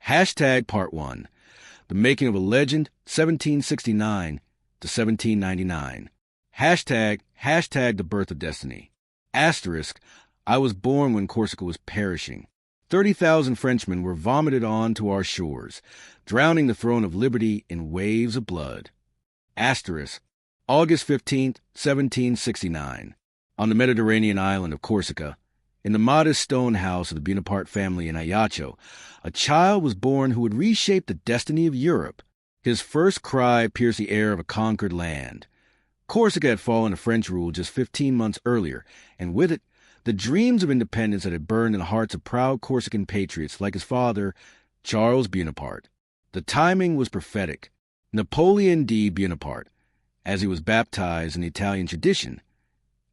Hashtag Part 1. The Making of a Legend, 1769 to 1799. Hashtag The Birth of Destiny. Asterisk, I was born when Corsica was perishing. 30,000 Frenchmen were vomited on to our shores, drowning the throne of liberty in waves of blood. Asterisk, August 15, 1769. On the Mediterranean island of Corsica, in the modest stone house of the Bonaparte family in Ajaccio, a child was born who would reshape the destiny of Europe. His first cry pierced the air of a conquered land. Corsica had fallen to French rule just 15 months earlier, and with it, the dreams of independence that had burned in the hearts of proud Corsican patriots like his father, Charles Bonaparte. The timing was prophetic. Napoleon di Bonaparte, as he was baptized in the Italian tradition,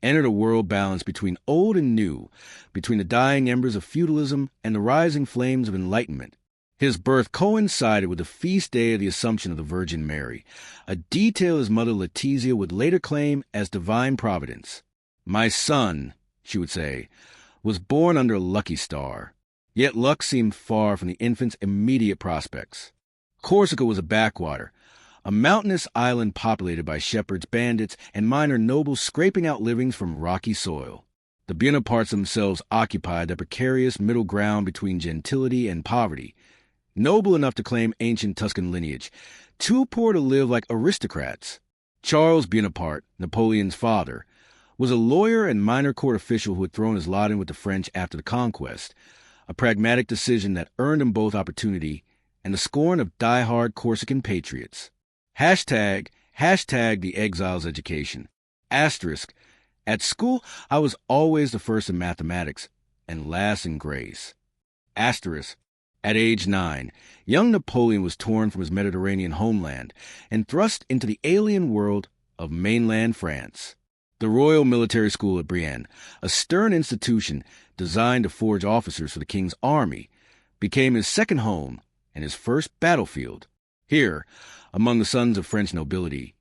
entered a world balance between old and new, between the dying embers of feudalism and the rising flames of enlightenment. His birth coincided with the feast day of the Assumption of the Virgin Mary, a detail his mother Letizia would later claim as divine providence. My son, she would say, was born under a lucky star. Yet luck seemed far from the infant's immediate prospects. Corsica was a backwater, a mountainous island populated by shepherds, bandits, and minor nobles scraping out livings from rocky soil. The Bonapartes themselves occupied the precarious middle ground between gentility and poverty, noble enough to claim ancient Tuscan lineage, too poor to live like aristocrats. Charles Bonaparte, Napoleon's father, was a lawyer and minor court official who had thrown his lot in with the French after the conquest, a pragmatic decision that earned him both opportunity and the scorn of die-hard Corsican patriots. Hashtag the exile's education. Asterisk, at school, I was always the first in mathematics and last in grace. Asterisk, at age 9, young Napoleon was torn from his Mediterranean homeland and thrust into the alien world of mainland France. The Royal Military School at Brienne, a stern institution designed to forge officers for the king's army, became his second home and his first battlefield. Here, among the sons of French nobility,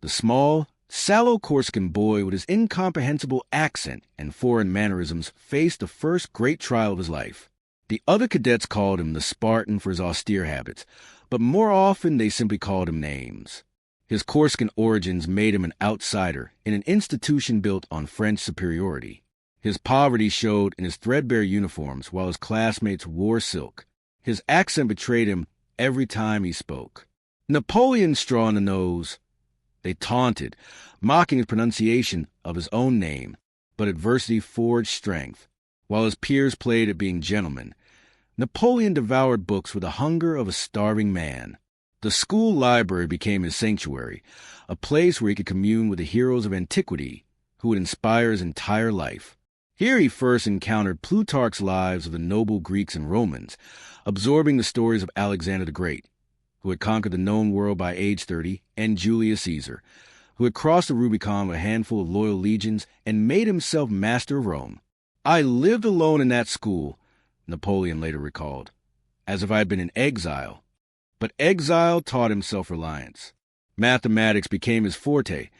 the small, sallow Corsican boy with his incomprehensible accent and foreign mannerisms faced the first great trial of his life. The other cadets called him the Spartan for his austere habits, but more often they simply called him names. His Corsican origins made him an outsider in an institution built on French superiority. His poverty showed in his threadbare uniforms while his classmates wore silk. His accent betrayed him every time he spoke. Napoleon's straw in the nose. They taunted, mocking his pronunciation of his own name, but adversity forged strength. While his peers played at being gentlemen, Napoleon devoured books with the hunger of a starving man. The school library became his sanctuary, a place where he could commune with the heroes of antiquity who would inspire his entire life. Here he first encountered Plutarch's lives of the noble Greeks and Romans, absorbing the stories of Alexander the Great, who had conquered the known world by age 30, and Julius Caesar, who had crossed the Rubicon with a handful of loyal legions and made himself master of Rome. I lived alone in that school, Napoleon later recalled, as if I had been in exile. But exile taught him self-reliance. Mathematics became his forte.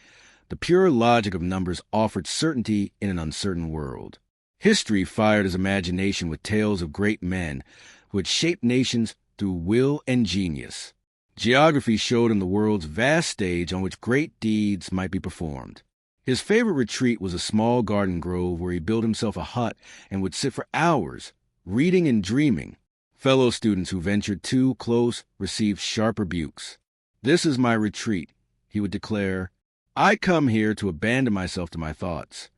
The pure logic of numbers offered certainty in an uncertain world. History fired his imagination with tales of great men who had shaped nations through will and genius. Geography showed him the world's vast stage on which great deeds might be performed. His favorite retreat was a small garden grove where he built himself a hut and would sit for hours, reading and dreaming. Fellow students who ventured too close received sharp rebukes. "This is my retreat," he would declare. "I come here to abandon myself to my thoughts."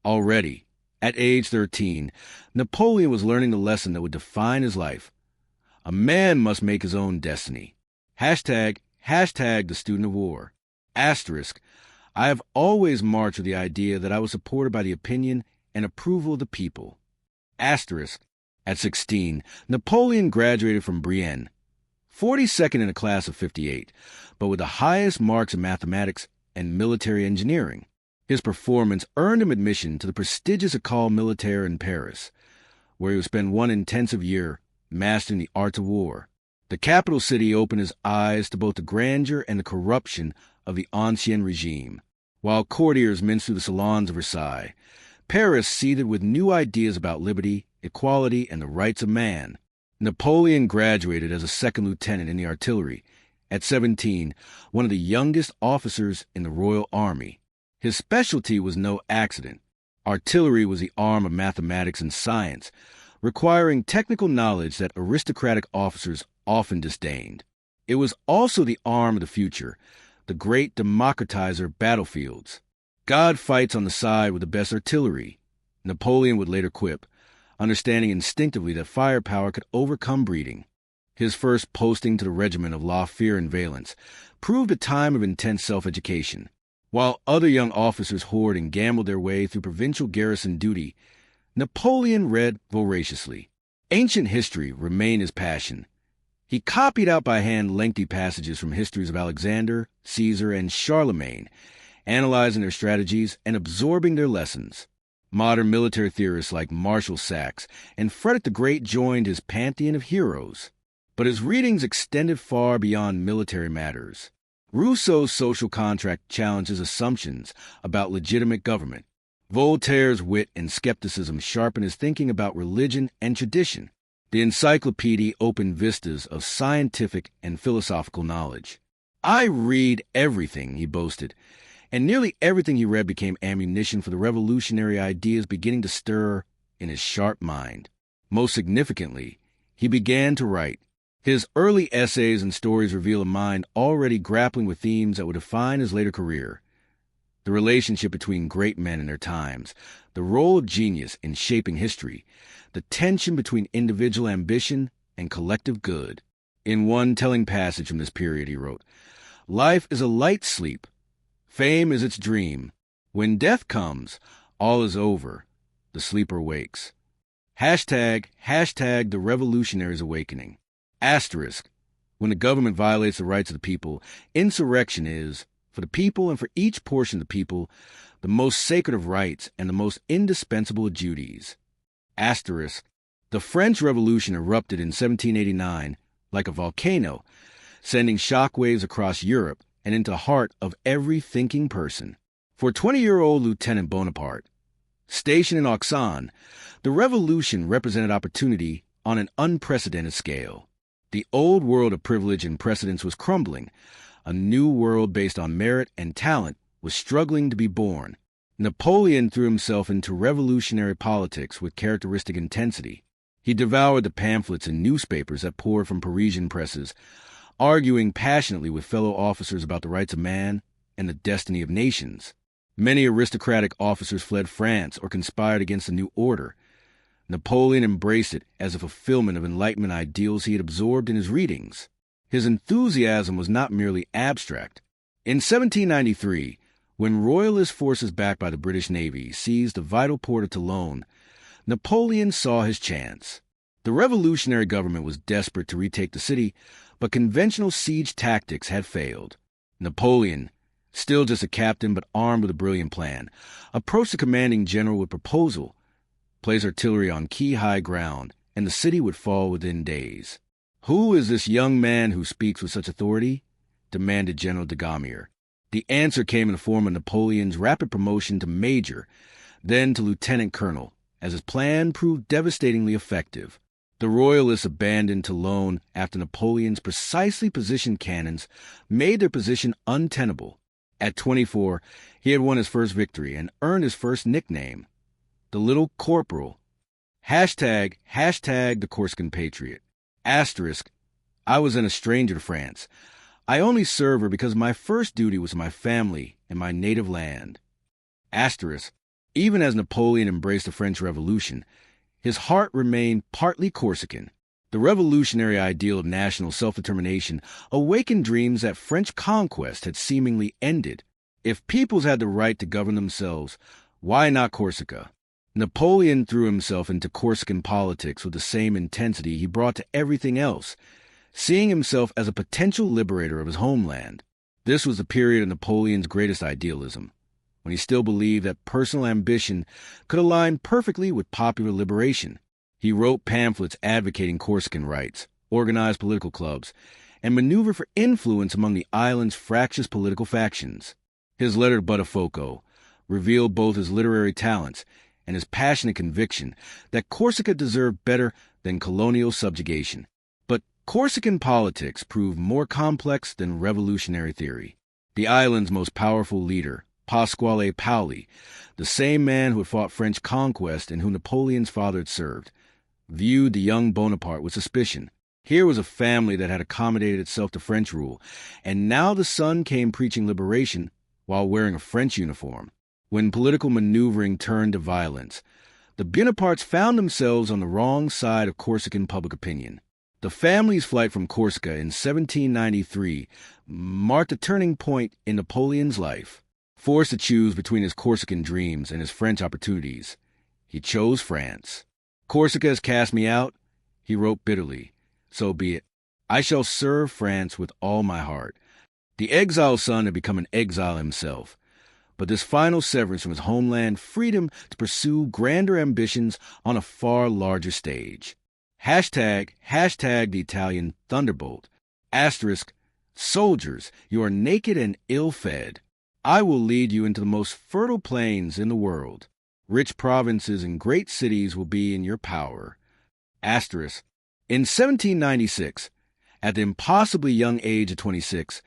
Already, at age 13, Napoleon was learning the lesson that would define his life. A man must make his own destiny. Hashtag the student of war. Asterisk, I have always marched with the idea that I was supported by the opinion and approval of the people. Asterisk, at 16, Napoleon graduated from Brienne, 42nd in a class of 58, but with the highest marks in mathematics and military engineering. His performance earned him admission to the prestigious École Militaire in Paris, where he would spend one intensive year mastering the arts of war. The capital city opened his eyes to both the grandeur and the corruption of the Ancien regime. While courtiers minced through the salons of Versailles, Paris seethed with new ideas about liberty, equality, and the rights of man. Napoleon graduated as a second lieutenant in the artillery. At 17, one of the youngest officers in the Royal Army. His specialty was no accident. Artillery was the arm of mathematics and science, requiring technical knowledge that aristocratic officers often disdained. It was also the arm of the future, the great democratizer of battlefields. God fights on the side with the best artillery. Napoleon would later quip, understanding instinctively that firepower could overcome breeding. His first posting to the regiment of La Fère and Valence proved a time of intense self-education. While other young officers whored and gambled their way through provincial garrison duty, Napoleon read voraciously. Ancient history remained his passion. He copied out by hand lengthy passages from histories of Alexander, Caesar, and Charlemagne, analyzing their strategies and absorbing their lessons. Modern military theorists like Marshall Saxe and Frederick the Great joined his pantheon of heroes. But his readings extended far beyond military matters. Rousseau's social contract challenges assumptions about legitimate government. Voltaire's wit and skepticism sharpened his thinking about religion and tradition. The encyclopedia opened vistas of scientific and philosophical knowledge. "I read everything," he boasted, and nearly everything he read became ammunition for the revolutionary ideas beginning to stir in his sharp mind. Most significantly, he began to write. His early essays and stories reveal a mind already grappling with themes that would define his later career. The relationship between great men in their times, the role of genius in shaping history, the tension between individual ambition and collective good. In one telling passage from this period, he wrote, "Life is a light sleep. Fame is its dream. When death comes, all is over. The sleeper wakes." Hashtag the revolutionary's awakening. Asterisk. When the government violates the rights of the people, insurrection is, for the people and for each portion of the people, the most sacred of rights and the most indispensable of duties. Asterisk. The French Revolution erupted in 1789 like a volcano, sending shockwaves across Europe and into the heart of every thinking person. For 20-year-old Lieutenant Bonaparte, stationed in Auxonne, the revolution represented opportunity on an unprecedented scale. The old world of privilege and precedence was crumbling. A new world based on merit and talent was struggling to be born. Napoleon threw himself into revolutionary politics with characteristic intensity. He devoured the pamphlets and newspapers that poured from Parisian presses, arguing passionately with fellow officers about the rights of man and the destiny of nations. Many aristocratic officers fled France or conspired against the new order. Napoleon embraced it as a fulfillment of Enlightenment ideals he had absorbed in his readings. His enthusiasm was not merely abstract. In 1793, when Royalist forces backed by the British Navy seized the vital port of Toulon, Napoleon saw his chance. The revolutionary government was desperate to retake the city, but conventional siege tactics had failed. Napoleon, still just a captain but armed with a brilliant plan, approached the commanding general with a proposal: place artillery on key high ground, and the city would fall within days. "Who is this young man who speaks with such authority?" demanded General de Gaumier. The answer came in the form of Napoleon's rapid promotion to major, then to lieutenant colonel, as his plan proved devastatingly effective. The Royalists abandoned Toulon after Napoleon's precisely positioned cannons made their position untenable. At 24, he had won his first victory and earned his first nickname, the Little Corporal. Hashtag the Corsican Patriot. Asterisk. I was then a stranger to France. I only served her because my first duty was to my family and my native land. Asterisk. Even as Napoleon embraced the French Revolution, his heart remained partly Corsican. The revolutionary ideal of national self-determination awakened dreams that French conquest had seemingly ended. If peoples had the right to govern themselves, why not Corsica? Napoleon threw himself into Corsican politics with the same intensity he brought to everything else, seeing himself as a potential liberator of his homeland. This was the period of Napoleon's greatest idealism, when he still believed that personal ambition could align perfectly with popular liberation. He wrote pamphlets advocating Corsican rights, organized political clubs, and maneuvered for influence among the island's fractious political factions. His letter to Botafogo revealed both his literary talents and his passionate conviction that Corsica deserved better than colonial subjugation. But Corsican politics proved more complex than revolutionary theory. The island's most powerful leader, Pasquale Paoli, the same man who had fought French conquest and who Napoleon's father had served, viewed the young Bonaparte with suspicion. Here was a family that had accommodated itself to French rule, and now the son came preaching liberation while wearing a French uniform. When political maneuvering turned to violence, the Bonapartes found themselves on the wrong side of Corsican public opinion. The family's flight from Corsica in 1793 marked a turning point in Napoleon's life. Forced to choose between his Corsican dreams and his French opportunities, he chose France. "Corsica has cast me out," he wrote bitterly. "So be it. I shall serve France with all my heart." The exiled son had become an exile himself, but this final severance from his homeland freed him to pursue grander ambitions on a far larger stage. Hashtag the Italian Thunderbolt. Asterisk, soldiers, you are naked and ill-fed. I will lead you into the most fertile plains in the world. Rich provinces and great cities will be in your power. Asterisk, in 1796, at the impossibly young age of 26,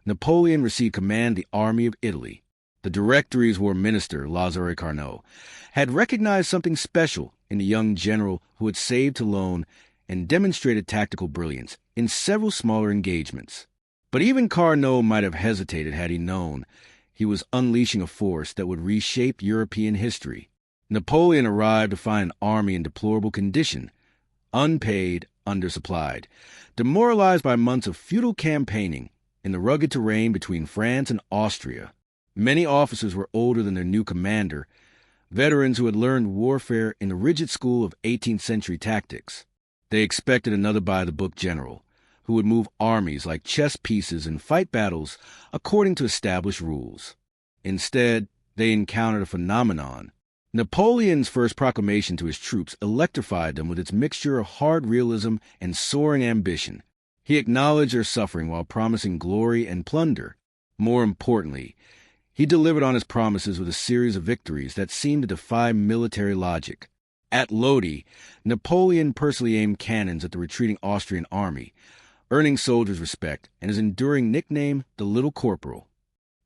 Napoleon received command of the Army of Italy. The Directory's war minister, Lazzaro Carnot, had recognized something special in the young general who had saved Toulon and demonstrated tactical brilliance in several smaller engagements. But even Carnot might have hesitated had he known he was unleashing a force that would reshape European history. Napoleon arrived to find an army in deplorable condition, unpaid, undersupplied, demoralized by months of futile campaigning in the rugged terrain between France and Austria. Many officers were older than their new commander, veterans who had learned warfare in the rigid school of 18th century tactics. They expected another by-the-book general, who would move armies like chess pieces and fight battles according to established rules. Instead, they encountered a phenomenon. Napoleon's first proclamation to his troops electrified them with its mixture of hard realism and soaring ambition. He acknowledged their suffering while promising glory and plunder. More importantly, he delivered on his promises with a series of victories that seemed to defy military logic. At Lodi, Napoleon personally aimed cannons at the retreating Austrian army, earning soldiers' respect and his enduring nickname, the Little Corporal.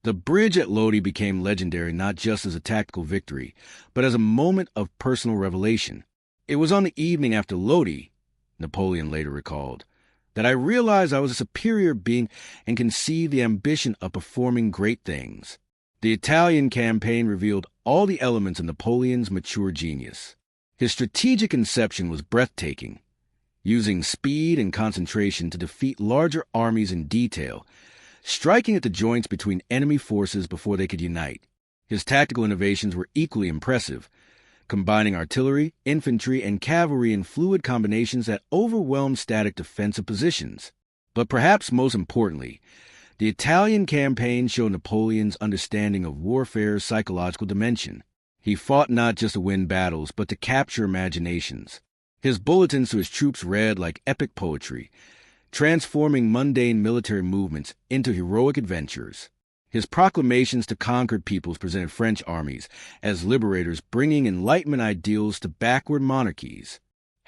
The bridge at Lodi became legendary not just as a tactical victory, but as a moment of personal revelation. "It was on the evening after Lodi," Napoleon later recalled, "that I realized I was a superior being and conceived the ambition of performing great things." The Italian campaign revealed all the elements of Napoleon's mature genius. His strategic conception was breathtaking, using speed and concentration to defeat larger armies in detail, striking at the joints between enemy forces before they could unite. His tactical innovations were equally impressive, combining artillery, infantry, and cavalry in fluid combinations that overwhelmed static defensive positions. But perhaps most importantly, the Italian campaign showed Napoleon's understanding of warfare's psychological dimension. He fought not just to win battles, but to capture imaginations. His bulletins to his troops read like epic poetry, transforming mundane military movements into heroic adventures. His proclamations to conquered peoples presented French armies as liberators bringing Enlightenment ideals to backward monarchies.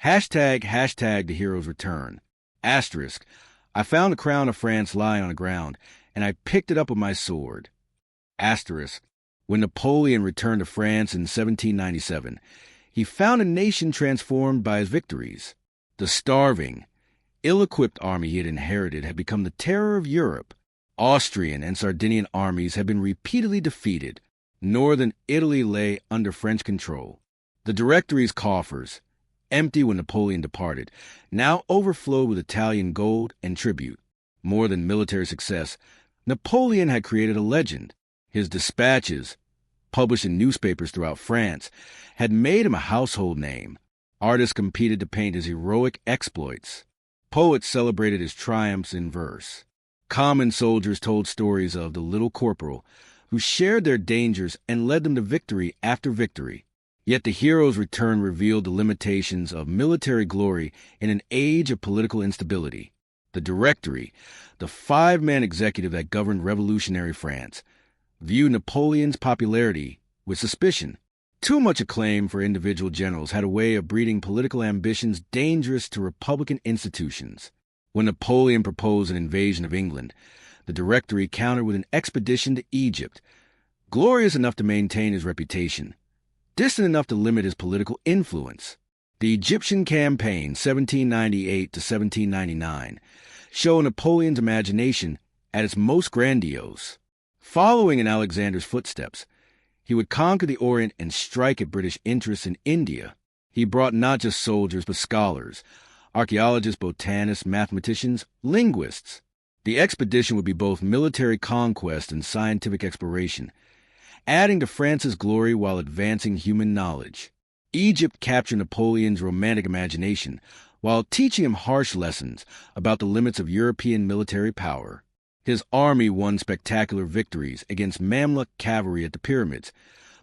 Hashtag the hero's return. Asterisk, I found the crown of France lying on the ground, and I picked it up with my sword. Asterisk, when Napoleon returned to France in 1797, he found a nation transformed by his victories. The starving, ill-equipped army he had inherited had become the terror of Europe. Austrian and Sardinian armies had been repeatedly defeated. Northern Italy lay under French control. The Directory's coffers, empty when Napoleon departed, now overflowed with Italian gold and tribute. More than military success, Napoleon had created a legend. His dispatches, published in newspapers throughout France, had made him a household name. Artists competed to paint his heroic exploits. Poets celebrated his triumphs in verse. Common soldiers told stories of the Little Corporal, who shared their dangers and led them to victory after victory. Yet the hero's return revealed the limitations of military glory in an age of political instability. The Directory, the five-man executive that governed revolutionary France, viewed Napoleon's popularity with suspicion. Too much acclaim for individual generals had a way of breeding political ambitions dangerous to republican institutions. When Napoleon proposed an invasion of England, the Directory countered with an expedition to Egypt, glorious enough to maintain his reputation, distant enough to limit his political influence. The Egyptian campaign, 1798 to 1799, show Napoleon's imagination at its most grandiose. Following in Alexander's footsteps, he would conquer the Orient and strike at British interests in India. He brought not just soldiers, but scholars, archaeologists, botanists, mathematicians, linguists. The expedition would be both military conquest and scientific exploration, adding to France's glory while advancing human knowledge. Egypt captured Napoleon's romantic imagination while teaching him harsh lessons about the limits of European military power. His army won spectacular victories against Mamluk cavalry at the pyramids,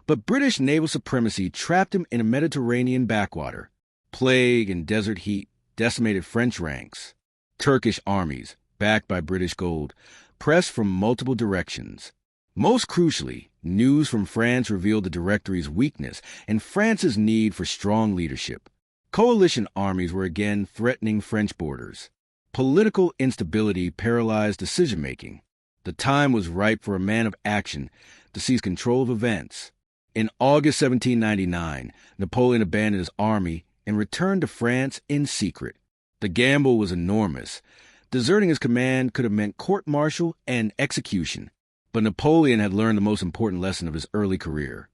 but British naval supremacy trapped him in a Mediterranean backwater. Plague and desert heat decimated French ranks. Turkish armies, backed by British gold, pressed from multiple directions. Most crucially, news from France revealed the Directory's weakness and France's need for strong leadership. Coalition armies were again threatening French borders. Political instability paralyzed decision-making. The time was ripe for a man of action to seize control of events. In August 1799, Napoleon abandoned his army and returned to France in secret. The gamble was enormous. Deserting his command could have meant court-martial and execution. But Napoleon had learned the most important lesson of his early career.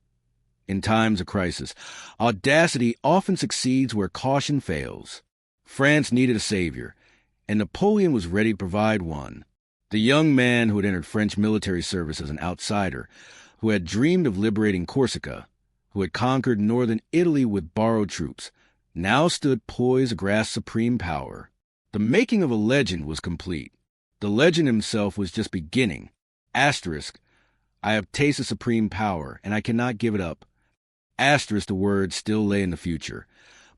In times of crisis, audacity often succeeds where caution fails. France needed a savior, and Napoleon was ready to provide one. The young man who had entered French military service as an outsider, who had dreamed of liberating Corsica, who had conquered northern Italy with borrowed troops, now stood poised to grasp supreme power. The making of a legend was complete. The legend himself was just beginning. Asterisk, I have tasted supreme power, and I cannot give it up. Asterisk, the words still lay in the future,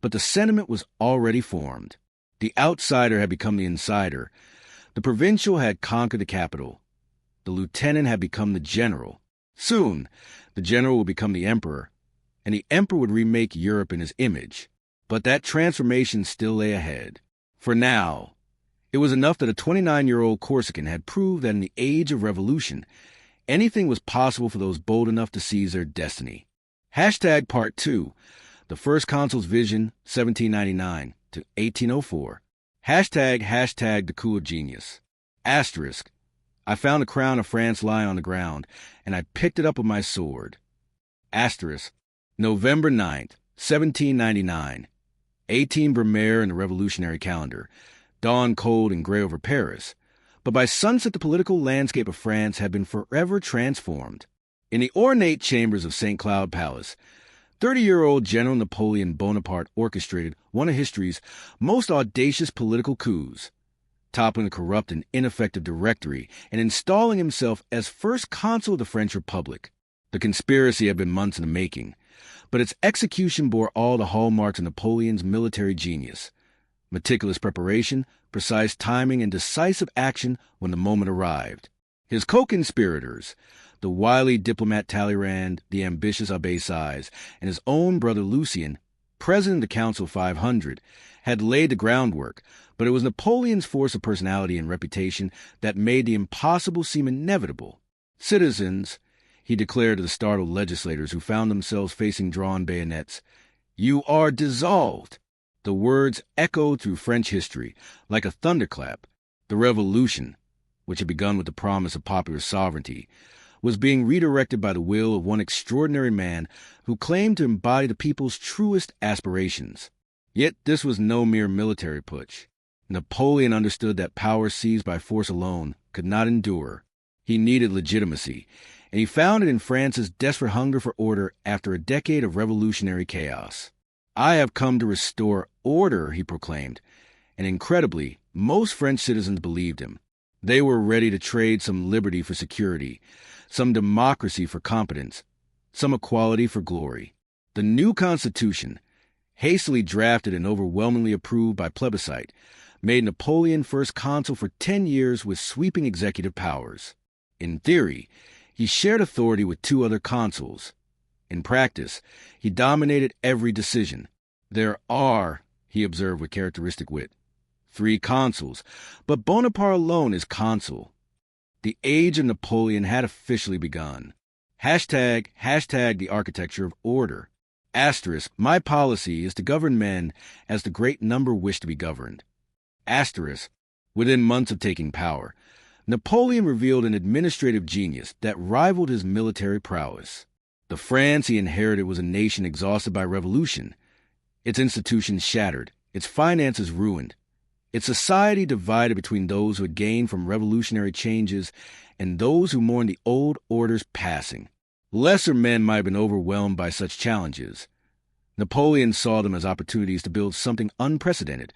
but the sentiment was already formed. The outsider had become the insider. The provincial had conquered the capital. The lieutenant had become the general. Soon, the general would become the emperor, and the emperor would remake Europe in his image. But that transformation still lay ahead. For now, it was enough that a 29-year-old Corsican had proved that in the age of revolution, anything was possible for those bold enough to seize their destiny. Hashtag Part 2, the First Consul's Vision, 1799 to 1804. Hashtag the coup of genius. Asterisk, I found the crown of France lying on the ground, and I picked it up with my sword. Asterisk, November 9th, 1799. 18 Brumaire in the revolutionary calendar. Dawn cold and gray over Paris. But by sunset the political landscape of France had been forever transformed. In the ornate chambers of St. Cloud Palace, 30-year-old General Napoleon Bonaparte orchestrated one of history's most audacious political coups, toppling the corrupt and ineffective Directory and installing himself as first consul of the French Republic. The conspiracy had been months in the making, but its execution bore all the hallmarks of Napoleon's military genius: meticulous preparation, precise timing, and decisive action when the moment arrived. His co-conspirators, the wily diplomat Talleyrand, the ambitious Abbé Sieyes, and his own brother Lucien, president of the Council 500, had laid the groundwork, but it was Napoleon's force of personality and reputation that made the impossible seem inevitable. Citizens, he declared to the startled legislators who found themselves facing drawn bayonets, you are dissolved. The words echoed through French history like a thunderclap. The revolution, which had begun with the promise of popular sovereignty, was being redirected by the will of one extraordinary man who claimed to embody the people's truest aspirations. Yet this was no mere military putsch. Napoleon understood that power seized by force alone could not endure. He needed legitimacy, and he found it in France's desperate hunger for order after a decade of revolutionary chaos. I have come to restore order, he proclaimed, and incredibly, most French citizens believed him. They were ready to trade some liberty for security, some democracy for competence, some equality for glory. The new constitution, hastily drafted and overwhelmingly approved by plebiscite, made Napoleon first consul for 10 years with sweeping executive powers. In theory, he shared authority with two other consuls. In practice, he dominated every decision. There are, he observed with characteristic wit, 3 consuls, but Bonaparte alone is consul. The age of Napoleon had officially begun. Hashtag the architecture of order. Asterisk, my policy is to govern men as the great number wish to be governed. Asterisk, within months of taking power, Napoleon revealed an administrative genius that rivaled his military prowess. The France he inherited was a nation exhausted by revolution, its institutions shattered, its finances ruined, its society divided between those who had gained from revolutionary changes and those who mourned the old order's passing. Lesser men might have been overwhelmed by such challenges. Napoleon saw them as opportunities to build something unprecedented,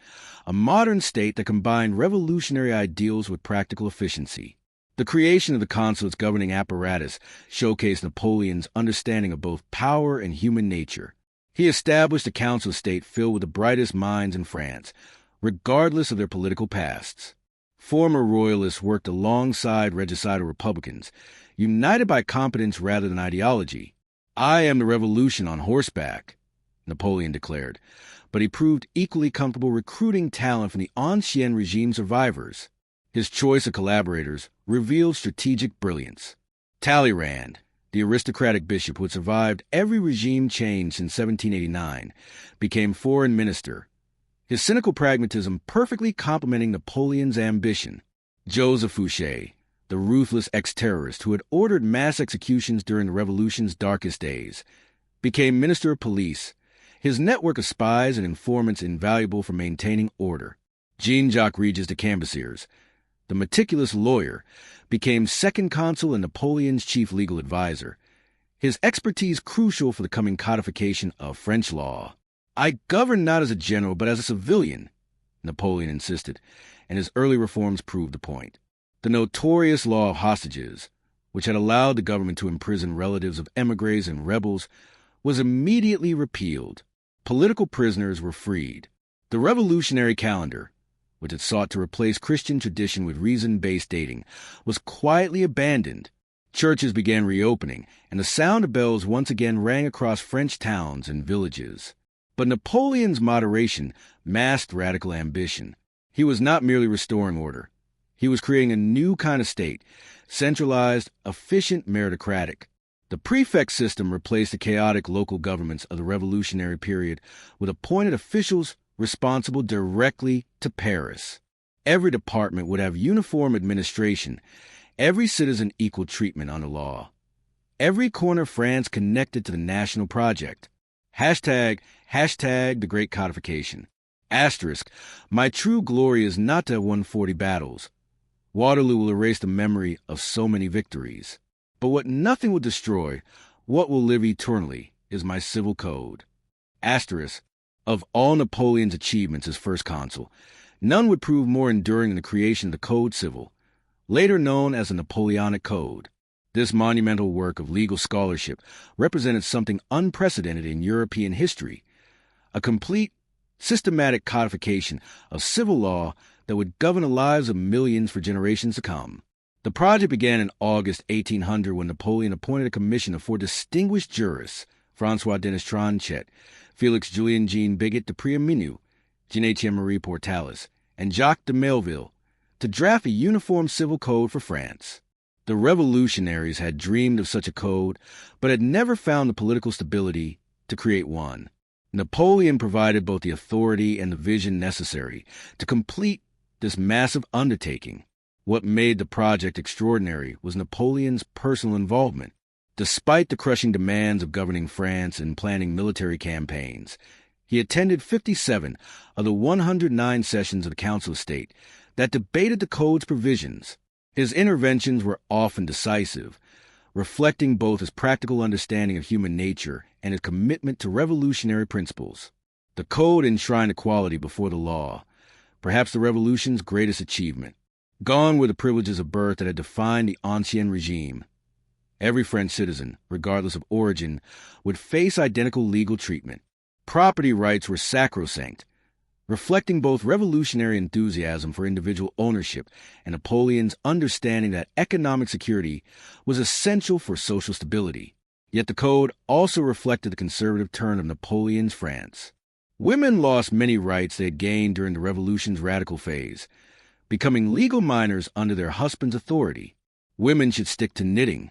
a modern state that combined revolutionary ideals with practical efficiency. The creation of the consulate's governing apparatus showcased Napoleon's understanding of both power and human nature. He established a council state filled with the brightest minds in France, regardless of their political pasts. Former royalists worked alongside regicidal Republicans, united by competence rather than ideology. "I am the revolution on horseback," Napoleon declared, but he proved equally comfortable recruiting talent from the Ancien regime survivors. His choice of collaborators revealed strategic brilliance. Talleyrand, the aristocratic bishop who had survived every regime change since 1789, became foreign minister, his cynical pragmatism perfectly complementing Napoleon's ambition. Joseph Fouché, the ruthless ex-terrorist who had ordered mass executions during the Revolution's darkest days, became Minister of Police, his network of spies and informants invaluable for maintaining order. Jean-Jacques Regis de Cambaceres, the meticulous lawyer, became second consul and Napoleon's chief legal advisor, his expertise crucial for the coming codification of French law. "I govern not as a general, but as a civilian," Napoleon insisted, and his early reforms proved the point. The notorious law of hostages, which had allowed the government to imprison relatives of émigrés and rebels, was immediately repealed. Political prisoners were freed. The revolutionary calendar, which had sought to replace Christian tradition with reason-based dating, was quietly abandoned. Churches began reopening, and the sound of bells once again rang across French towns and villages. But Napoleon's moderation masked radical ambition. He was not merely restoring order. He was creating a new kind of state, centralized, efficient, meritocratic. The prefect system replaced the chaotic local governments of the revolutionary period with appointed officials responsible directly to Paris. Every department would have uniform administration, every citizen equal treatment under law. Every corner of France connected to the national project. Hashtag the great codification. Asterisk, my true glory is not to have won 40 battles. Waterloo will erase the memory of so many victories. But what nothing will destroy, what will live eternally, is my civil code. Asterisk, of all Napoleon's achievements as first consul, none would prove more enduring than the creation of the Code Civil, later known as the Napoleonic Code. This monumental work of legal scholarship represented something unprecedented in European history, a complete, systematic codification of civil law that would govern the lives of millions for generations to come. The project began in August 1800 when Napoleon appointed a commission of 4 distinguished jurists, François-Denis Tronchet, Félix-Julien-Jean Bigot de Préameneu, Jean-Étienne-Marie Portalis, and Jacques de Melville, to draft a uniform civil code for France. The revolutionaries had dreamed of such a code, but had never found the political stability to create one. Napoleon provided both the authority and the vision necessary to complete this massive undertaking. What made the project extraordinary was Napoleon's personal involvement. Despite the crushing demands of governing France and planning military campaigns, he attended 57 of the 109 sessions of the Council of State that debated the code's provisions. His interventions were often decisive, reflecting both his practical understanding of human nature and his commitment to revolutionary principles. The code enshrined equality before the law, perhaps the revolution's greatest achievement. Gone were the privileges of birth that had defined the Ancien regime. Every French citizen, regardless of origin, would face identical legal treatment. Property rights were sacrosanct, reflecting both revolutionary enthusiasm for individual ownership and Napoleon's understanding that economic security was essential for social stability. Yet the code also reflected the conservative turn of Napoleon's France. Women lost many rights they had gained during the Revolution's radical phase, becoming legal minors under their husband's authority. Women should stick to knitting,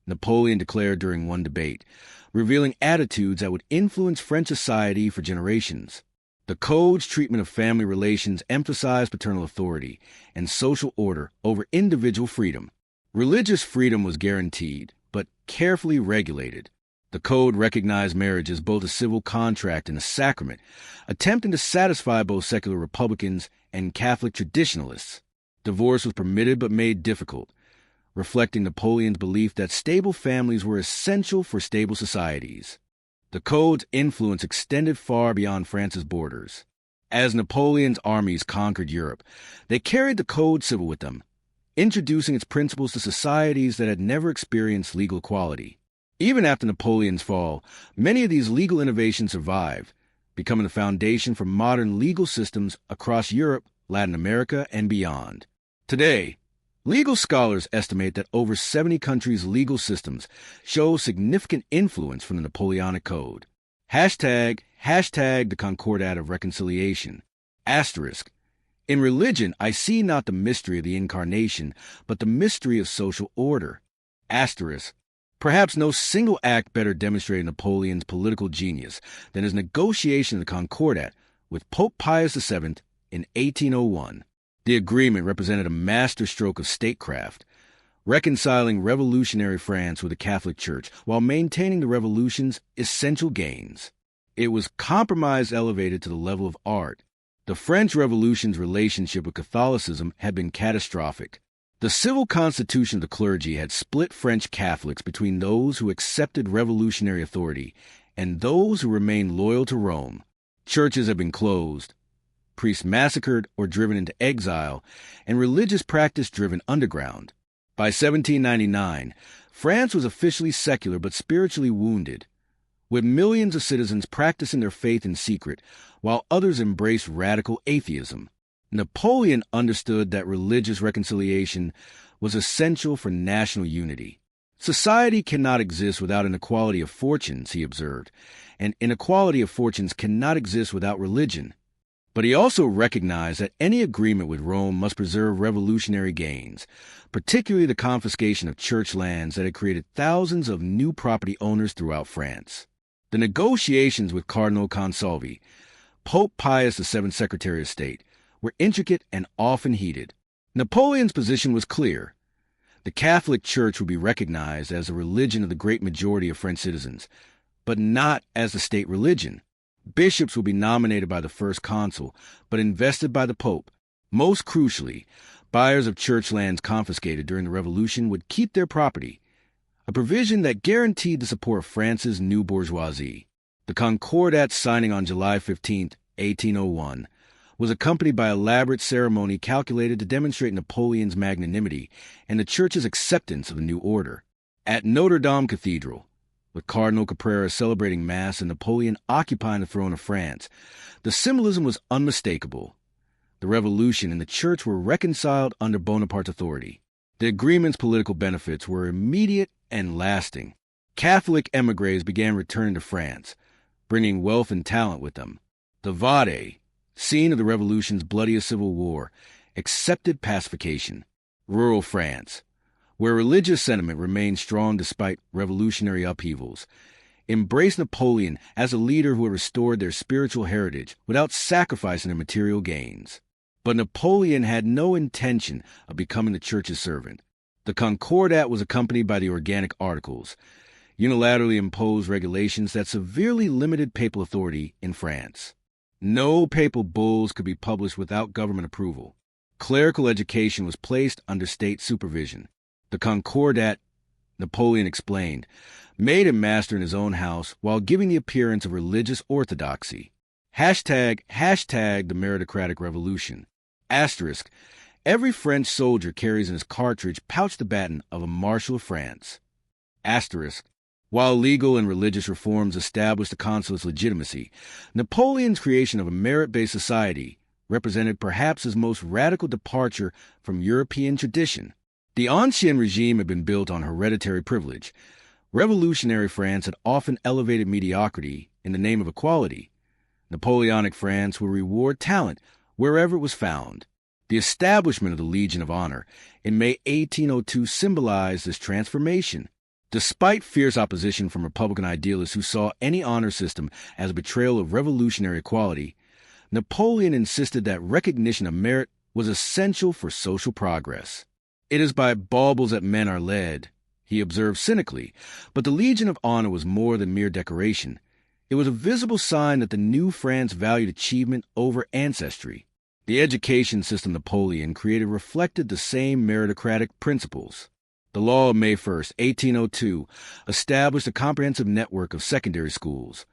Napoleon declared during one debate, revealing attitudes that would influence French society for generations. The code's treatment of family relations emphasized paternal authority and social order over individual freedom. Religious freedom was guaranteed, but carefully regulated. The code recognized marriage as both a civil contract and a sacrament, attempting to satisfy both secular Republicans and Catholic traditionalists. Divorce was permitted but made difficult, reflecting Napoleon's belief that stable families were essential for stable societies. The code's influence extended far beyond France's borders. As Napoleon's armies conquered Europe, they carried the code civil with them, introducing its principles to societies that had never experienced legal equality. Even after Napoleon's fall, many of these legal innovations survived, becoming the foundation for modern legal systems across Europe, Latin America, and beyond. Today, legal scholars estimate that over 70 countries' legal systems show significant influence from the Napoleonic Code. Hashtag the Concordat of Reconciliation. Asterisk. In religion, I see not the mystery of the Incarnation, but the mystery of social order. Asterisk. Perhaps no single act better demonstrated Napoleon's political genius than his negotiation of the Concordat with Pope Pius VII in 1801. The agreement represented a masterstroke of statecraft, reconciling revolutionary France with the Catholic Church while maintaining the revolution's essential gains. It was compromise elevated to the level of art. The French Revolution's relationship with Catholicism had been catastrophic. The civil constitution of the clergy had split French Catholics between those who accepted revolutionary authority and those who remained loyal to Rome. Churches had been closed, priests massacred or driven into exile, and religious practice driven underground. By 1799, France was officially secular but spiritually wounded, with millions of citizens practicing their faith in secret, while others embraced radical atheism. Napoleon understood that religious reconciliation was essential for national unity. Society cannot exist without inequality of fortunes, he observed, and inequality of fortunes cannot exist without religion. But he also recognized that any agreement with Rome must preserve revolutionary gains, particularly the confiscation of church lands that had created thousands of new property owners throughout France. The negotiations with Cardinal Consalvi, Pope Pius VII's Secretary of State, were intricate and often heated. Napoleon's position was clear. The Catholic Church would be recognized as the religion of the great majority of French citizens, but not as the state religion. Bishops would be nominated by the first consul, but invested by the Pope. Most crucially, buyers of church lands confiscated during the Revolution would keep their property, a provision that guaranteed the support of France's new bourgeoisie. The Concordat signing on July 15, 1801, was accompanied by elaborate ceremony calculated to demonstrate Napoleon's magnanimity and the Church's acceptance of the new order. At Notre Dame Cathedral, with Cardinal Caprera celebrating Mass and Napoleon occupying the throne of France, the symbolism was unmistakable. The Revolution and the Church were reconciled under Bonaparte's authority. The agreement's political benefits were immediate and lasting. Catholic émigrés began returning to France, bringing wealth and talent with them. The Vade, scene of the Revolution's bloodiest civil war, accepted pacification. Rural France, where religious sentiment remained strong despite revolutionary upheavals, embraced Napoleon as a leader who had restored their spiritual heritage without sacrificing their material gains. But Napoleon had no intention of becoming the Church's servant. The Concordat was accompanied by the Organic Articles, unilaterally imposed regulations that severely limited papal authority in France. No papal bulls could be published without government approval. Clerical education was placed under state supervision. The Concordat, Napoleon explained, made him master in his own house while giving the appearance of religious orthodoxy. Hashtag the meritocratic revolution. Asterisk. Every French soldier carries in his cartridge pouch the baton of a Marshal of France. Asterisk. While legal and religious reforms established the consulate's legitimacy, Napoleon's creation of a merit-based society represented perhaps his most radical departure from European tradition. The Ancien regime had been built on hereditary privilege, Revolutionary France had often elevated mediocrity in the name of equality. Napoleonic France would reward talent wherever it was found. The establishment of the Legion of Honor in May 1802 symbolized this transformation. Despite fierce opposition from Republican idealists who saw any honor system as a betrayal of revolutionary equality, Napoleon insisted that recognition of merit was essential for social progress. "It is by baubles that men are led," he observed cynically, but the Legion of Honor was more than mere decoration. It was a visible sign that the new France valued achievement over ancestry. The education system Napoleon created reflected the same meritocratic principles. The law of May 1, 1802, established a comprehensive network of secondary schools,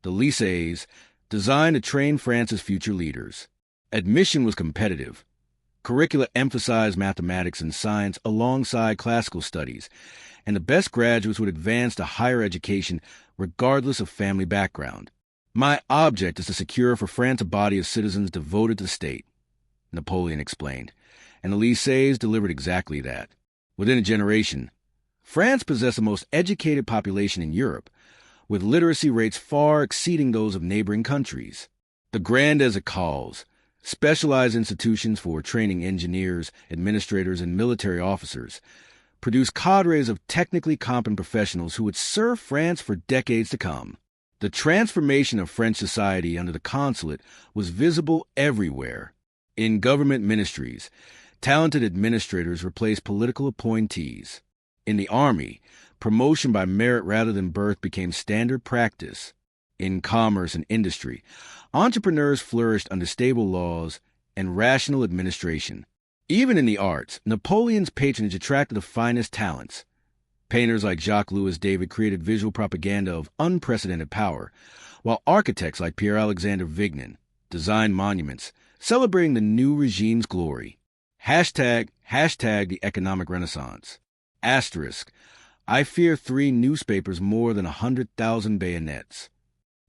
the lycées, designed to train France's future leaders. Admission was competitive. Curricula emphasized mathematics and science alongside classical studies, and the best graduates would advance to higher education regardless of family background. "My object is to secure for France a body of citizens devoted to the state," Napoleon explained, and the lycées delivered exactly that. Within a generation, France possessed the most educated population in Europe, with literacy rates far exceeding those of neighboring countries. The Grandes Écoles, specialized institutions for training engineers, administrators, and military officers, produced cadres of technically competent professionals who would serve France for decades to come. The transformation of French society under the consulate was visible everywhere. In government ministries, talented administrators replaced political appointees. In the army, promotion by merit rather than birth became standard practice. In commerce and industry, entrepreneurs flourished under stable laws and rational administration. Even in the arts, Napoleon's patronage attracted the finest talents. Painters like Jacques-Louis David created visual propaganda of unprecedented power, while architects like Pierre-Alexandre Vignon designed monuments celebrating the new regime's glory. Hashtag the economic renaissance. Asterisk, I fear 3 newspapers more than 100,000 bayonets.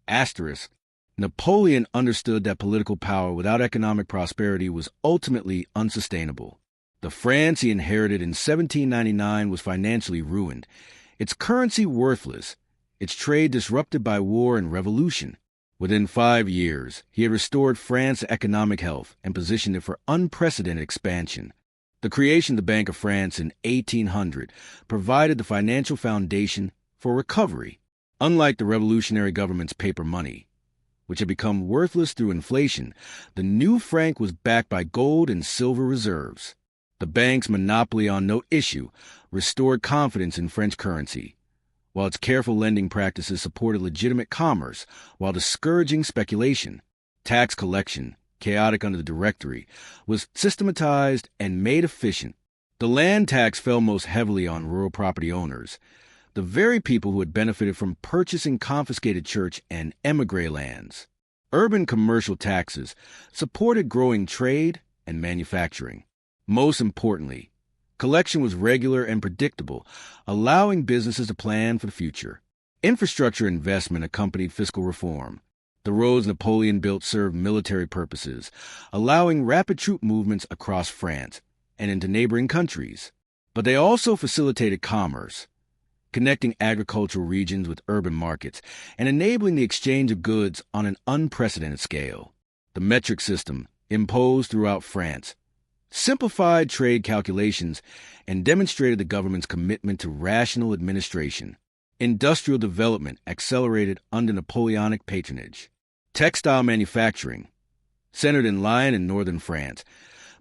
Asterisk, Napoleon understood that political power without economic prosperity was ultimately unsustainable. The France he inherited in 1799 was financially ruined, its currency worthless, its trade disrupted by war and revolution. Within 5 years, he had restored France's economic health and positioned it for unprecedented expansion. The creation of the Bank of France in 1800 provided the financial foundation for recovery. Unlike the revolutionary government's paper money, which had become worthless through inflation, the new franc was backed by gold and silver reserves. The bank's monopoly on note issue restored confidence in French currency, while its careful lending practices supported legitimate commerce while discouraging speculation. Tax collection, chaotic under the Directory, was systematized and made efficient. The land tax fell most heavily on rural property owners, the very people who had benefited from purchasing confiscated church and émigré lands. Urban commercial taxes supported growing trade and manufacturing. Most importantly, collection was regular and predictable, allowing businesses to plan for the future. Infrastructure investment accompanied fiscal reform. The roads Napoleon built served military purposes, allowing rapid troop movements across France and into neighboring countries. But they also facilitated commerce, connecting agricultural regions with urban markets and enabling the exchange of goods on an unprecedented scale. The metric system, imposed throughout France, simplified trade calculations and demonstrated the government's commitment to rational administration. Industrial development accelerated under Napoleonic patronage. Textile manufacturing, centered in Lyon and northern France,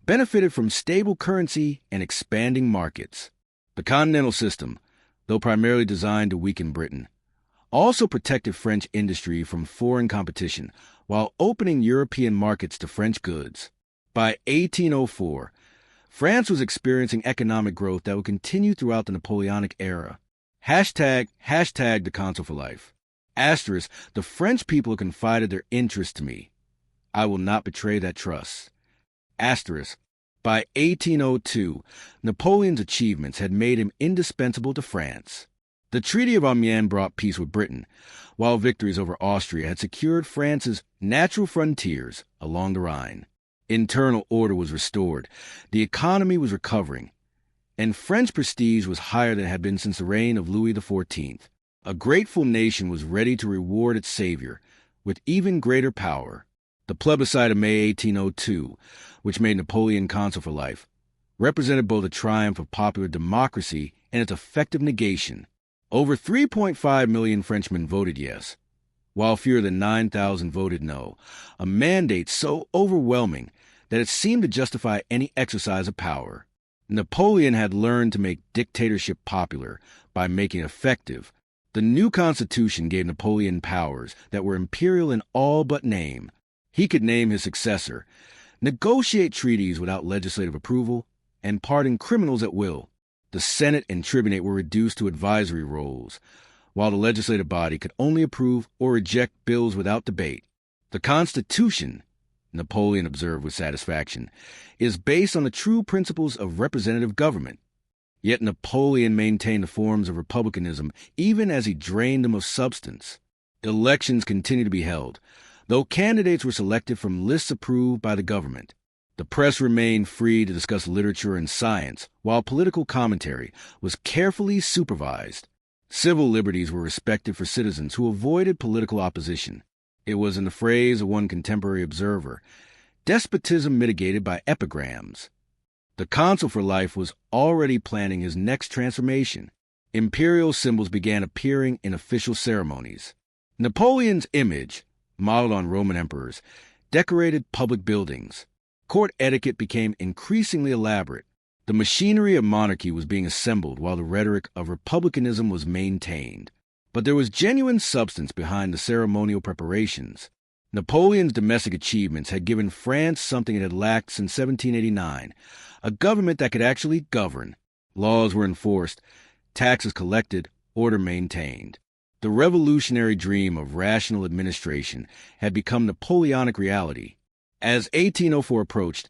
benefited from stable currency and expanding markets. The continental system, though primarily designed to weaken Britain, also protected French industry from foreign competition while opening European markets to French goods. By 1804, France was experiencing economic growth that would continue throughout the Napoleonic era. Hashtag the consul for life. Asterisk, the French people confided their interests to me. I will not betray that trust. Asterisk, by 1802, Napoleon's achievements had made him indispensable to France. The Treaty of Amiens brought peace with Britain, while victories over Austria had secured France's natural frontiers along the Rhine. Internal order was restored, the economy was recovering, and French prestige was higher than it had been since the reign of Louis XIV. A grateful nation was ready to reward its savior with even greater power. The plebiscite of May 1802, which made Napoleon consul for life, represented both a triumph of popular democracy and its effective negation. Over 3.5 million Frenchmen voted yes, while fewer than 9,000 voted no, a mandate so overwhelming that it seemed to justify any exercise of power. Napoleon had learned to make dictatorship popular by making it effective. The new constitution gave Napoleon powers that were imperial in all but name. He could name his successor, negotiate treaties without legislative approval, and pardon criminals at will. The Senate and Tribunate were reduced to advisory roles, while the legislative body could only approve or reject bills without debate. The Constitution, Napoleon observed with satisfaction, is based on the true principles of representative government. Yet Napoleon maintained the forms of republicanism even as he drained them of substance. Elections continued to be held, though candidates were selected from lists approved by the government. The press remained free to discuss literature and science, while political commentary was carefully supervised. Civil liberties were respected for citizens who avoided political opposition. It was, in the phrase of one contemporary observer, despotism mitigated by epigrams. The consul for life was already planning his next transformation. Imperial symbols began appearing in official ceremonies. Napoleon's image, modeled on Roman emperors, decorated public buildings. Court etiquette became increasingly elaborate. The machinery of monarchy was being assembled while the rhetoric of republicanism was maintained. But there was genuine substance behind the ceremonial preparations. Napoleon's domestic achievements had given France something it had lacked since 1789, a government that could actually govern. Laws were enforced, taxes collected, order maintained. The revolutionary dream of rational administration had become Napoleonic reality. As 1804 approached,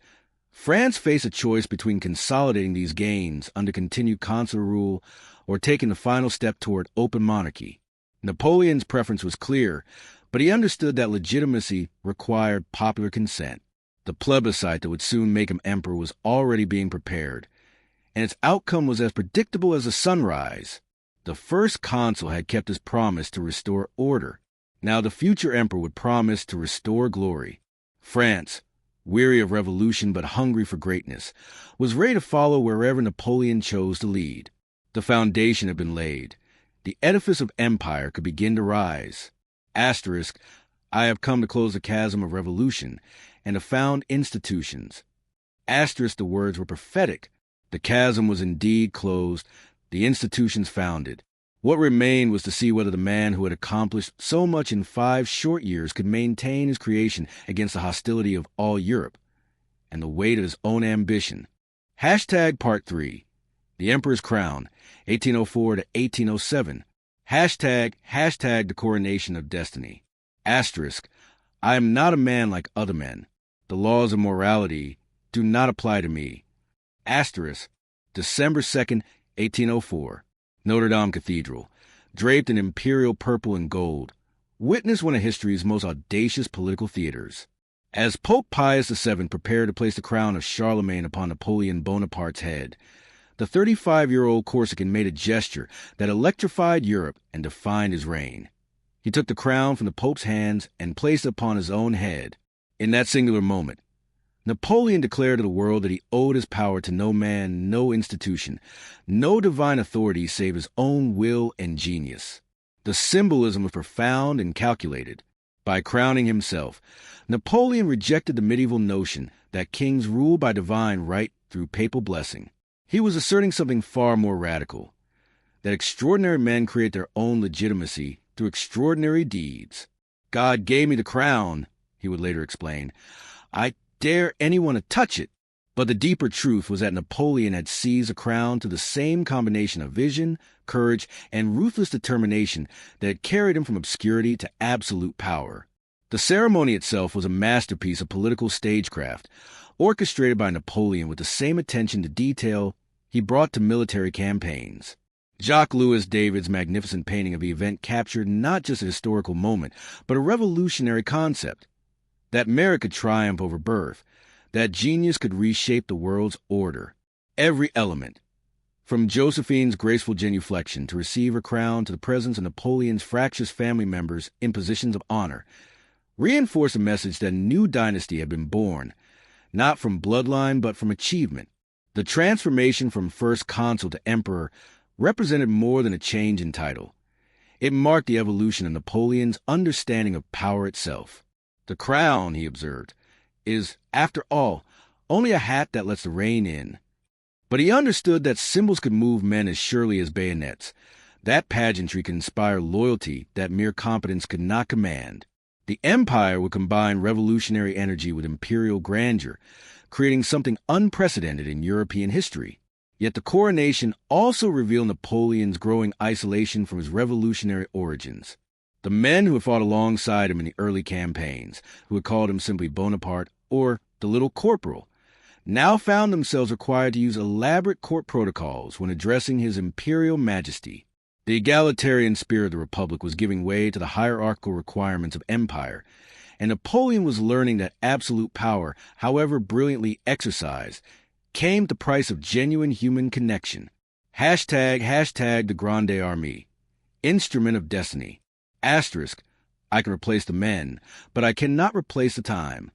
France faced a choice between consolidating these gains under continued consular rule or taking the final step toward open monarchy. Napoleon's preference was clear, but he understood that legitimacy required popular consent. The plebiscite that would soon make him emperor was already being prepared, and its outcome was as predictable as the sunrise. The first consul had kept his promise to restore order. Now the future emperor would promise to restore glory. France, weary of revolution but hungry for greatness, was ready to follow wherever Napoleon chose to lead. The foundation had been laid. The edifice of empire could begin to rise. Asterisk, I have come to close the chasm of revolution and to found institutions. Asterisk, the words were prophetic. The chasm was indeed closed, the institutions founded. What remained was to see whether the man who had accomplished so much in 5 short years could maintain his creation against the hostility of all Europe and the weight of his own ambition. Part 3. The Emperor's Crown, 1804 to 1807. Hashtag the coronation of destiny. Asterisk, I am not a man like other men. The laws of morality do not apply to me. Asterisk, December 2nd, 1804. Notre Dame Cathedral, draped in imperial purple and gold, witnessed one of history's most audacious political theaters. As Pope Pius VII prepared to place the crown of Charlemagne upon Napoleon Bonaparte's head, the 35-year-old Corsican made a gesture that electrified Europe and defined his reign. He took the crown from the Pope's hands and placed it upon his own head. In that singular moment, Napoleon declared to the world that he owed his power to no man, no institution, no divine authority save his own will and genius. The symbolism was profound and calculated. By crowning himself, Napoleon rejected the medieval notion that kings rule by divine right through papal blessing. He was asserting something far more radical, that extraordinary men create their own legitimacy through extraordinary deeds. God gave me the crown, he would later explain. I dare anyone to touch it. But the deeper truth was that Napoleon had seized the crown through the same combination of vision, courage, and ruthless determination that had carried him from obscurity to absolute power. The ceremony itself was a masterpiece of political stagecraft, orchestrated by Napoleon with the same attention to detail he brought to military campaigns. Jacques-Louis David's magnificent painting of the event captured not just a historical moment, but a revolutionary concept. That merit could triumph over birth, that genius could reshape the world's order. Every element, From Josephine's graceful genuflection to receive her crown to the presence of Napoleon's fractious family members in positions of honor, reinforced a message that a new dynasty had been born, not from bloodline but from achievement. The transformation from first consul to emperor represented more than a change in title. It marked the evolution of Napoleon's understanding of power itself. The crown, he observed, is, after all, only a hat that lets the rain in. But he understood that symbols could move men as surely as bayonets. That pageantry could inspire loyalty that mere competence could not command. The empire would combine revolutionary energy with imperial grandeur, creating something unprecedented in European history. Yet the coronation also revealed Napoleon's growing isolation from his revolutionary origins. The men who had fought alongside him in the early campaigns, who had called him simply Bonaparte or the Little Corporal, now found themselves required to use elaborate court protocols when addressing his imperial majesty. The egalitarian spirit of the Republic was giving way to the hierarchical requirements of empire, and Napoleon was learning that absolute power, however brilliantly exercised, came at the price of genuine human connection. Hashtag the Grande Armée. Instrument of destiny. Asterisk, I can replace the men, but I cannot replace the time.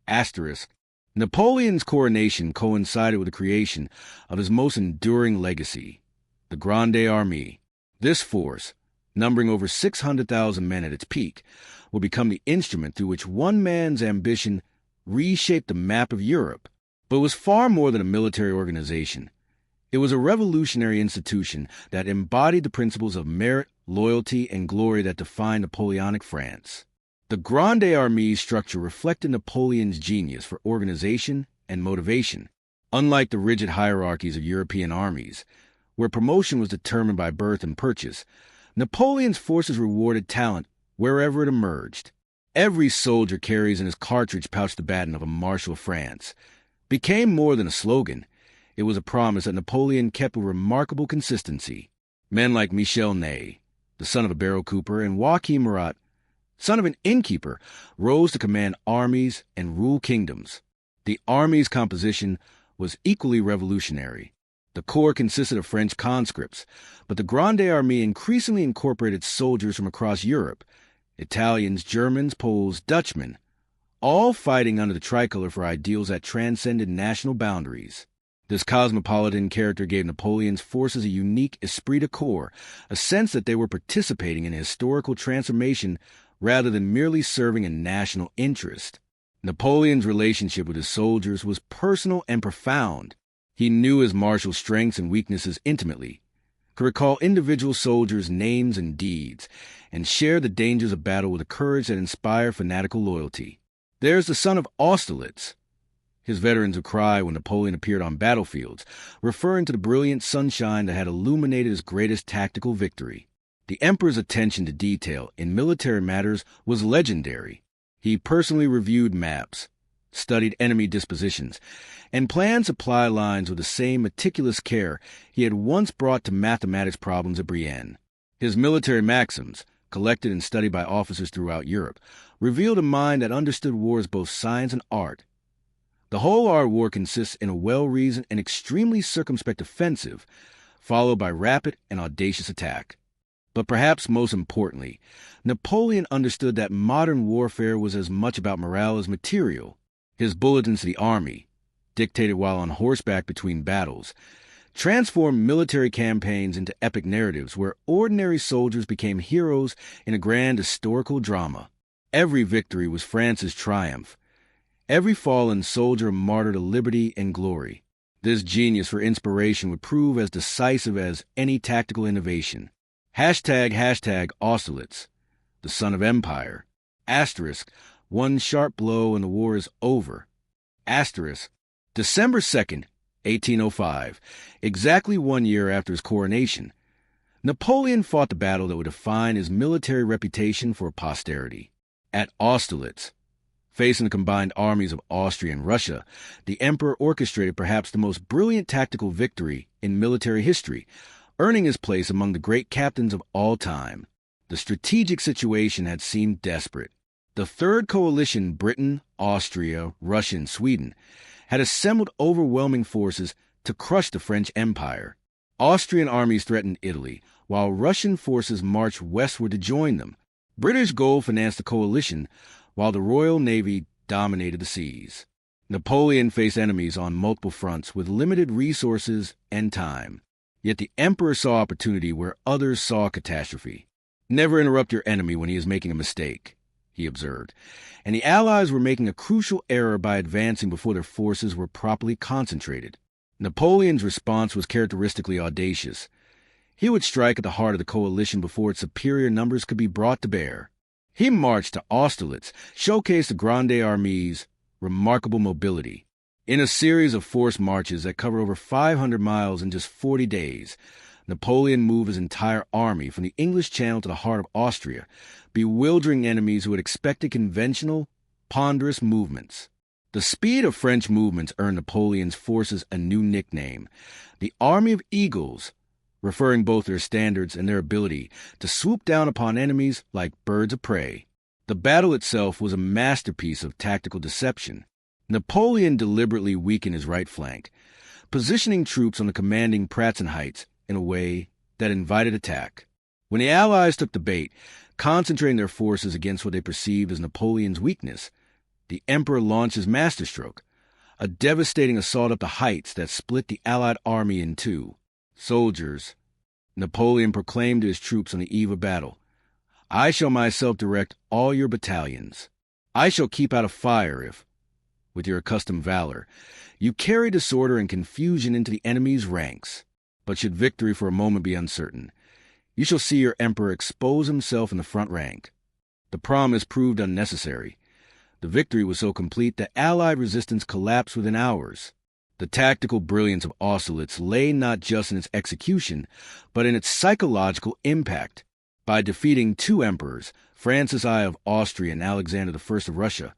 Asterisk, Napoleon's coronation coincided with the creation of his most enduring legacy, the Grande Armée. This force, numbering over 600,000 men at its peak, would become the instrument through which one man's ambition reshaped the map of Europe. But it was far more than a military organization. It was a revolutionary institution that embodied the principles of merit, loyalty, and glory that defined Napoleonic France. The Grande Armée structure reflected Napoleon's genius for organization and motivation. Unlike the rigid hierarchies of European armies, where promotion was determined by birth and purchase, Napoleon's forces rewarded talent wherever it emerged. Every soldier carries in his cartridge pouch the baton of a Marshal of France. Became more than a slogan. It was a promise that Napoleon kept with remarkable consistency. Men like Michel Ney, the son of a barrel cooper, and Joachim Murat, son of an innkeeper, rose to command armies and rule kingdoms. The army's composition was equally revolutionary. The corps consisted of French conscripts, but the Grande Armée increasingly incorporated soldiers from across Europe, Italians, Germans, Poles, Dutchmen, all fighting under the tricolor for ideals that transcended national boundaries. This cosmopolitan character gave Napoleon's forces a unique esprit de corps, a sense that they were participating in a historical transformation rather than merely serving a national interest. Napoleon's relationship with his soldiers was personal and profound. He knew his marshal's strengths and weaknesses intimately, could recall individual soldiers' names and deeds, and share the dangers of battle with a courage that inspired fanatical loyalty. There's the son of Austerlitz, his veterans would cry when Napoleon appeared on battlefields, referring to the brilliant sunshine that had illuminated his greatest tactical victory. The emperor's attention to detail in military matters was legendary. He personally reviewed maps, studied enemy dispositions, and planned supply lines with the same meticulous care he had once brought to mathematics problems at Brienne. His military maxims, collected and studied by officers throughout Europe, revealed a mind that understood war as both science and art. The whole art of war consists in a well-reasoned and extremely circumspect offensive, followed by rapid and audacious attack. But perhaps most importantly, Napoleon understood that modern warfare was as much about morale as material. His bulletins to the army, dictated while on horseback between battles, transformed military campaigns into epic narratives where ordinary soldiers became heroes in a grand historical drama. Every victory was France's triumph. Every fallen soldier a martyr to liberty and glory. This genius for inspiration would prove as decisive as any tactical innovation. Hashtag Austerlitz, the son of empire. Asterisk, one sharp blow and the war is over. Asterisk, December 2nd, 1805, exactly 1 year after his coronation, Napoleon fought the battle that would define his military reputation for posterity. At Austerlitz, facing the combined armies of Austria and Russia, the emperor orchestrated perhaps the most brilliant tactical victory in military history, earning his place among the great captains of all time. The strategic situation had seemed desperate. The Third Coalition, Britain, Austria, Russia, and Sweden, had assembled overwhelming forces to crush the French Empire. Austrian armies threatened Italy, while Russian forces marched westward to join them. British gold financed the coalition, while the Royal Navy dominated the seas. Napoleon faced enemies on multiple fronts with limited resources and time. Yet the emperor saw opportunity where others saw catastrophe. "Never interrupt your enemy when he is making a mistake," he observed. And the Allies were making a crucial error by advancing before their forces were properly concentrated. Napoleon's response was characteristically audacious. He would strike at the heart of the coalition before its superior numbers could be brought to bear. He marched to Austerlitz, showcased the Grande Armée's remarkable mobility. In a series of forced marches that covered over 500 miles in just 40 days, Napoleon moved his entire army from the English Channel to the heart of Austria, bewildering enemies who had expected conventional, ponderous movements. The speed of French movements earned Napoleon's forces a new nickname, the Army of Eagles, referring both to their standards and their ability to swoop down upon enemies like birds of prey. The battle itself was a masterpiece of tactical deception. Napoleon deliberately weakened his right flank, positioning troops on the commanding Pratzen Heights in a way that invited attack. When the Allies took the bait, concentrating their forces against what they perceived as Napoleon's weakness, the Emperor launched his masterstroke, a devastating assault up the heights that split the Allied army in two. "Soldiers," Napoleon proclaimed to his troops on the eve of battle, "I shall myself direct all your battalions. I shall keep out of fire if, with your accustomed valor, you carry disorder and confusion into the enemy's ranks. But should victory for a moment be uncertain, you shall see your emperor expose himself in the front rank." The promise proved unnecessary. The victory was so complete that Allied resistance collapsed within hours. The tactical brilliance of Austerlitz lay not just in its execution, but in its psychological impact. By defeating two emperors, Francis I of Austria and Alexander I of Russia,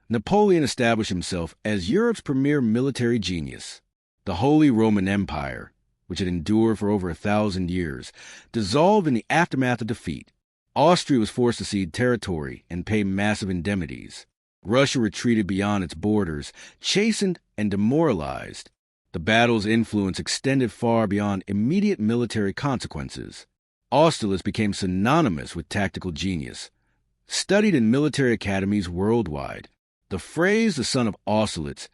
Napoleon established himself as Europe's premier military genius. The Holy Roman Empire, which had endured for over 1,000 years, dissolved in the aftermath of defeat. Austria was forced to cede territory and pay massive indemnities. Russia retreated beyond its borders, chastened and demoralized. The battle's influence extended far beyond immediate military consequences. Austerlitz became synonymous with tactical genius, studied in military academies worldwide. The phrase "the son of Austerlitz"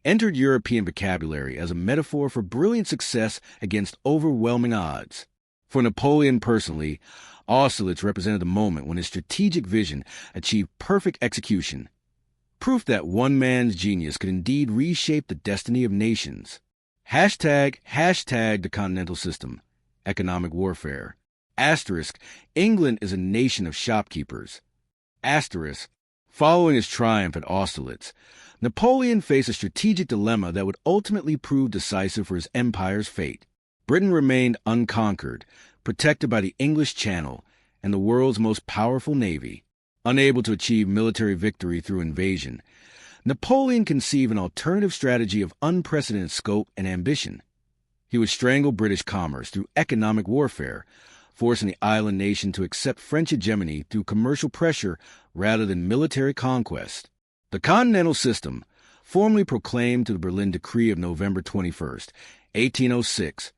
entered European vocabulary as a metaphor for brilliant success against overwhelming odds. For Napoleon personally, Austerlitz represented the moment when his strategic vision achieved perfect execution, proof that one man's genius could indeed reshape the destiny of nations. Hashtag the continental system, economic warfare. Asterisk, England is a nation of shopkeepers. Asterisk, following his triumph at Austerlitz, Napoleon faced a strategic dilemma that would ultimately prove decisive for his empire's fate. Britain remained unconquered, protected by the English Channel and the world's most powerful navy. Unable to achieve military victory through invasion, Napoleon conceived an alternative strategy of unprecedented scope and ambition. He would strangle British commerce through economic warfare, forcing the island nation to accept French hegemony through commercial pressure rather than military conquest. The Continental System, formally proclaimed to the Berlin Decree of November 21, 1806,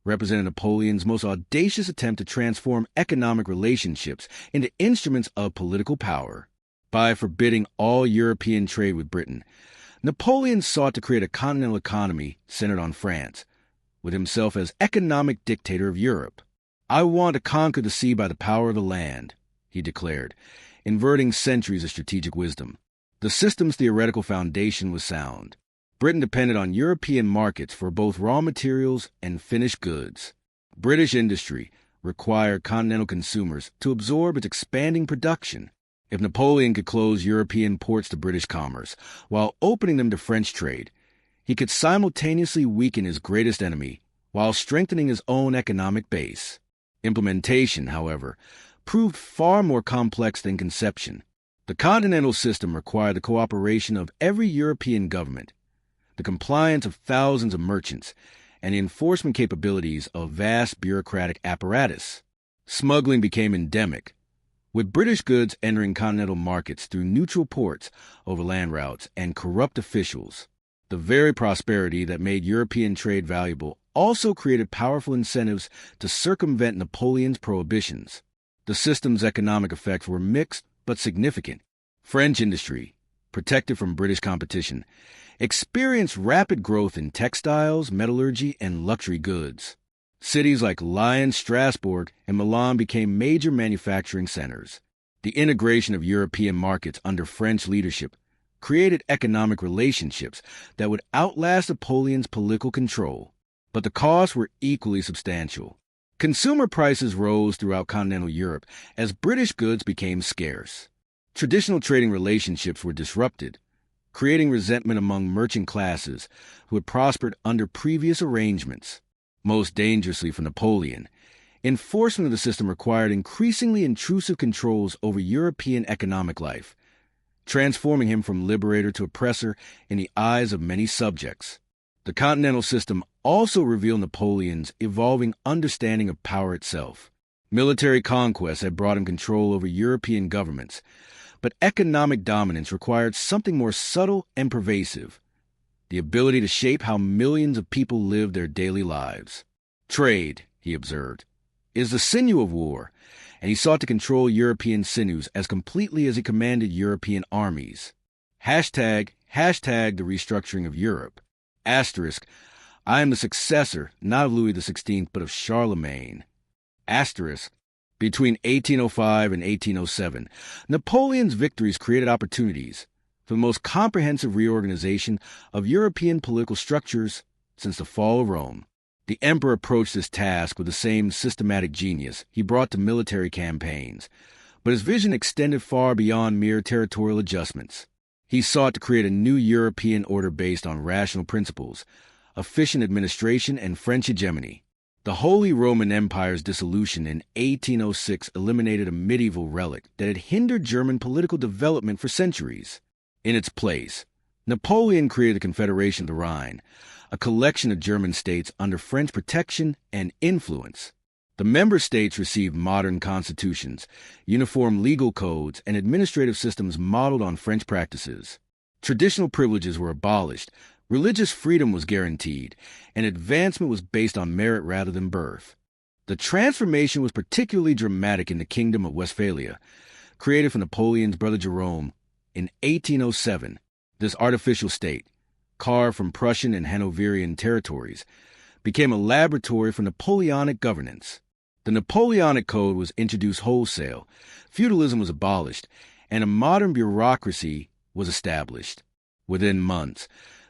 represented Napoleon's most audacious attempt to transform economic relationships into instruments of political power. By forbidding all European trade with Britain, Napoleon sought to create a continental economy centered on France, with himself as economic dictator of Europe. "I want to conquer the sea by the power of the land," he declared, inverting centuries of strategic wisdom. The system's theoretical foundation was sound. Britain depended on European markets for both raw materials and finished goods. British industry required continental consumers to absorb its expanding production. If Napoleon could close European ports to British commerce while opening them to French trade, he could simultaneously weaken his greatest enemy while strengthening his own economic base. Implementation, however, proved far more complex than conception. The continental system required the cooperation of every European government, the compliance of thousands of merchants, and the enforcement capabilities of vast bureaucratic apparatus. Smuggling became endemic, with British goods entering continental markets through neutral ports, overland routes, and corrupt officials. The very prosperity that made European trade valuable also created powerful incentives to circumvent Napoleon's prohibitions. The system's economic effects were mixed but significant. French industry, protected from British competition, experienced rapid growth in textiles, metallurgy, and luxury goods. Cities like Lyon, Strasbourg, and Milan became major manufacturing centers. The integration of European markets under French leadership created economic relationships that would outlast Napoleon's political control, but the costs were equally substantial. Consumer prices rose throughout continental Europe as British goods became scarce. Traditional trading relationships were disrupted, creating resentment among merchant classes who had prospered under previous arrangements. Most dangerously for Napoleon, enforcement of the system required increasingly intrusive controls over European economic life, transforming him from liberator to oppressor in the eyes of many subjects. The continental system also revealed Napoleon's evolving understanding of power itself. Military conquest had brought him control over European governments, but economic dominance required something more subtle and pervasive: the ability to shape how millions of people lived their daily lives. Trade, he observed, is the sinew of war, and he sought to control European sinews as completely as he commanded European armies. Hashtag the restructuring of Europe. Asterisk, I am the successor, not of Louis XVI, but of Charlemagne. Asterisk, between 1805 and 1807, Napoleon's victories created opportunities for the most comprehensive reorganization of European political structures since the fall of Rome. The emperor approached this task with the same systematic genius he brought to military campaigns, but his vision extended far beyond mere territorial adjustments. He sought to create a new European order based on rational principles, efficient administration, and French hegemony. The Holy Roman Empire's dissolution in 1806 eliminated a medieval relic that had hindered German political development for centuries. In its place, Napoleon created the Confederation of the Rhine, a collection of German states under French protection and influence. The member states received modern constitutions, uniform legal codes, and administrative systems modeled on French practices. Traditional privileges were abolished, religious freedom was guaranteed, and advancement was based on merit rather than birth. The transformation was particularly dramatic in the Kingdom of Westphalia, created for Napoleon's brother Jerome in 1807. This artificial state, carved from Prussian and Hanoverian territories, became a laboratory for Napoleonic governance. The Napoleonic Code was introduced wholesale, feudalism was abolished, and a modern bureaucracy was established. Within months,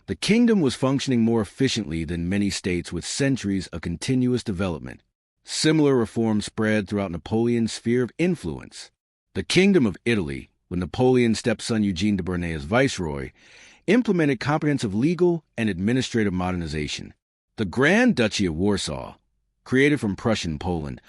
the kingdom was functioning more efficiently than many states with centuries of continuous development. Similar reforms spread throughout Napoleon's sphere of influence. The Kingdom of Italy, with Napoleon's stepson Eugene de Beauharnais as viceroy, implemented comprehensive legal and administrative modernization. The Grand Duchy of Warsaw, created from Prussian Poland,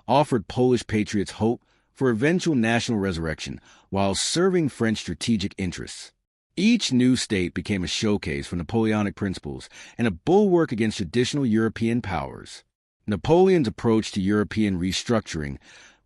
offered Polish patriots hope for eventual national resurrection while serving French strategic interests. Each new state became a showcase for Napoleonic principles and a bulwark against traditional European powers. Napoleon's approach to European restructuring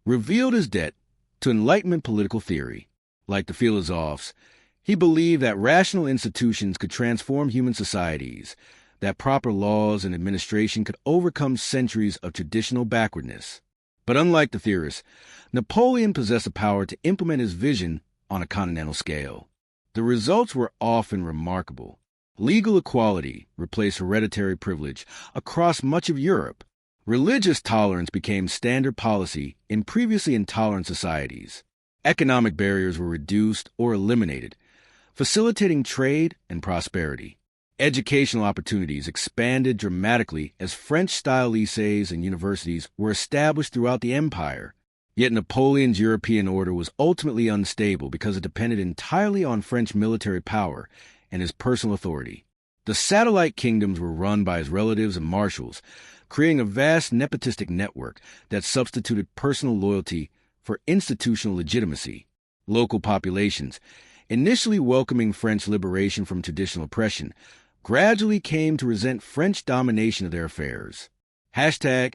revealed his debt to Enlightenment political theory. Like the philosophes, he believed that rational institutions could transform human societies, that proper laws and administration could overcome centuries of traditional backwardness. But unlike the theorists, Napoleon possessed the power to implement his vision on a continental scale. The results were often remarkable. Legal equality replaced hereditary privilege across much of Europe. Religious tolerance became standard policy in previously intolerant societies. Economic barriers were reduced or eliminated, facilitating trade and prosperity. Educational opportunities expanded dramatically as French-style lycées and universities were established throughout the empire. Yet Napoleon's European order was ultimately unstable because it depended entirely on French military power and his personal authority. The satellite kingdoms were run by his relatives and marshals, creating a vast nepotistic network that substituted personal loyalty for institutional legitimacy. Local populations, initially welcoming French liberation from traditional oppression, gradually came to resent French domination of their affairs. Hashtag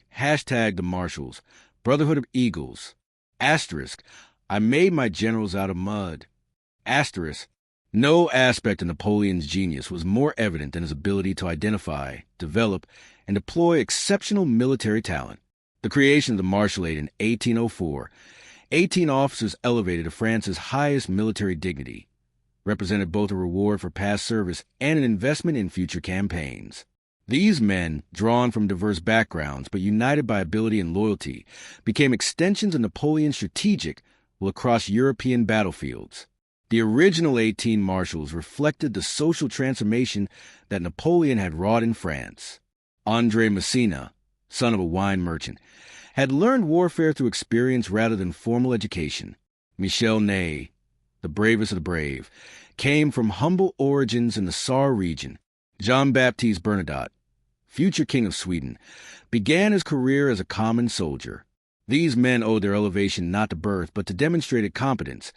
the marshals, Brotherhood of Eagles. Asterisk, I made my generals out of mud. Asterisk, No aspect of Napoleon's genius was more evident than his ability to identify, develop, and deploy exceptional military talent. The creation of the Marshallate in 1804, 18 officers elevated to France's highest military dignity, represented both a reward for past service and an investment in future campaigns. These men, drawn from diverse backgrounds but united by ability and loyalty, became extensions of Napoleon's strategic will across European battlefields. The original 18 marshals reflected the social transformation that Napoleon had wrought in France. André Messina, son of a wine merchant, had learned warfare through experience rather than formal education. Michel Ney, the bravest of the brave, came from humble origins in the Saar region. Jean-Baptiste Bernadotte, future King of Sweden, began his career as a common soldier. These men owed their elevation not to birth but to demonstrated competence,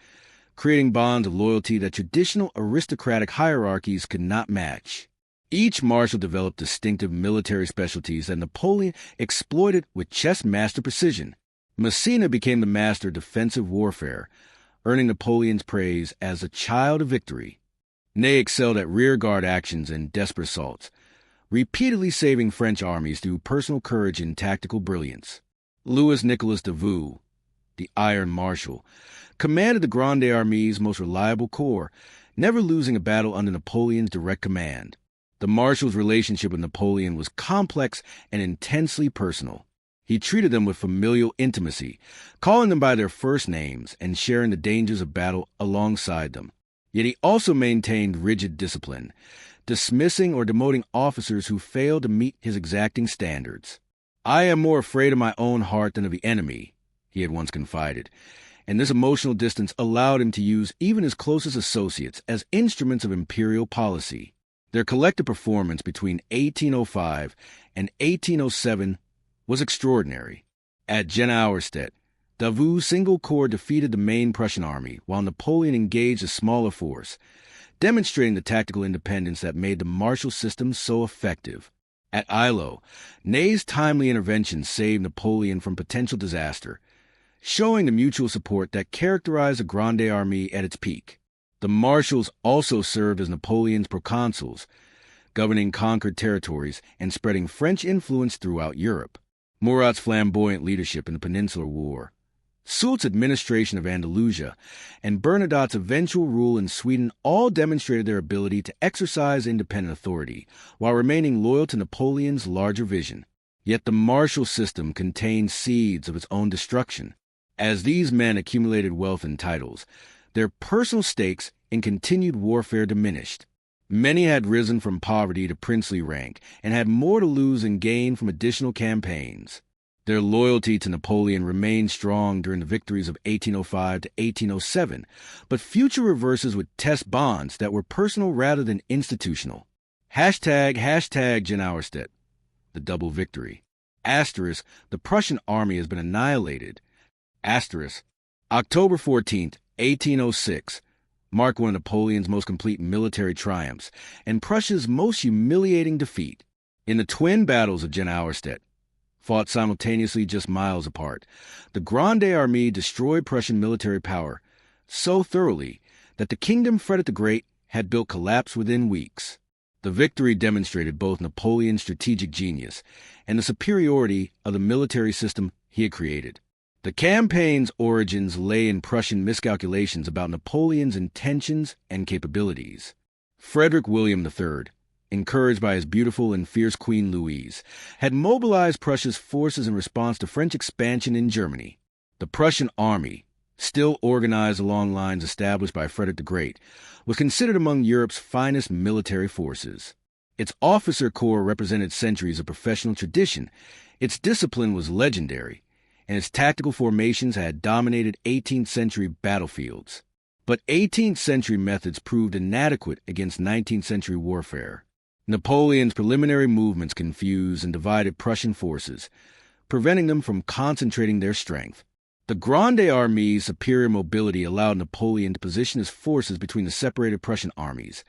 creating bonds of loyalty that traditional aristocratic hierarchies could not match. Each marshal developed distinctive military specialties that Napoleon exploited with chess master precision. Messina became the master of defensive warfare, earning Napoleon's praise as a child of victory. Ney excelled at rearguard actions and desperate assaults, repeatedly saving French armies through personal courage and tactical brilliance. Louis Nicolas Davout, the Iron Marshal, commanded the Grande Armée's most reliable corps, never losing a battle under Napoleon's direct command. The Marshal's relationship with Napoleon was complex and intensely personal. He treated them with familial intimacy, calling them by their first names and sharing the dangers of battle alongside them. Yet he also maintained rigid discipline, dismissing or demoting officers who failed to meet his exacting standards. "I am more afraid of my own heart than of the enemy," he had once confided, and this emotional distance allowed him to use even his closest associates as instruments of imperial policy. Their collective performance between 1805 and 1807 was extraordinary. At Jena Auerstedt, Davout's single corps defeated the main Prussian army, while Napoleon engaged a smaller force, demonstrating the tactical independence that made the martial system so effective. At Eylau, Ney's timely intervention saved Napoleon from potential disaster, showing the mutual support that characterized the Grande Armée at its peak. The marshals also served as Napoleon's proconsuls, governing conquered territories and spreading French influence throughout Europe. Murat's flamboyant leadership in the Peninsular War, Soult's administration of Andalusia, and Bernadotte's eventual rule in Sweden all demonstrated their ability to exercise independent authority while remaining loyal to Napoleon's larger vision. Yet the martial system contained seeds of its own destruction. As these men accumulated wealth and titles, their personal stakes in continued warfare diminished. Many had risen from poverty to princely rank and had more to lose than gain from additional campaigns. Their loyalty to Napoleon remained strong during the victories of 1805 to 1807, but future reverses would test bonds that were personal rather than institutional. Hashtag Jena Auerstedt, the double victory. Asterisk, the Prussian army has been annihilated. Asterisk, October 14th, 1806, marked one of Napoleon's most complete military triumphs and Prussia's most humiliating defeat. In the twin battles of Jena Auerstedt, fought simultaneously just miles apart, the Grande Armée destroyed Prussian military power so thoroughly that the kingdom Frederick the Great had built collapse within weeks. The victory demonstrated both Napoleon's strategic genius and the superiority of the military system he had created. The campaign's origins lay in Prussian miscalculations about Napoleon's intentions and capabilities. Frederick William III, encouraged by his beautiful and fierce Queen Louise, had mobilized Prussia's forces in response to French expansion in Germany. The Prussian army, still organized along lines established by Frederick the Great, was considered among Europe's finest military forces. Its officer corps represented centuries of professional tradition, its discipline was legendary, and its tactical formations had dominated 18th century battlefields. But 18th century methods proved inadequate against 19th century warfare. Napoleon's preliminary movements confused and divided Prussian forces, preventing them from concentrating their strength. The Grande Armée's superior mobility allowed Napoleon to position his forces between the separated Prussian armies,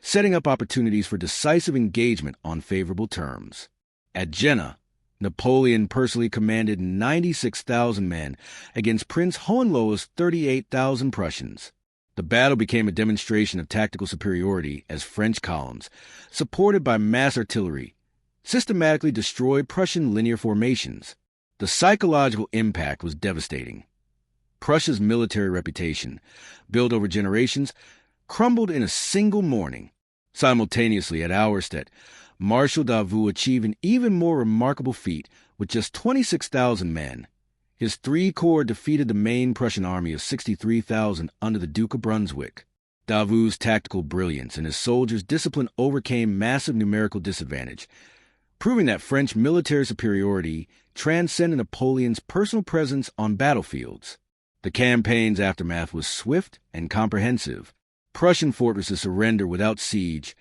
setting up opportunities for decisive engagement on favorable terms. At Jena, Napoleon personally commanded 96,000 men against Prince Hohenlohe's 38,000 Prussians. The battle became a demonstration of tactical superiority as French columns, supported by mass artillery, systematically destroyed Prussian linear formations. The psychological impact was devastating. Prussia's military reputation, built over generations, crumbled in a single morning. Simultaneously, at Auerstedt, Marshal Davout achieved an even more remarkable feat with just 26,000 men. His 3 corps defeated the main Prussian army of 63,000 under the Duke of Brunswick. Davout's tactical brilliance and his soldiers' discipline overcame massive numerical disadvantage, proving that French military superiority transcended Napoleon's personal presence on battlefields. The campaign's aftermath was swift and comprehensive. Prussian fortresses surrendered without siege,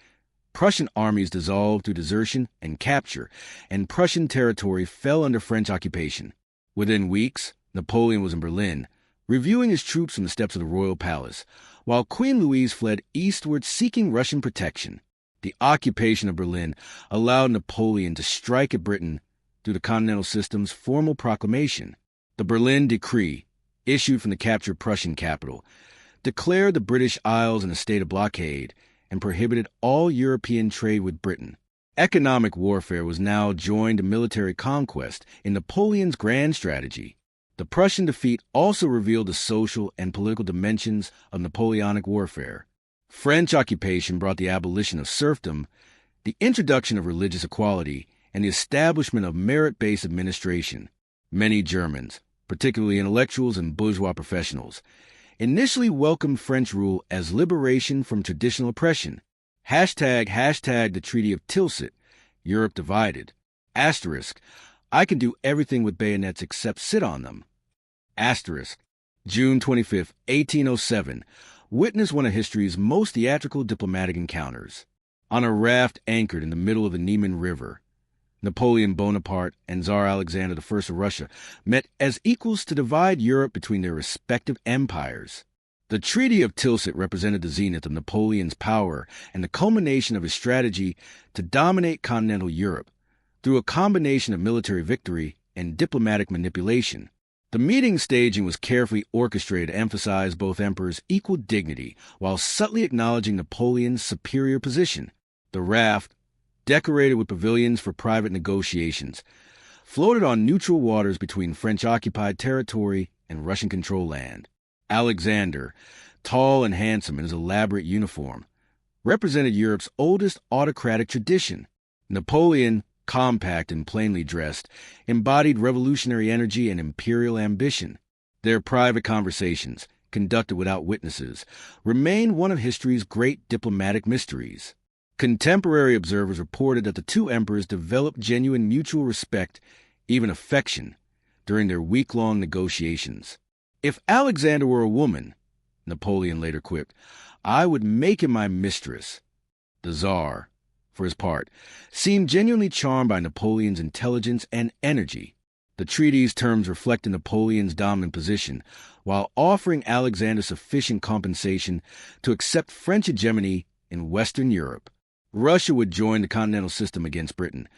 Prussian armies dissolved through desertion and capture, and Prussian territory fell under French occupation. Within weeks, Napoleon was in Berlin, reviewing his troops from the steps of the royal palace, while Queen Louise fled eastward seeking Russian protection. The occupation of Berlin allowed Napoleon to strike at Britain through the Continental System's formal proclamation. The Berlin Decree, issued from the captured Prussian capital, declared the British Isles in a state of blockade and prohibited all European trade with Britain. Economic warfare was now joined to military conquest in Napoleon's grand strategy. The Prussian defeat also revealed the social and political dimensions of Napoleonic warfare. French occupation brought the abolition of serfdom, the introduction of religious equality, and the establishment of merit-based administration. Many Germans, particularly intellectuals and bourgeois professionals, initially welcomed French rule as liberation from traditional oppression. Hashtag the Treaty of Tilsit, Europe divided. Asterisk, I can do everything with bayonets except sit on them. Asterisk, June 25, 1807, witnessed one of history's most theatrical diplomatic encounters. On a raft anchored in the middle of the Niemen River, Napoleon Bonaparte and Tsar Alexander I of Russia met as equals to divide Europe between their respective empires. The Treaty of Tilsit represented the zenith of Napoleon's power and the culmination of his strategy to dominate continental Europe through a combination of military victory and diplomatic manipulation. The meeting staging was carefully orchestrated to emphasize both emperors' equal dignity while subtly acknowledging Napoleon's superior position. The raft, decorated with pavilions for private negotiations, floated on neutral waters between French-occupied territory and Russian-controlled land. Alexander, tall and handsome in his elaborate uniform, represented Europe's oldest autocratic tradition. Napoleon, compact and plainly dressed, embodied revolutionary energy and imperial ambition. Their private conversations, conducted without witnesses, remain one of history's great diplomatic mysteries. Contemporary observers reported that the two emperors developed genuine mutual respect, even affection, during their week-long negotiations. If Alexander were a woman, Napoleon later quipped, I would make him my mistress. The Tsar, for his part, seemed genuinely charmed by Napoleon's intelligence and energy. The treaty's terms reflected Napoleon's dominant position, while offering Alexander sufficient compensation to accept French hegemony in Western Europe. Russia would join the Continental System against Britain,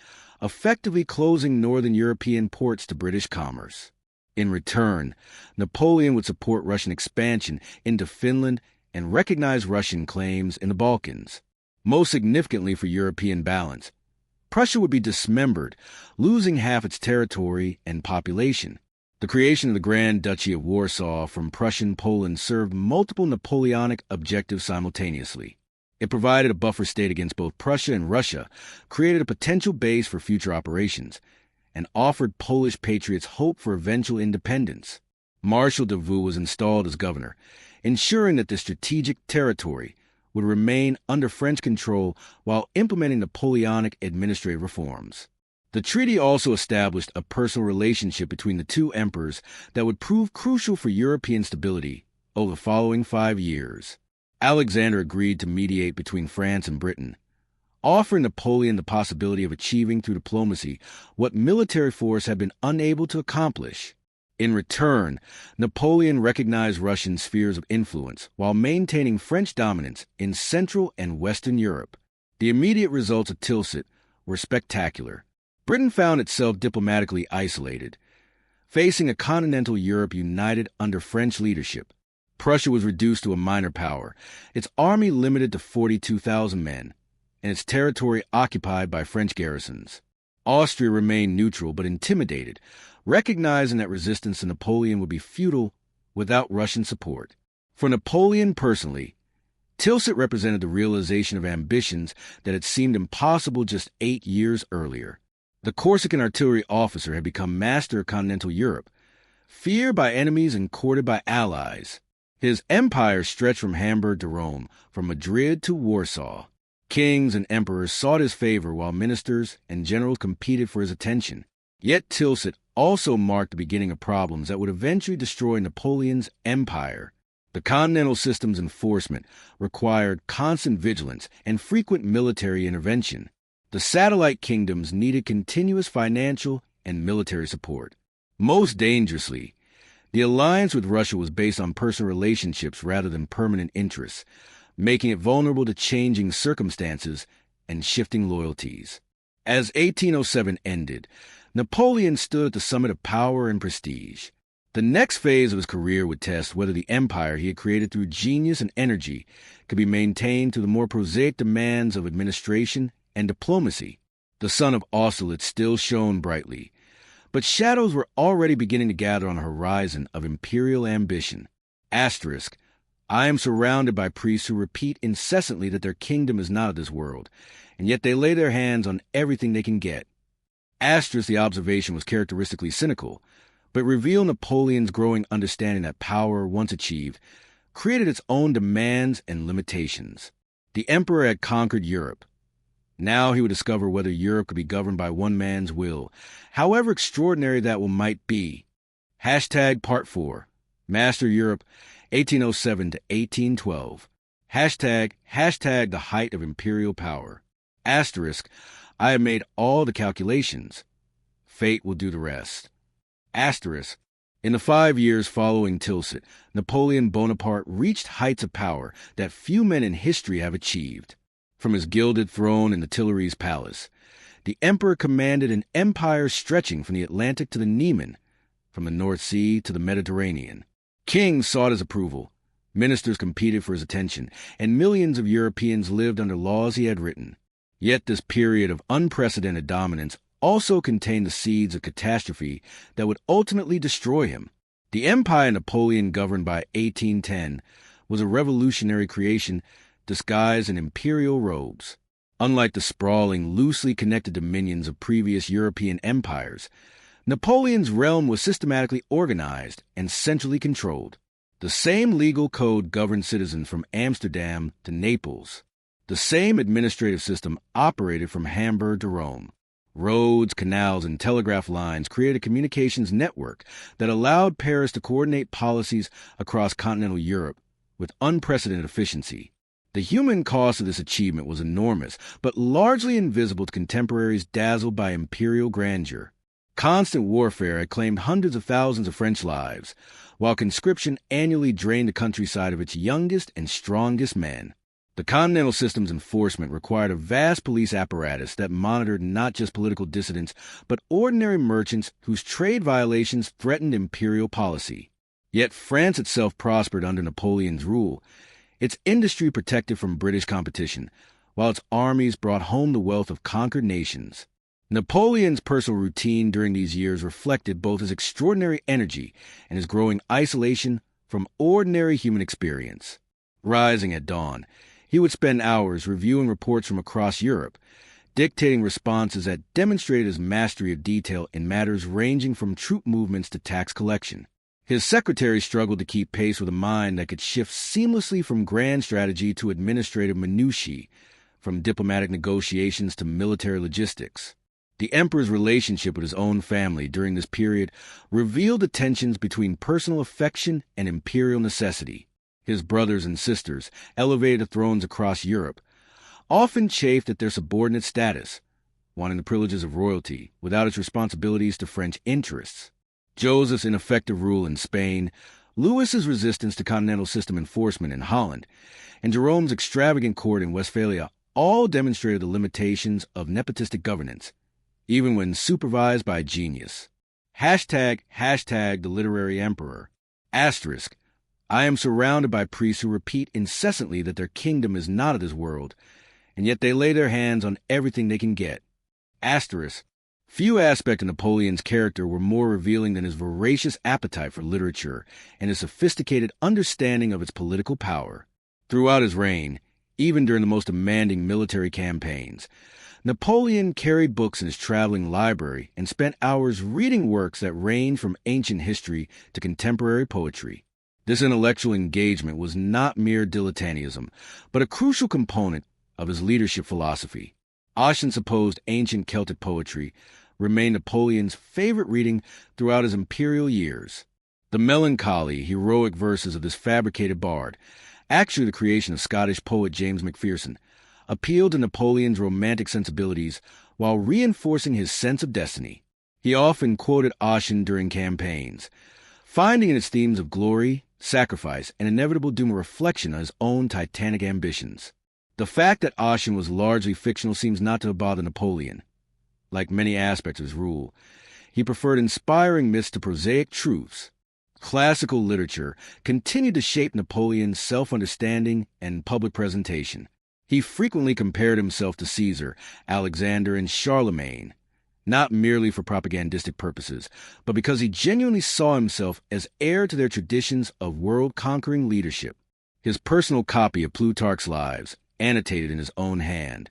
effectively closing northern European ports to British commerce. In return, Napoleon would support Russian expansion into Finland and recognize Russian claims in the Balkans. Most significantly for European balance, Prussia would be dismembered, losing half its territory and population. The creation of the Grand Duchy of Warsaw from Prussian Poland served multiple Napoleonic objectives simultaneously. It provided a buffer state against both Prussia and Russia, created a potential base for future operations, and offered Polish patriots hope for eventual independence. Marshal Davout was installed as governor, ensuring that the strategic territory would remain under French control while implementing Napoleonic administrative reforms. The treaty also established a personal relationship between the two emperors that would prove crucial for European stability over the following 5 years. Alexander agreed to mediate between France and Britain, offering Napoleon the possibility of achieving through diplomacy what military force had been unable to accomplish. In return, Napoleon recognized Russian spheres of influence while maintaining French dominance in Central and Western Europe. The immediate results of Tilsit were spectacular. Britain found itself diplomatically isolated, facing a continental Europe united under French leadership. Prussia was reduced to a minor power, its army limited to 42,000 men, and its territory occupied by French garrisons. Austria remained neutral but intimidated, recognizing that resistance to Napoleon would be futile without Russian support. For Napoleon personally, Tilsit represented the realization of ambitions that had seemed impossible just 8 years earlier. The Corsican artillery officer had become master of continental Europe, feared by enemies and courted by allies. His empire stretched from Hamburg to Rome, from Madrid to Warsaw. Kings and emperors sought his favor while ministers and generals competed for his attention. Yet Tilsit also marked the beginning of problems that would eventually destroy Napoleon's empire. The continental system's enforcement required constant vigilance and frequent military intervention. The satellite kingdoms needed continuous financial and military support. Most dangerously, the alliance with Russia was based on personal relationships rather than permanent interests, making it vulnerable to changing circumstances and shifting loyalties. As 1807 ended, Napoleon stood at the summit of power and prestige. The next phase of his career would test whether the empire he had created through genius and energy could be maintained through the more prosaic demands of administration and diplomacy. The sun of Austerlitz still shone brightly, but shadows were already beginning to gather on the horizon of imperial ambition. Asterisk, I am surrounded by priests who repeat incessantly that their kingdom is not of this world, and yet they lay their hands on everything they can get. Asterisk, the observation was characteristically cynical, but revealed Napoleon's growing understanding that power, once achieved, created its own demands and limitations. The emperor had conquered Europe. Now he would discover whether Europe could be governed by one man's will, however extraordinary that will might be. Hashtag Part 4. Master Europe, 1807 to 1812. Hashtag the height of imperial power. Asterisk, I have made all the calculations. Fate will do the rest. Asterisk, in the 5 years following Tilsit, Napoleon Bonaparte reached heights of power that few men in history have achieved. From his gilded throne in the Tuileries Palace, the emperor commanded an empire stretching from the Atlantic to the Niemen, from the North Sea to the Mediterranean. Kings sought his approval, ministers competed for his attention, and millions of Europeans lived under laws he had written. Yet this period of unprecedented dominance also contained the seeds of catastrophe that would ultimately destroy him. The empire Napoleon governed by 1810 was a revolutionary creation disguised in imperial robes. Unlike the sprawling, loosely connected dominions of previous European empires, Napoleon's realm was systematically organized and centrally controlled. The same legal code governed citizens from Amsterdam to Naples. The same administrative system operated from Hamburg to Rome. Roads, canals, and telegraph lines created a communications network that allowed Paris to coordinate policies across continental Europe with unprecedented efficiency. The human cost of this achievement was enormous, but largely invisible to contemporaries dazzled by imperial grandeur. Constant warfare had claimed hundreds of thousands of French lives, while conscription annually drained the countryside of its youngest and strongest men. The continental system's enforcement required a vast police apparatus that monitored not just political dissidents, but ordinary merchants whose trade violations threatened imperial policy. Yet France itself prospered under Napoleon's rule, its industry protected from British competition, while its armies brought home the wealth of conquered nations. Napoleon's personal routine during these years reflected both his extraordinary energy and his growing isolation from ordinary human experience. Rising at dawn, he would spend hours reviewing reports from across Europe, dictating responses that demonstrated his mastery of detail in matters ranging from troop movements to tax collection. His secretary struggled to keep pace with a mind that could shift seamlessly from grand strategy to administrative minutiae, from diplomatic negotiations to military logistics. The emperor's relationship with his own family during this period revealed the tensions between personal affection and imperial necessity. His brothers and sisters, elevated to thrones across Europe, often chafed at their subordinate status, wanting the privileges of royalty without its responsibilities to French interests. Joseph's ineffective rule in Spain, Louis's resistance to continental system enforcement in Holland, and Jerome's extravagant court in Westphalia all demonstrated the limitations of nepotistic governance, even when supervised by genius. Hashtag the literary emperor. Asterisk, I am surrounded by priests who repeat incessantly that their kingdom is not of this world, and yet they lay their hands on everything they can get. Asterisk. Few aspects of Napoleon's character were more revealing than his voracious appetite for literature and his sophisticated understanding of its political power. Throughout his reign, even during the most demanding military campaigns, Napoleon carried books in his traveling library and spent hours reading works that ranged from ancient history to contemporary poetry. This intellectual engagement was not mere dilettantism, but a crucial component of his leadership philosophy. Ossian's supposed ancient Celtic poetry remained Napoleon's favorite reading throughout his imperial years. The melancholy, heroic verses of this fabricated bard, actually the creation of Scottish poet James Macpherson, appealed to Napoleon's romantic sensibilities while reinforcing his sense of destiny. He often quoted Ossian during campaigns, finding in its themes of glory, sacrifice, and inevitable doom a reflection on his own titanic ambitions. The fact that Ossian was largely fictional seems not to have bothered Napoleon. Like many aspects of his rule, he preferred inspiring myths to prosaic truths. Classical literature continued to shape Napoleon's self-understanding and public presentation. He frequently compared himself to Caesar, Alexander, and Charlemagne, not merely for propagandistic purposes, but because he genuinely saw himself as heir to their traditions of world-conquering leadership. His personal copy of Plutarch's Lives, annotated in his own hand,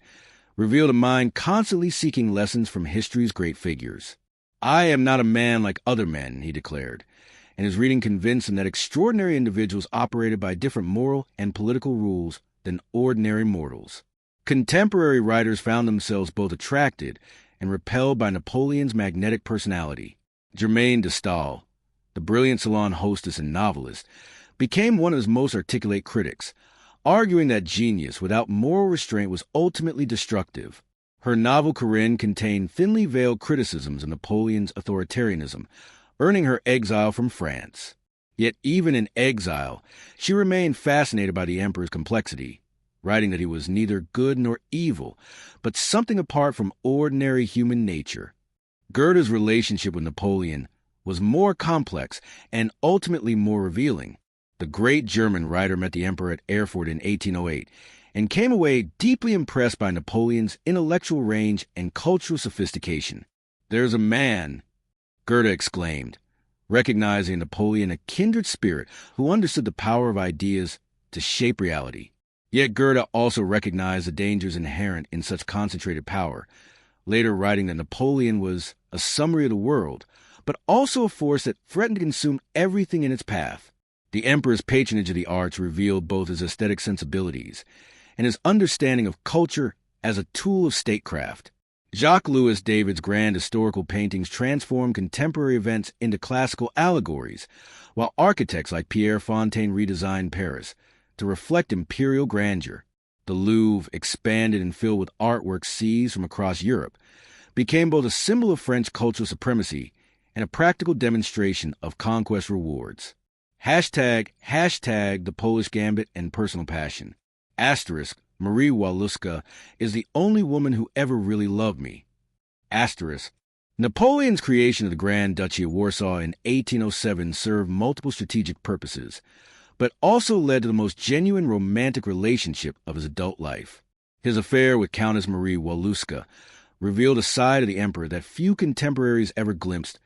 revealed a mind constantly seeking lessons from history's great figures. "I am not a man like other men," he declared, and his reading convinced him that extraordinary individuals operated by different moral and political rules than ordinary mortals. Contemporary writers found themselves both attracted and repelled by Napoleon's magnetic personality. Germaine de Staël, the brilliant salon hostess and novelist, became one of his most articulate critics, arguing that genius without moral restraint was ultimately destructive. Her novel Corinne contained thinly veiled criticisms of Napoleon's authoritarianism, earning her exile from France. Yet even in exile, she remained fascinated by the emperor's complexity, writing that he was neither good nor evil, but something apart from ordinary human nature. Goethe's relationship with Napoleon was more complex and ultimately more revealing. The great German writer met the emperor at Erfurt in 1808 and came away deeply impressed by Napoleon's intellectual range and cultural sophistication. "There's a man," Goethe exclaimed, recognizing in Napoleon a kindred spirit who understood the power of ideas to shape reality. Yet Goethe also recognized the dangers inherent in such concentrated power, later writing that Napoleon was a summary of the world, but also a force that threatened to consume everything in its path. The emperor's patronage of the arts revealed both his aesthetic sensibilities and his understanding of culture as a tool of statecraft. Jacques-Louis David's grand historical paintings transformed contemporary events into classical allegories, while architects like Pierre Fontaine redesigned Paris to reflect imperial grandeur. The Louvre, expanded and filled with artwork seized from across Europe, became both a symbol of French cultural supremacy and a practical demonstration of conquest rewards. Hashtag the Polish Gambit and personal passion. Asterisk, Marie Waluska is the only woman who ever really loved me. Asterisk. Napoleon's creation of the Grand Duchy of Warsaw in 1807 served multiple strategic purposes, but also led to the most genuine romantic relationship of his adult life. His affair with Countess Marie Waluska revealed a side of the emperor that few contemporaries ever glimpsed,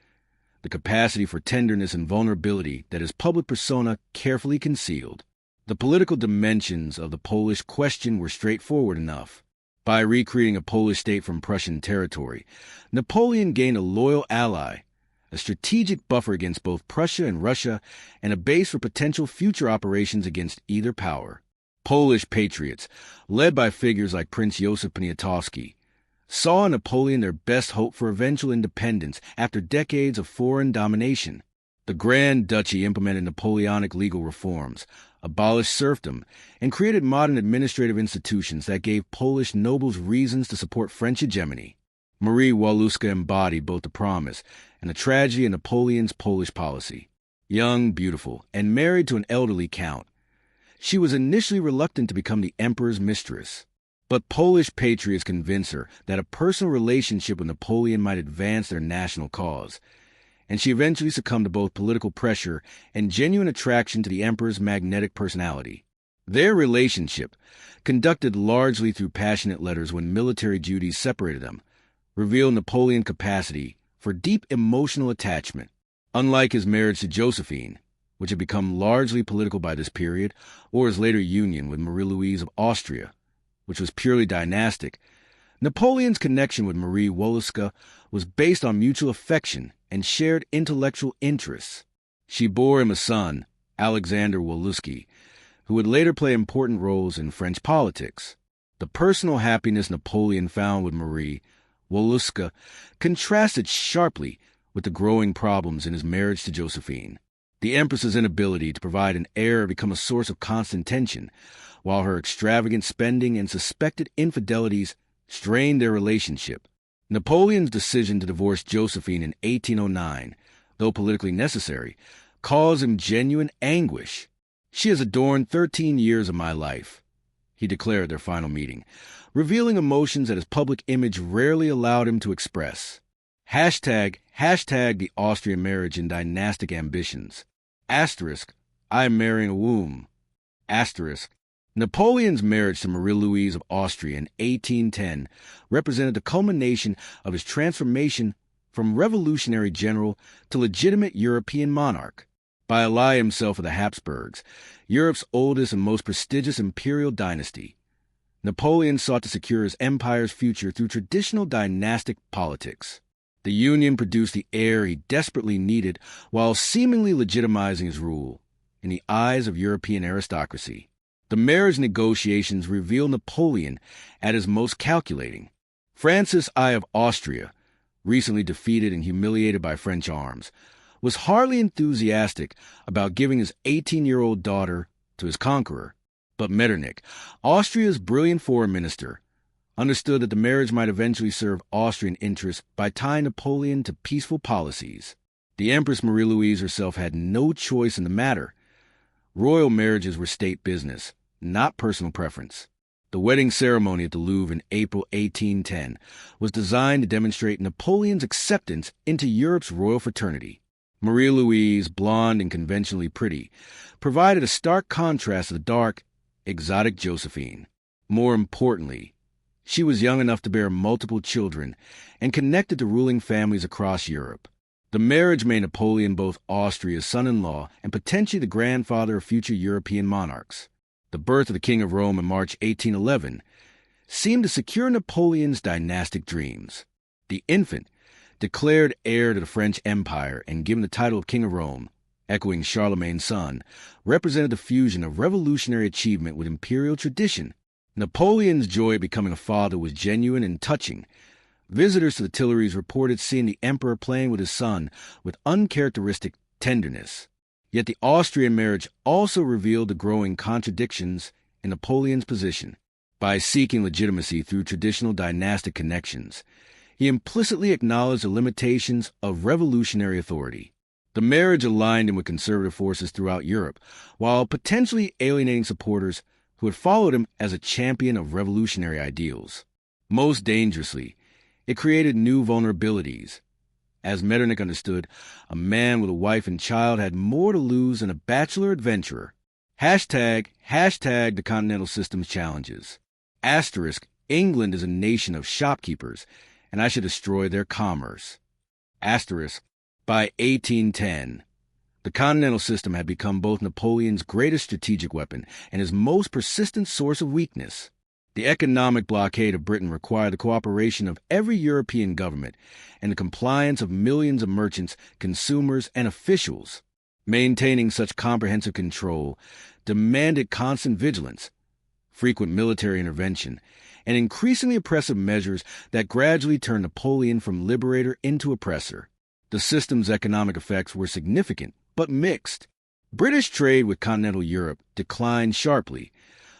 the capacity for tenderness and vulnerability that his public persona carefully concealed. The political dimensions of the Polish question were straightforward enough. By recreating a Polish state from Prussian territory, Napoleon gained a loyal ally, a strategic buffer against both Prussia and Russia, and a base for potential future operations against either power. Polish patriots, led by figures like Prince Józef Poniatowski, saw in Napoleon their best hope for eventual independence after decades of foreign domination. The Grand Duchy implemented Napoleonic legal reforms, abolished serfdom, and created modern administrative institutions that gave Polish nobles reasons to support French hegemony. Marie Waluska embodied both the promise and the tragedy of Napoleon's Polish policy. Young, beautiful, and married to an elderly count, she was initially reluctant to become the emperor's mistress. But Polish patriots convinced her that a personal relationship with Napoleon might advance their national cause, and she eventually succumbed to both political pressure and genuine attraction to the emperor's magnetic personality. Their relationship, conducted largely through passionate letters when military duties separated them, revealed Napoleon's capacity for deep emotional attachment. Unlike his marriage to Josephine, which had become largely political by this period, or his later union with Marie-Louise of Austria, which was purely dynastic, Napoleon's connection with Marie Woluska was based on mutual affection and shared intellectual interests. She bore him a son, Alexander Woluski, who would later play important roles in French politics. The personal happiness Napoleon found with Marie Woluska contrasted sharply with the growing problems in his marriage to Josephine. The Empress's inability to provide an heir became a source of constant tension, while her extravagant spending and suspected infidelities strained their relationship. Napoleon's decision to divorce Josephine in 1809, though politically necessary, caused him genuine anguish. "She has adorned 13 years of my life," he declared at their final meeting, revealing emotions that his public image rarely allowed him to express. Hashtag the Austrian marriage and dynastic ambitions. Asterisk, I am marrying a womb. Asterisk, Napoleon's marriage to Marie-Louise of Austria in 1810 represented the culmination of his transformation from revolutionary general to legitimate European monarch. By allying himself with the Habsburgs, Europe's oldest and most prestigious imperial dynasty, Napoleon sought to secure his empire's future through traditional dynastic politics. The union produced the heir he desperately needed while seemingly legitimizing his rule in the eyes of European aristocracy. The marriage negotiations reveal Napoleon at his most calculating. Francis I of Austria, recently defeated and humiliated by French arms, was hardly enthusiastic about giving his 18-year-old daughter to his conqueror. But Metternich, Austria's brilliant foreign minister, understood that the marriage might eventually serve Austrian interests by tying Napoleon to peaceful policies. The Empress Marie-Louise herself had no choice in the matter. Royal marriages were state business, not personal preference. The wedding ceremony at the Louvre in April 1810 was designed to demonstrate Napoleon's acceptance into Europe's royal fraternity. Marie-Louise, blonde and conventionally pretty, provided a stark contrast to the dark, exotic Josephine. More importantly, she was young enough to bear multiple children and connected to ruling families across Europe. The marriage made Napoleon both Austria's son-in-law and potentially the grandfather of future European monarchs. The birth of the King of Rome in March 1811 seemed to secure Napoleon's dynastic dreams. The infant, declared heir to the French Empire and given the title of King of Rome, echoing Charlemagne's son, represented the fusion of revolutionary achievement with imperial tradition. Napoleon's joy at becoming a father was genuine and touching. Visitors to the Tuileries reported seeing the emperor playing with his son with uncharacteristic tenderness. Yet the Austrian marriage also revealed the growing contradictions in Napoleon's position. By seeking legitimacy through traditional dynastic connections, he implicitly acknowledged the limitations of revolutionary authority. The marriage aligned him with conservative forces throughout Europe, while potentially alienating supporters who had followed him as a champion of revolutionary ideals. Most dangerously, it created new vulnerabilities. As Metternich understood, a man with a wife and child had more to lose than a bachelor adventurer. Hashtag the continental system's challenges. Asterisk, England is a nation of shopkeepers, and I should destroy their commerce. Asterisk, by 1810, the continental system had become both Napoleon's greatest strategic weapon and his most persistent source of weakness. The economic blockade of Britain required the cooperation of every European government and the compliance of millions of merchants, consumers, and officials. Maintaining such comprehensive control demanded constant vigilance, frequent military intervention, and increasingly oppressive measures that gradually turned Napoleon from liberator into oppressor. The system's economic effects were significant, but mixed. British trade with continental Europe declined sharply,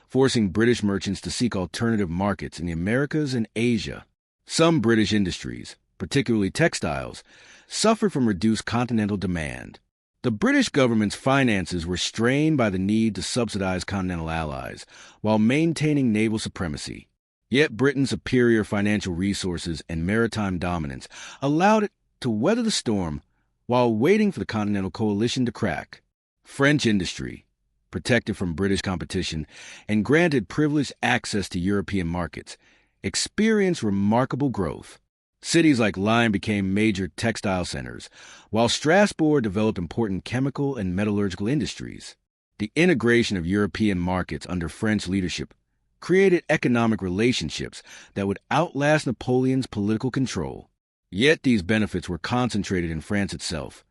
forcing British merchants to seek alternative markets in the Americas and Asia. Some British industries, particularly textiles, suffered from reduced continental demand. The British government's finances were strained by the need to subsidize continental allies while maintaining naval supremacy. Yet Britain's superior financial resources and maritime dominance allowed it to weather the storm while waiting for the Continental Coalition to crack. French industry, protected from British competition and granted privileged access to European markets, experienced remarkable growth. Cities like Lyon became major textile centers, while Strasbourg developed important chemical and metallurgical industries. The integration of European markets under French leadership created economic relationships that would outlast Napoleon's political control. Yet these benefits were concentrated in France itself.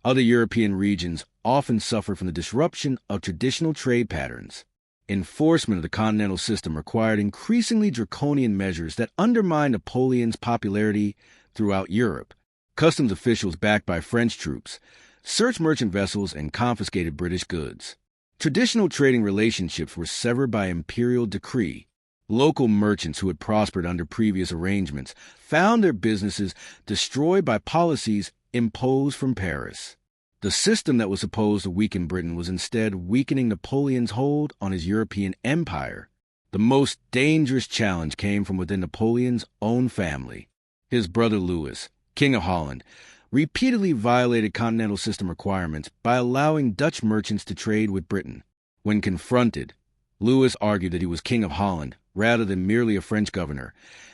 Other European regions often suffered from the disruption of traditional trade patterns. Enforcement of the continental system required increasingly draconian measures that undermined Napoleon's popularity throughout Europe. Customs officials backed by French troops searched merchant vessels and confiscated British goods. Traditional trading relationships were severed by imperial decree. Local merchants who had prospered under previous arrangements found their businesses destroyed by policies imposed from Paris. The system that was supposed to weaken Britain was instead weakening Napoleon's hold on his European empire. The most dangerous challenge came from within Napoleon's own family. His brother Louis, King of Holland, repeatedly violated continental system requirements by allowing Dutch merchants to trade with Britain. When confronted, Louis argued that he was King of Holland rather than merely a French governor,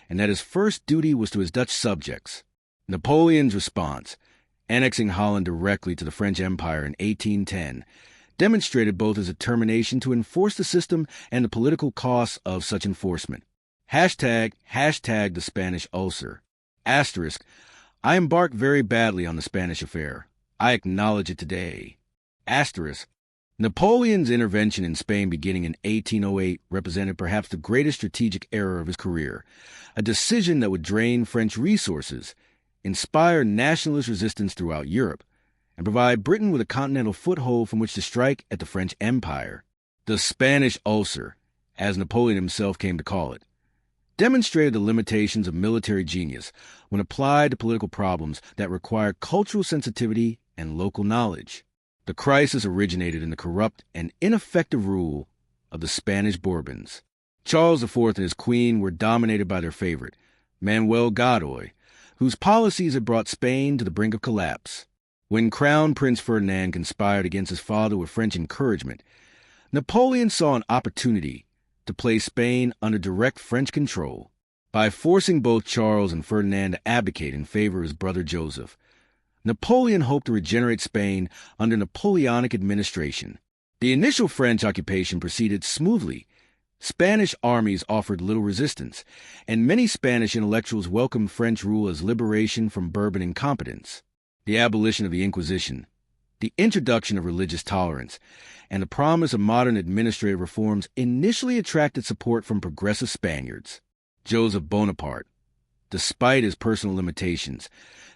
and that his first duty was to his Dutch subjects. Napoleon's response, annexing Holland directly to the French Empire in 1810, demonstrated both his determination to enforce the system and the political costs of such enforcement. Hashtag the Spanish ulcer. Asterisk, I embarked very badly on the Spanish affair. I acknowledge it today. Asterisk, Napoleon's intervention in Spain beginning in 1808 represented perhaps the greatest strategic error of his career, a decision that would drain French resources, inspire nationalist resistance throughout Europe, and provide Britain with a continental foothold from which to strike at the French Empire. The Spanish ulcer, as Napoleon himself came to call it, demonstrated the limitations of military genius when applied to political problems that require cultural sensitivity and local knowledge. The crisis originated in the corrupt and ineffective rule of the Spanish Bourbons. Charles IV and his queen were dominated by their favorite, Manuel Godoy, whose policies had brought Spain to the brink of collapse. When Crown Prince Ferdinand conspired against his father with French encouragement, Napoleon saw an opportunity to place Spain under direct French control. By forcing both Charles and Ferdinand to abdicate in favor of his brother Joseph, Napoleon hoped to regenerate Spain under Napoleonic administration. The initial French occupation proceeded smoothly. Spanish armies offered little resistance, and many Spanish intellectuals welcomed French rule as liberation from Bourbon incompetence. The abolition of the Inquisition, the introduction of religious tolerance, and the promise of modern administrative reforms initially attracted support from progressive Spaniards. Joseph Bonaparte, despite his personal limitations,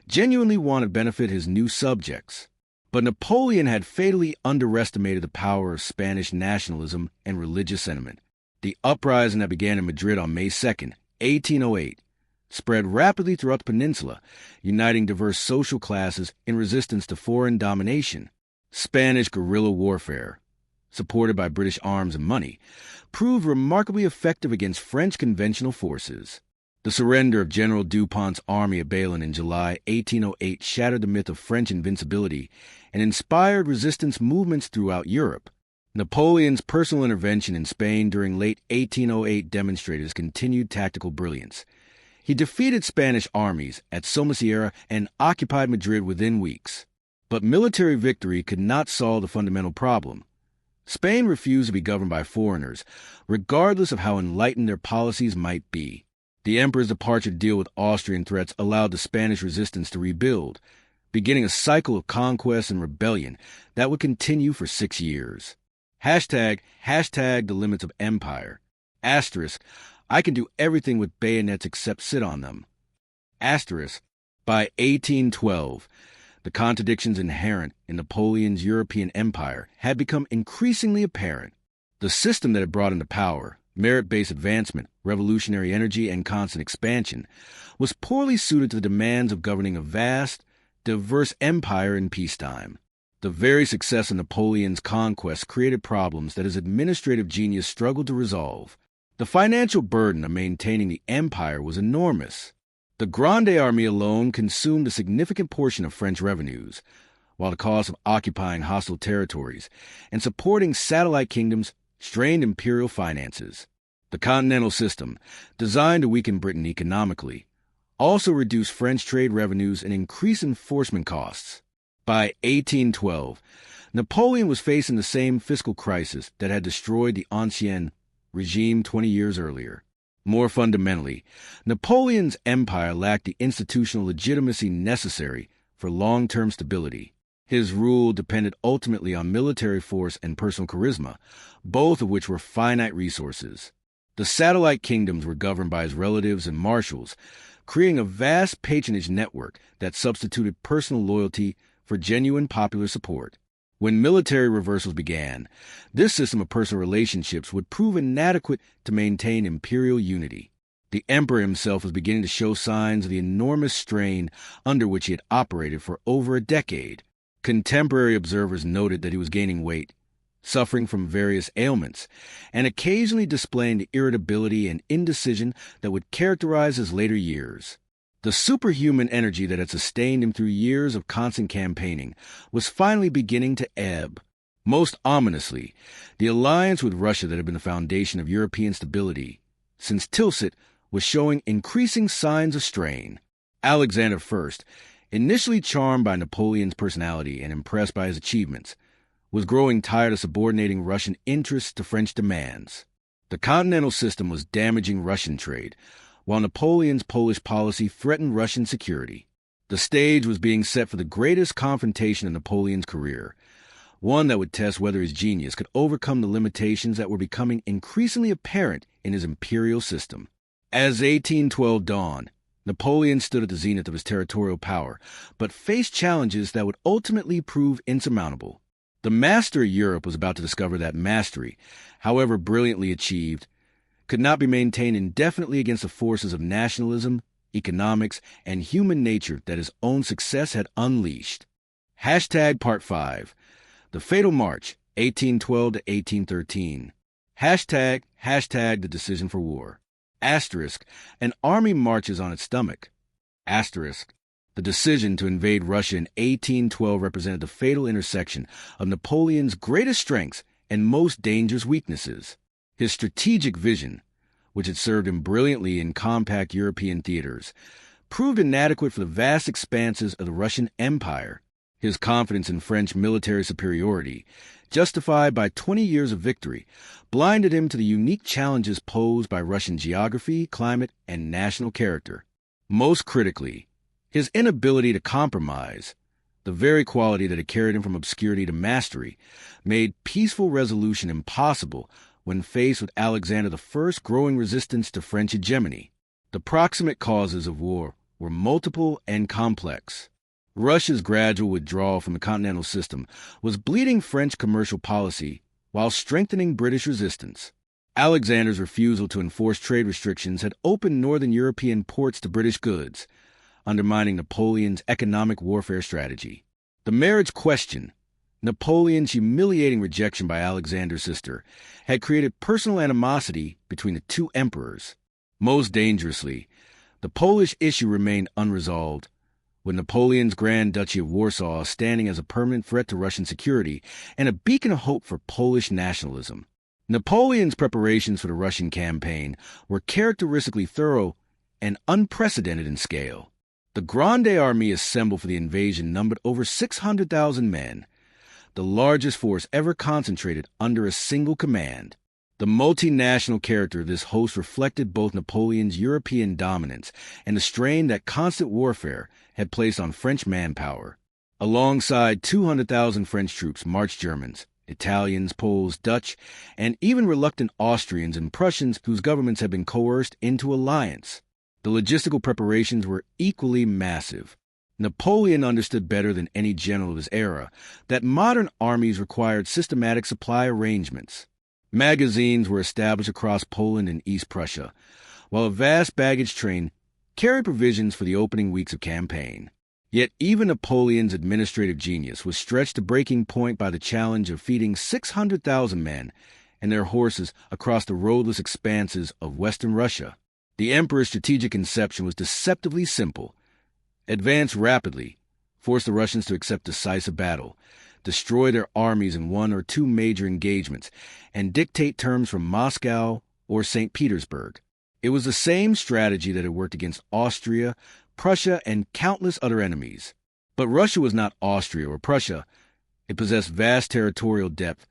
genuinely wanted to benefit his new subjects. But Napoleon had fatally underestimated the power of Spanish nationalism and religious sentiment. The uprising that began in Madrid on May 2, 1808, spread rapidly throughout the peninsula, uniting diverse social classes in resistance to foreign domination. Spanish guerrilla warfare, supported by British arms and money, proved remarkably effective against French conventional forces. The surrender of General Dupont's army at Bayonne in July 1808 shattered the myth of French invincibility and inspired resistance movements throughout Europe. Napoleon's personal intervention in Spain during late 1808 demonstrated his continued tactical brilliance. He defeated Spanish armies at Somosierra and occupied Madrid within weeks. But military victory could not solve the fundamental problem. Spain refused to be governed by foreigners, regardless of how enlightened their policies might be. The emperor's departure to deal with Austrian threats allowed the Spanish resistance to rebuild, beginning a cycle of conquest and rebellion that would continue for 6 years. Hashtag the limits of empire. Asterisk, I can do everything with bayonets except sit on them. Asterisk, by 1812, the contradictions inherent in Napoleon's European empire had become increasingly apparent. The system that had brought into power, merit-based advancement, revolutionary energy, and constant expansion, was poorly suited to the demands of governing a vast, diverse empire in peacetime. The very success of Napoleon's conquest created problems that his administrative genius struggled to resolve. The financial burden of maintaining the empire was enormous. The The Grande Army alone consumed a significant portion of French revenues, while the cost of occupying hostile territories and supporting satellite kingdoms strained imperial finances. The Continental System, designed to weaken Britain economically, also reduced French trade revenues and increased enforcement costs. By 1812, Napoleon was facing the same fiscal crisis that had destroyed the Ancien regime 20 years earlier. More fundamentally, Napoleon's empire lacked the institutional legitimacy necessary for long-term stability. His rule depended ultimately on military force and personal charisma, both of which were finite resources. The satellite kingdoms were governed by his relatives and marshals, creating a vast patronage network that substituted personal loyalty for genuine popular support. When military reversals began, this system of personal relationships would prove inadequate to maintain imperial unity. The emperor himself was beginning to show signs of the enormous strain under which he had operated for over a decade. Contemporary observers noted that he was gaining weight, suffering from various ailments, and occasionally displaying the irritability and indecision that would characterize his later years. The superhuman energy that had sustained him through years of constant campaigning was finally beginning to ebb. Most ominously, the alliance with Russia that had been the foundation of European stability since Tilsit was showing increasing signs of strain. Alexander I, initially charmed by Napoleon's personality and impressed by his achievements, was growing tired of subordinating Russian interests to French demands. The Continental System was damaging Russian trade, while Napoleon's Polish policy threatened Russian security. The stage was being set for the greatest confrontation in Napoleon's career, one that would test whether his genius could overcome the limitations that were becoming increasingly apparent in his imperial system. As 1812 dawned, Napoleon stood at the zenith of his territorial power, but faced challenges that would ultimately prove insurmountable. The master of Europe was about to discover that mastery, however brilliantly achieved, could not be maintained indefinitely against the forces of nationalism, economics, and human nature that his own success had unleashed. Part 5. The Fatal March, 1812 to 1813. The Decision for War. An army marches on its stomach. The decision to invade Russia in 1812 represented the fatal intersection of Napoleon's greatest strengths and most dangerous weaknesses. His strategic vision, which had served him brilliantly in compact European theaters, proved inadequate for the vast expanses of the Russian Empire. His confidence in French military superiority, justified by 20 years of victory, blinded him to the unique challenges posed by Russian geography, climate, and national character. Most critically, his inability to compromise, the very quality that had carried him from obscurity to mastery, made peaceful resolution impossible when faced with Alexander I's growing resistance to French hegemony. The proximate causes of war were multiple and complex. Russia's gradual withdrawal from the Continental System was bleeding French commercial policy while strengthening British resistance. Alexander's refusal to enforce trade restrictions had opened northern European ports to British goods, undermining Napoleon's economic warfare strategy. The marriage question, Napoleon's humiliating rejection by Alexander's sister, had created personal animosity between the two emperors. Most dangerously, the Polish issue remained unresolved, with Napoleon's Grand Duchy of Warsaw standing as a permanent threat to Russian security and a beacon of hope for Polish nationalism. Napoleon's preparations for the Russian campaign were characteristically thorough and unprecedented in scale. The Grande Army assembled for the invasion numbered over 600,000 men, the largest force ever concentrated under a single command. The multinational character of this host reflected both Napoleon's European dominance and the strain that constant warfare had placed on French manpower. Alongside 200,000 French troops marched Germans, Italians, Poles, Dutch, and even reluctant Austrians and Prussians whose governments had been coerced into alliance. The logistical preparations were equally massive. Napoleon understood better than any general of his era that modern armies required systematic supply arrangements. Magazines were established across Poland and East Prussia, while a vast baggage train carried provisions for the opening weeks of campaign. Yet even Napoleon's administrative genius was stretched to breaking point by the challenge of feeding 600,000 men and their horses across the roadless expanses of western Russia. The emperor's strategic conception was deceptively simple. Advance rapidly, force the Russians to accept decisive battle, destroy their armies in one or two major engagements, and dictate terms from Moscow or St. Petersburg. It was the same strategy that had worked against Austria, Prussia, and countless other enemies. But Russia was not Austria or Prussia. It possessed vast territorial depth,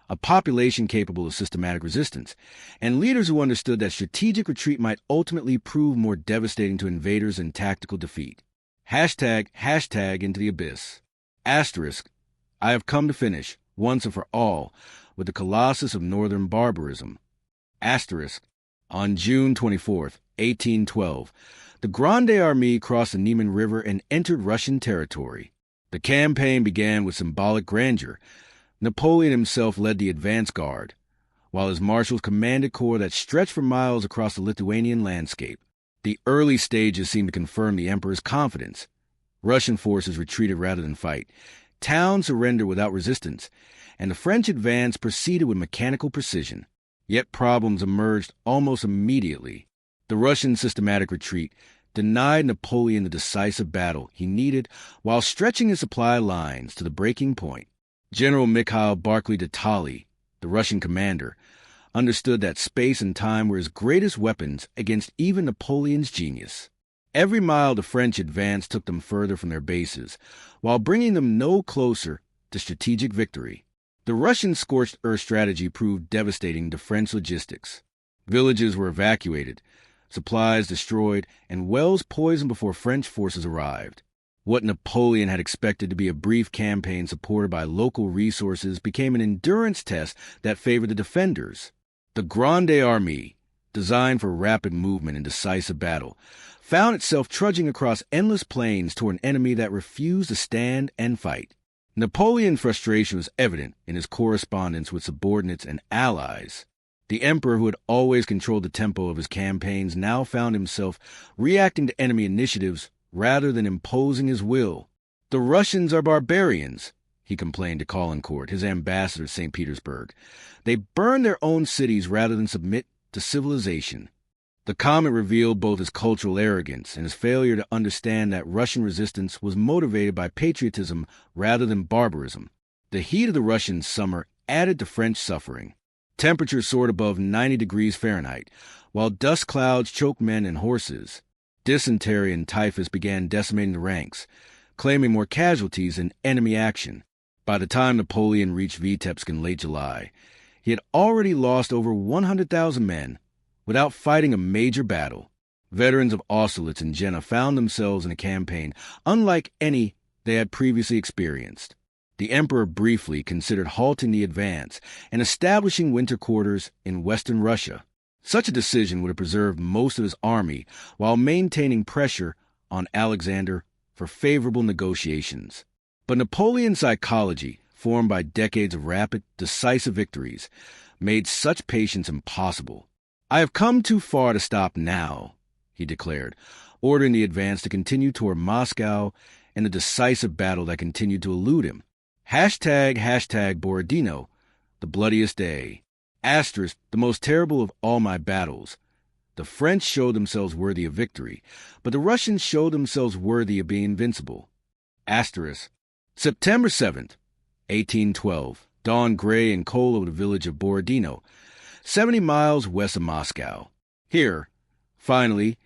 a population capable of systematic resistance, and leaders who understood that strategic retreat might ultimately prove more devastating to invaders than tactical defeat. Hashtag into the abyss. Asterisk, I have come to finish, once and for all, with the colossus of northern barbarism. Asterisk, on June 24, 1812, the Grande Armée crossed the Niemen River and entered Russian territory. The campaign began with symbolic grandeur. Napoleon himself led the advance guard, while his marshals commanded corps that stretched for miles across the Lithuanian landscape. The early stages seemed to confirm the emperor's confidence. Russian forces retreated rather than fight. Towns surrendered without resistance, and the French advance proceeded with mechanical precision. Yet problems emerged almost immediately. The Russian systematic retreat denied Napoleon the decisive battle he needed while stretching his supply lines to the breaking point. General Mikhail Barclay de Tolly, the Russian commander, understood that space and time were his greatest weapons against even Napoleon's genius. Every mile the French advance took them further from their bases, while bringing them no closer to strategic victory. The Russian scorched earth strategy proved devastating to French logistics. Villages were evacuated, supplies destroyed, and wells poisoned before French forces arrived. What Napoleon had expected to be a brief campaign supported by local resources became an endurance test that favored the defenders. The Grande Armée, designed for rapid movement and decisive battle, found itself trudging across endless plains toward an enemy that refused to stand and fight. Napoleon's frustration was evident in his correspondence with subordinates and allies. The emperor, who had always controlled the tempo of his campaigns, now found himself reacting to enemy initiatives rather than imposing his will. "The Russians are barbarians," he complained to Caulaincourt, his ambassador to St. Petersburg. "They burn their own cities rather than submit to civilization." The comment revealed both his cultural arrogance and his failure to understand that Russian resistance was motivated by patriotism rather than barbarism. The heat of the Russian summer added to French suffering. Temperatures soared above 90 degrees Fahrenheit, while dust clouds choked men and horses. Dysentery and typhus began decimating the ranks, claiming more casualties than enemy action. By the time Napoleon reached Vitebsk in late July, he had already lost over 100,000 men without fighting a major battle. Veterans of Austerlitz and Jena found themselves in a campaign unlike any they had previously experienced. The emperor briefly considered halting the advance and establishing winter quarters in western Russia. Such a decision would have preserved most of his army while maintaining pressure on Alexander for favorable negotiations. But Napoleon's psychology, formed by decades of rapid, decisive victories, made such patience impossible. "I have come too far to stop now," he declared, ordering the advance to continue toward Moscow and a decisive battle that continued to elude him. Hashtag Borodino, the bloodiest day. Asterisk, the most terrible of all my battles. The French showed themselves worthy of victory, but the Russians showed themselves worthy of being invincible. Asterisk. September 7th, 1812. Dawn gray and cold over the village of Borodino, 70 miles west of Moscow. Here, finally,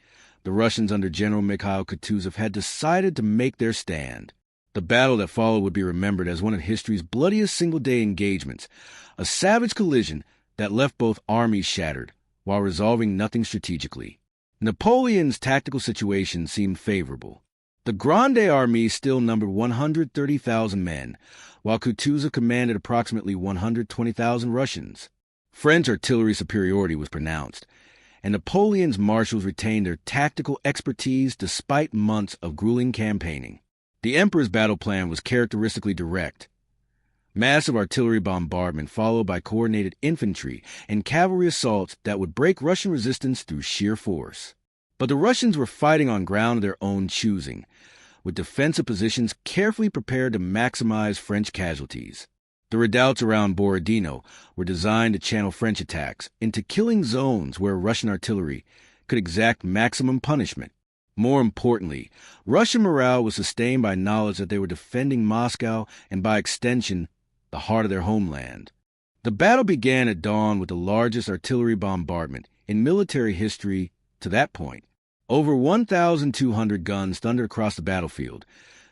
the Russians under General Mikhail Kutuzov had decided to make their stand. The battle that followed would be remembered as one of history's bloodiest single-day engagements, a savage collision that left both armies shattered, while resolving nothing strategically. Napoleon's tactical situation seemed favorable. The Grande Armée still numbered 130,000 men, while Kutuzov commanded approximately 120,000 Russians. French artillery superiority was pronounced, and Napoleon's marshals retained their tactical expertise despite months of grueling campaigning. The emperor's battle plan was characteristically direct. Massive artillery bombardment followed by coordinated infantry and cavalry assaults that would break Russian resistance through sheer force. But the Russians were fighting on ground of their own choosing, with defensive positions carefully prepared to maximize French casualties. The redoubts around Borodino were designed to channel French attacks into killing zones where Russian artillery could exact maximum punishment. More importantly, Russian morale was sustained by knowledge that they were defending Moscow and, by extension, the heart of their homeland. The battle began at dawn with the largest artillery bombardment in military history to that point. Over 1,200 guns thundered across the battlefield,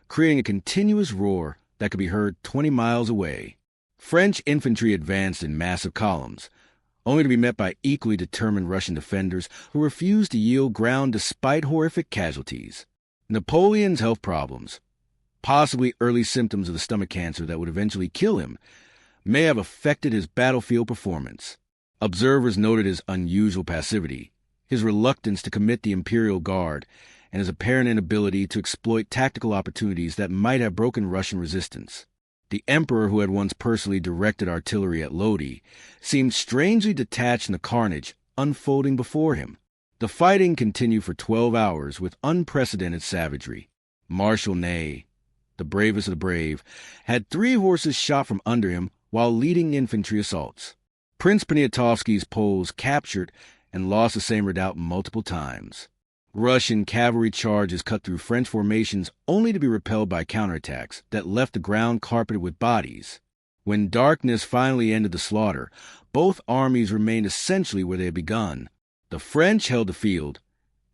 creating a continuous roar that could be heard 20 miles away. French infantry advanced in massive columns, only to be met by equally determined Russian defenders who refused to yield ground despite horrific casualties. Napoleon's health problems, possibly early symptoms of the stomach cancer that would eventually kill him, may have affected his battlefield performance. Observers noted his unusual passivity, his reluctance to commit the Imperial Guard, and his apparent inability to exploit tactical opportunities that might have broken Russian resistance. The emperor, who had once personally directed artillery at Lodi, seemed strangely detached from the carnage unfolding before him. The fighting continued for 12 hours with unprecedented savagery. Marshal Ney, the bravest of the brave, had 3 horses shot from under him while leading infantry assaults. Prince Poniatowski's Poles captured and lost the same redoubt multiple times. Russian cavalry charges cut through French formations only to be repelled by counterattacks that left the ground carpeted with bodies. When darkness finally ended the slaughter, both armies remained essentially where they had begun. The French held the field,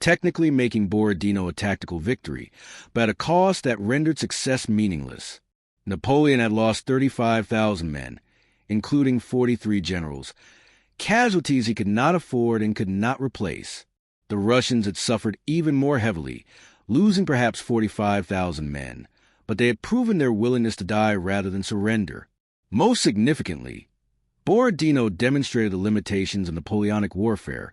technically making Borodino a tactical victory, but at a cost that rendered success meaningless. Napoleon had lost 35,000 men, including 43 generals, casualties he could not afford and could not replace. The Russians had suffered even more heavily, losing perhaps 45,000 men, but they had proven their willingness to die rather than surrender. Most significantly, Borodino demonstrated the limitations of Napoleonic warfare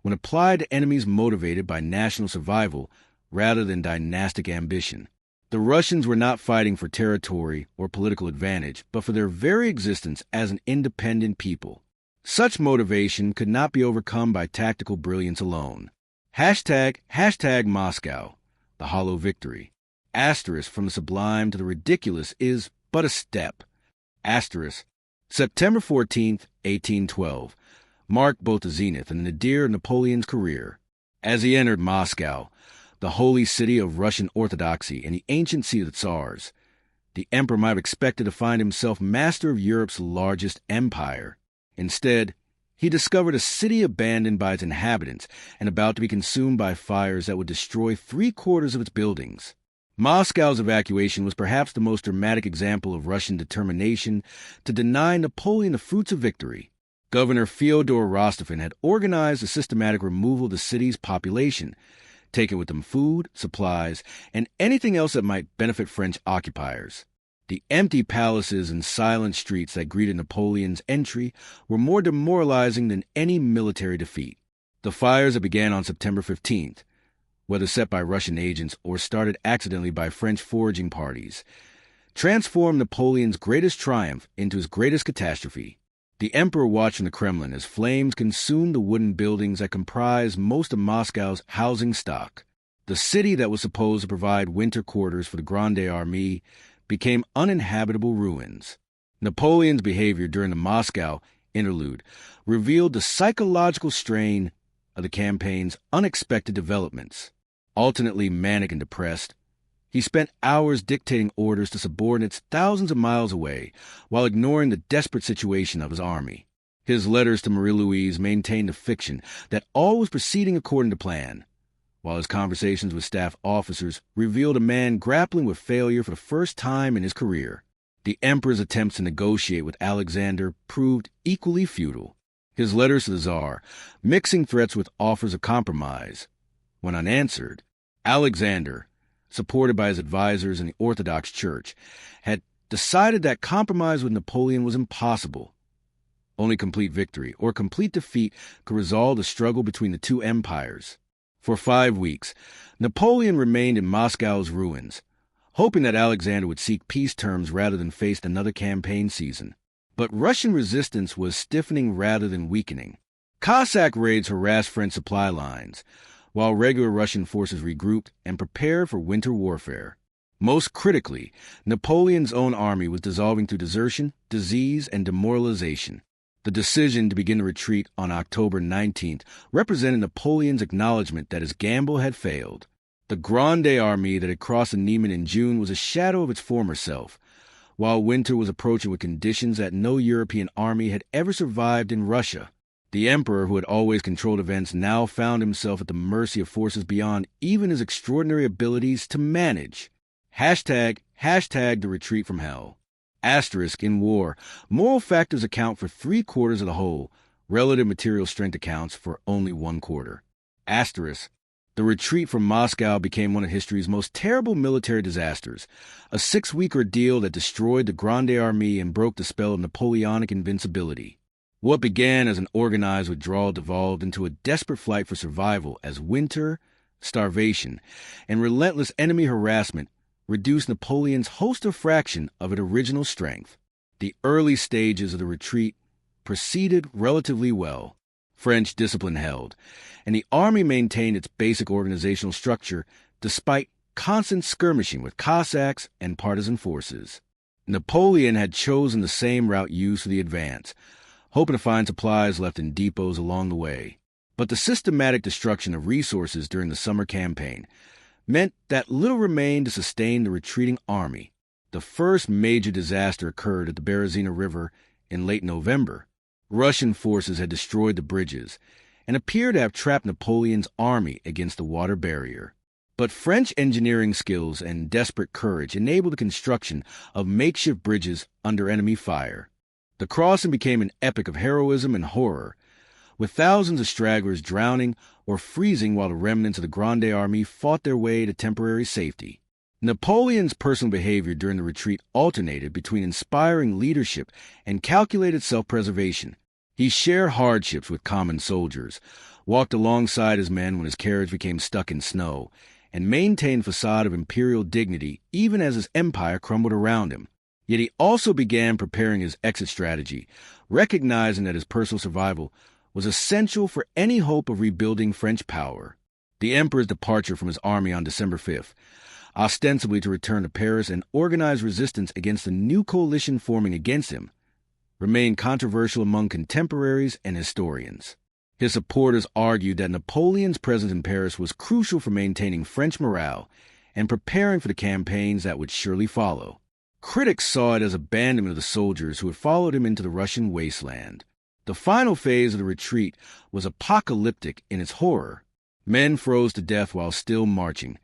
when applied to enemies motivated by national survival rather than dynastic ambition. The Russians were not fighting for territory or political advantage, but for their very existence as an independent people. Such motivation could not be overcome by tactical brilliance alone. Hashtag Moscow, the hollow victory. Asterisk from the sublime to the ridiculous is but a step. Asterisk. September 14th, 1812, marked both the zenith and the nadir of Napoleon's career. As he entered Moscow, the holy city of Russian Orthodoxy and the ancient seat of the Tsars, the emperor might have expected to find himself master of Europe's largest empire. Instead, he discovered a city abandoned by its inhabitants and about to be consumed by fires that would destroy 3/4 of its buildings. Moscow's evacuation was perhaps the most dramatic example of Russian determination to deny Napoleon the fruits of victory. Governor Fyodor Rostophin had organized a systematic removal of the city's population, taking with them food, supplies, and anything else that might benefit French occupiers. The empty palaces and silent streets that greeted Napoleon's entry were more demoralizing than any military defeat. The fires that began on September 15th, whether set by Russian agents or started accidentally by French foraging parties, transformed Napoleon's greatest triumph into his greatest catastrophe. The emperor watched from the Kremlin as flames consumed the wooden buildings that comprised most of Moscow's housing stock. The city that was supposed to provide winter quarters for the Grande Armée became uninhabitable ruins. Napoleon's behavior during the Moscow interlude revealed the psychological strain of the campaign's unexpected developments. Alternately manic and depressed, he spent hours dictating orders to subordinates thousands of miles away while ignoring the desperate situation of his army. His letters to Marie-Louise maintained the fiction that all was proceeding according to plan, while his conversations with staff officers revealed a man grappling with failure for the first time in his career. The emperor's attempts to negotiate with Alexander proved equally futile. His letters to the Tsar, mixing threats with offers of compromise. When unanswered, Alexander, supported by his advisors in the Orthodox Church, had decided that compromise with Napoleon was impossible. Only complete victory or complete defeat could resolve the struggle between the two empires. For 5 weeks, Napoleon remained in Moscow's ruins, hoping that Alexander would seek peace terms rather than face another campaign season. But Russian resistance was stiffening rather than weakening. Cossack raids harassed French supply lines, while regular Russian forces regrouped and prepared for winter warfare. Most critically, Napoleon's own army was dissolving through desertion, disease, and demoralization. The decision to begin the retreat on October 19th represented Napoleon's acknowledgement that his gamble had failed. The Grande Army that had crossed the Niemen in June was a shadow of its former self, while winter was approaching with conditions that no European army had ever survived in Russia. The emperor, who had always controlled events, now found himself at the mercy of forces beyond even his extraordinary abilities to manage. Hashtag the retreat from hell. Asterisk, in war, moral factors account for 3/4 of the whole. Relative material strength accounts for only 1/4. Asterisk, the retreat from Moscow became one of history's most terrible military disasters, a 6-week ordeal that destroyed the Grande Armée and broke the spell of Napoleonic invincibility. What began as an organized withdrawal devolved into a desperate fight for survival as winter, starvation, and relentless enemy harassment reduced Napoleon's host a fraction of its original strength. The early stages of the retreat proceeded relatively well. French discipline held, and the army maintained its basic organizational structure despite constant skirmishing with Cossacks and partisan forces. Napoleon had chosen the same route used for the advance, hoping to find supplies left in depots along the way. But the systematic destruction of resources during the summer campaign meant that little remained to sustain the retreating army. The first major disaster occurred at the Berezina River in late November. Russian forces had destroyed the bridges and appeared to have trapped Napoleon's army against the water barrier. But French engineering skills and desperate courage enabled the construction of makeshift bridges under enemy fire. The crossing became an epic of heroism and horror, with thousands of stragglers drowning or freezing while the remnants of the Grande Armée fought their way to temporary safety. Napoleon's personal behavior during the retreat alternated between inspiring leadership and calculated self-preservation. He shared hardships with common soldiers, walked alongside his men when his carriage became stuck in snow, and maintained a facade of imperial dignity even as his empire crumbled around him. Yet he also began preparing his exit strategy, recognizing that his personal survival was essential for any hope of rebuilding French power. The emperor's departure from his army on December 5th, ostensibly to return to Paris and organize resistance against the new coalition forming against him, remained controversial among contemporaries and historians. His supporters argued that Napoleon's presence in Paris was crucial for maintaining French morale and preparing for the campaigns that would surely follow. Critics saw it as abandonment of the soldiers who had followed him into the Russian wasteland. The final phase of the retreat was apocalyptic in its horror. Men froze to death while still marching,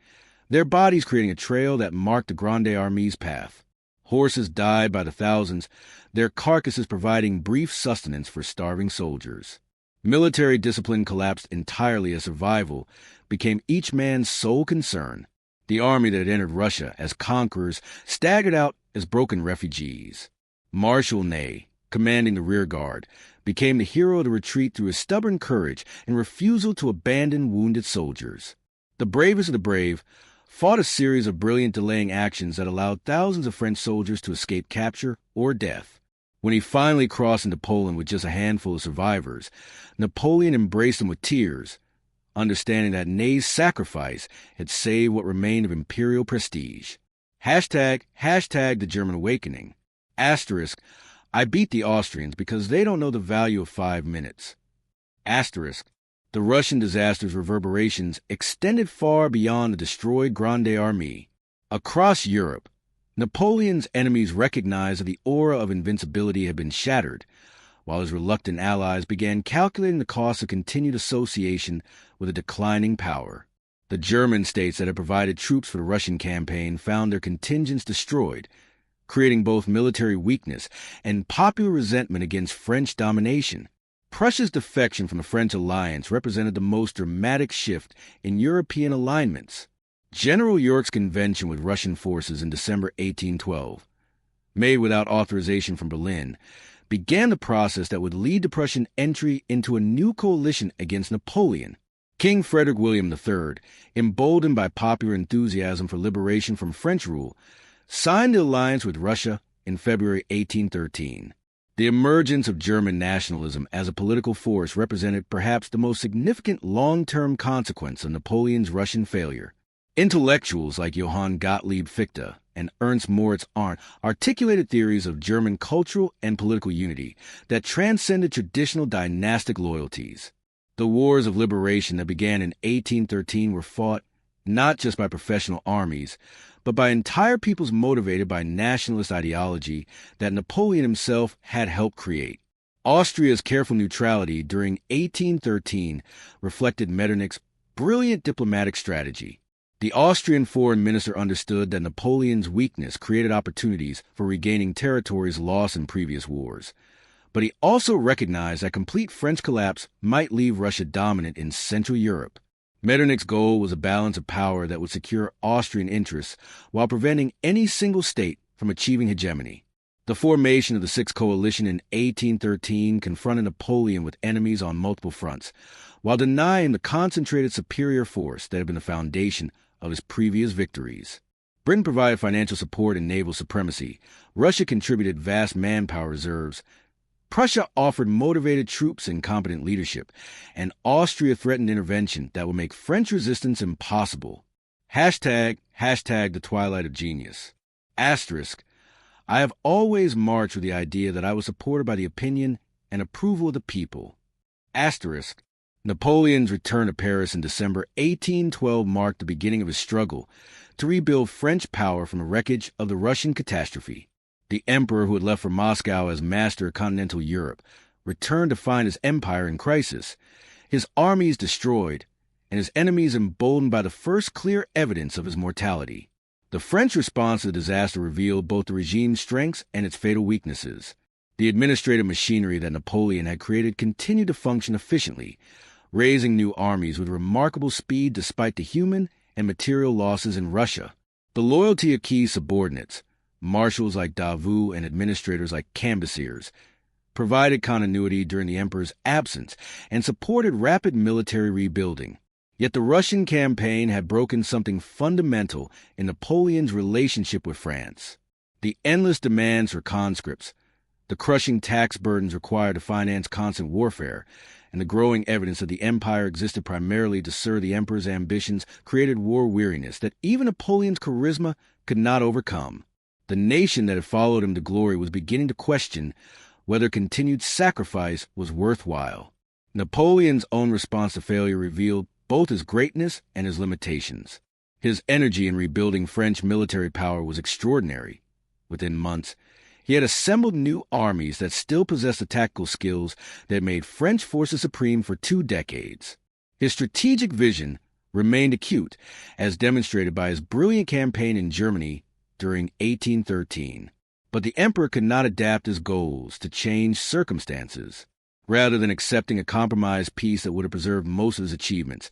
their bodies creating a trail that marked the Grande Armée's path. Horses died by the thousands, their carcasses providing brief sustenance for starving soldiers. Military discipline collapsed entirely as survival became each man's sole concern. The army that had entered Russia as conquerors staggered out as broken refugees. Marshal Ney, commanding the rear guard, became the hero of the retreat through his stubborn courage and refusal to abandon wounded soldiers. The bravest of the brave fought a series of brilliant delaying actions that allowed thousands of French soldiers to escape capture or death. When he finally crossed into Poland with just a handful of survivors, Napoleon embraced them with tears, understanding that Ney's sacrifice had saved what remained of imperial prestige. Hashtag the German awakening. Asterisk, I beat the Austrians because they don't know the value of 5 minutes. Asterisk, the Russian disaster's reverberations extended far beyond the destroyed Grande Armée. Across Europe, Napoleon's enemies recognized that the aura of invincibility had been shattered, while his reluctant allies began calculating the cost of continued association with a declining power. The German states that had provided troops for the Russian campaign found their contingents destroyed, creating both military weakness and popular resentment against French domination. Prussia's defection from the French alliance represented the most dramatic shift in European alignments. General York's convention with Russian forces in December 1812, made without authorization from Berlin, began the process that would lead to Prussian entry into a new coalition against Napoleon. King Frederick William III, emboldened by popular enthusiasm for liberation from French rule, signed the alliance with Russia in February 1813. The emergence of German nationalism as a political force represented perhaps the most significant long-term consequence of Napoleon's Russian failure. Intellectuals like Johann Gottlieb Fichte, and Ernst Moritz Arndt articulated theories of German cultural and political unity that transcended traditional dynastic loyalties. The wars of liberation that began in 1813 were fought not just by professional armies, but by entire peoples motivated by nationalist ideology that Napoleon himself had helped create. Austria's careful neutrality during 1813 reflected Metternich's brilliant diplomatic strategy. The Austrian foreign minister understood that Napoleon's weakness created opportunities for regaining territories lost in previous wars. But he also recognized that complete French collapse might leave Russia dominant in Central Europe. Metternich's goal was a balance of power that would secure Austrian interests while preventing any single state from achieving hegemony. The formation of the Sixth Coalition in 1813 confronted Napoleon with enemies on multiple fronts, while denying the concentrated superior force that had been the foundation of his previous victories. Britain provided financial support and naval supremacy. Russia contributed vast manpower reserves. Prussia offered motivated troops and competent leadership, and Austria threatened intervention that would make French resistance impossible. Hashtag the twilight of genius. Asterisk, I have always marched with the idea that I was supported by the opinion and approval of the people. Asterisk, Napoleon's return to Paris in December 1812 marked the beginning of his struggle to rebuild French power from the wreckage of the Russian catastrophe. The emperor who had left for Moscow as master of continental Europe returned to find his empire in crisis, his armies destroyed, and his enemies emboldened by the first clear evidence of his mortality. The French response to the disaster revealed both the regime's strengths and its fatal weaknesses. The administrative machinery that Napoleon had created continued to function efficiently, raising new armies with remarkable speed despite the human and material losses in Russia. The loyalty of key subordinates, marshals like Davout and administrators like Cambyses, provided continuity during the emperor's absence and supported rapid military rebuilding. Yet the Russian campaign had broken something fundamental in Napoleon's relationship with France. The endless demands for conscripts, the crushing tax burdens required to finance constant warfare, and the growing evidence that the empire existed primarily to serve the emperor's ambitions created war weariness that even Napoleon's charisma could not overcome. The nation that had followed him to glory was beginning to question whether continued sacrifice was worthwhile. Napoleon's own response to failure revealed both his greatness and his limitations. His energy in rebuilding French military power was extraordinary. Within months, he had assembled new armies that still possessed the tactical skills that made French forces supreme for 2 decades. His strategic vision remained acute, as demonstrated by his brilliant campaign in Germany during 1813. But the emperor could not adapt his goals to changed circumstances. Rather than accepting a compromised peace that would have preserved most of his achievements,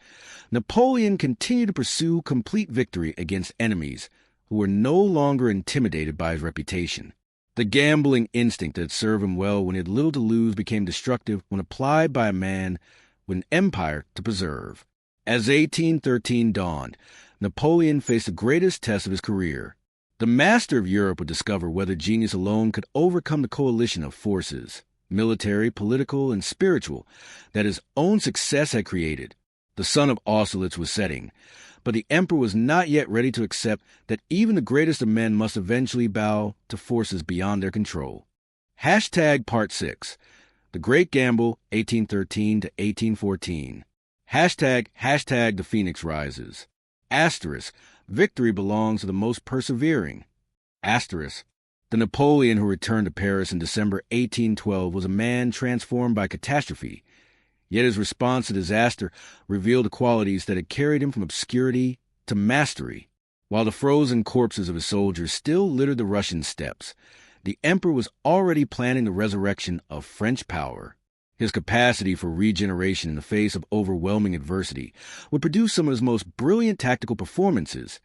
Napoleon continued to pursue complete victory against enemies who were no longer intimidated by his reputation. The gambling instinct that had served him well when he had little to lose became destructive when applied by a man with an empire to preserve. As 1813 dawned, Napoleon faced the greatest test of his career. The master of Europe would discover whether genius alone could overcome the coalition of forces, military, political, and spiritual, that his own success had created. The sun of Austerlitz was setting, but the emperor was not yet ready to accept that even the greatest of men must eventually bow to forces beyond their control. Hashtag Part 6, The Great Gamble, 1813 to 1814. Hashtag The Phoenix Rises. Asterisk, victory belongs to the most persevering. Asterisk, the Napoleon who returned to Paris in December 1812 was a man transformed by catastrophe, yet his response to disaster revealed the qualities that had carried him from obscurity to mastery. While the frozen corpses of his soldiers still littered the Russian steppes, the emperor was already planning the resurrection of French power. His capacity for regeneration in the face of overwhelming adversity would produce some of his most brilliant tactical performances,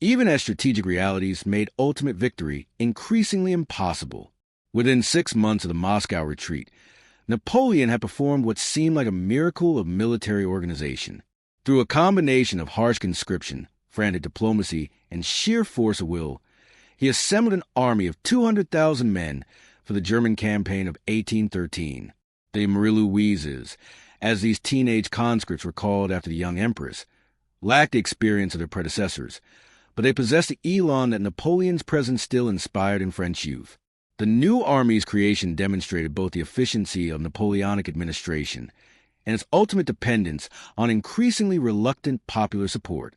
even as strategic realities made ultimate victory increasingly impossible. Within 6 months of the Moscow retreat, Napoleon had performed what seemed like a miracle of military organization. Through a combination of harsh conscription, frantic diplomacy, and sheer force of will, he assembled an army of 200,000 men for the German campaign of 1813. The Marie-Louises, as these teenage conscripts were called after the young empress, lacked the experience of their predecessors, but they possessed the elan that Napoleon's presence still inspired in French youth. The new army's creation demonstrated both the efficiency of Napoleonic administration and its ultimate dependence on increasingly reluctant popular support.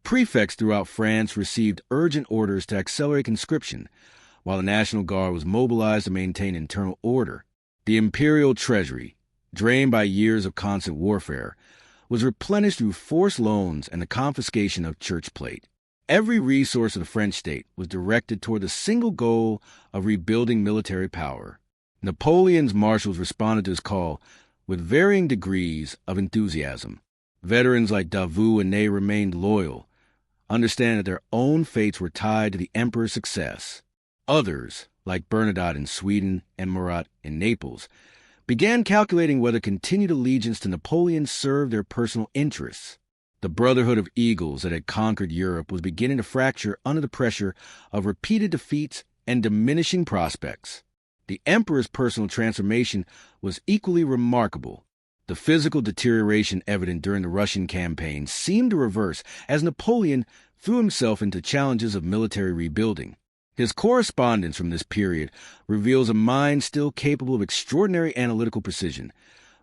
Prefects throughout France received urgent orders to accelerate conscription, while the National Guard was mobilized to maintain internal order. The imperial treasury, drained by years of constant warfare, was replenished through forced loans and the confiscation of church plate. Every resource of the French state was directed toward the single goal of rebuilding military power. Napoleon's marshals responded to his call with varying degrees of enthusiasm. Veterans like Davout and Ney remained loyal, understanding that their own fates were tied to the emperor's success. Others, like Bernadotte in Sweden and Murat in Naples, began calculating whether continued allegiance to Napoleon served their personal interests. The Brotherhood of Eagles that had conquered Europe was beginning to fracture under the pressure of repeated defeats and diminishing prospects. The emperor's personal transformation was equally remarkable. The physical deterioration evident during the Russian campaign seemed to reverse as Napoleon threw himself into challenges of military rebuilding. His correspondence from this period reveals a mind still capable of extraordinary analytical precision,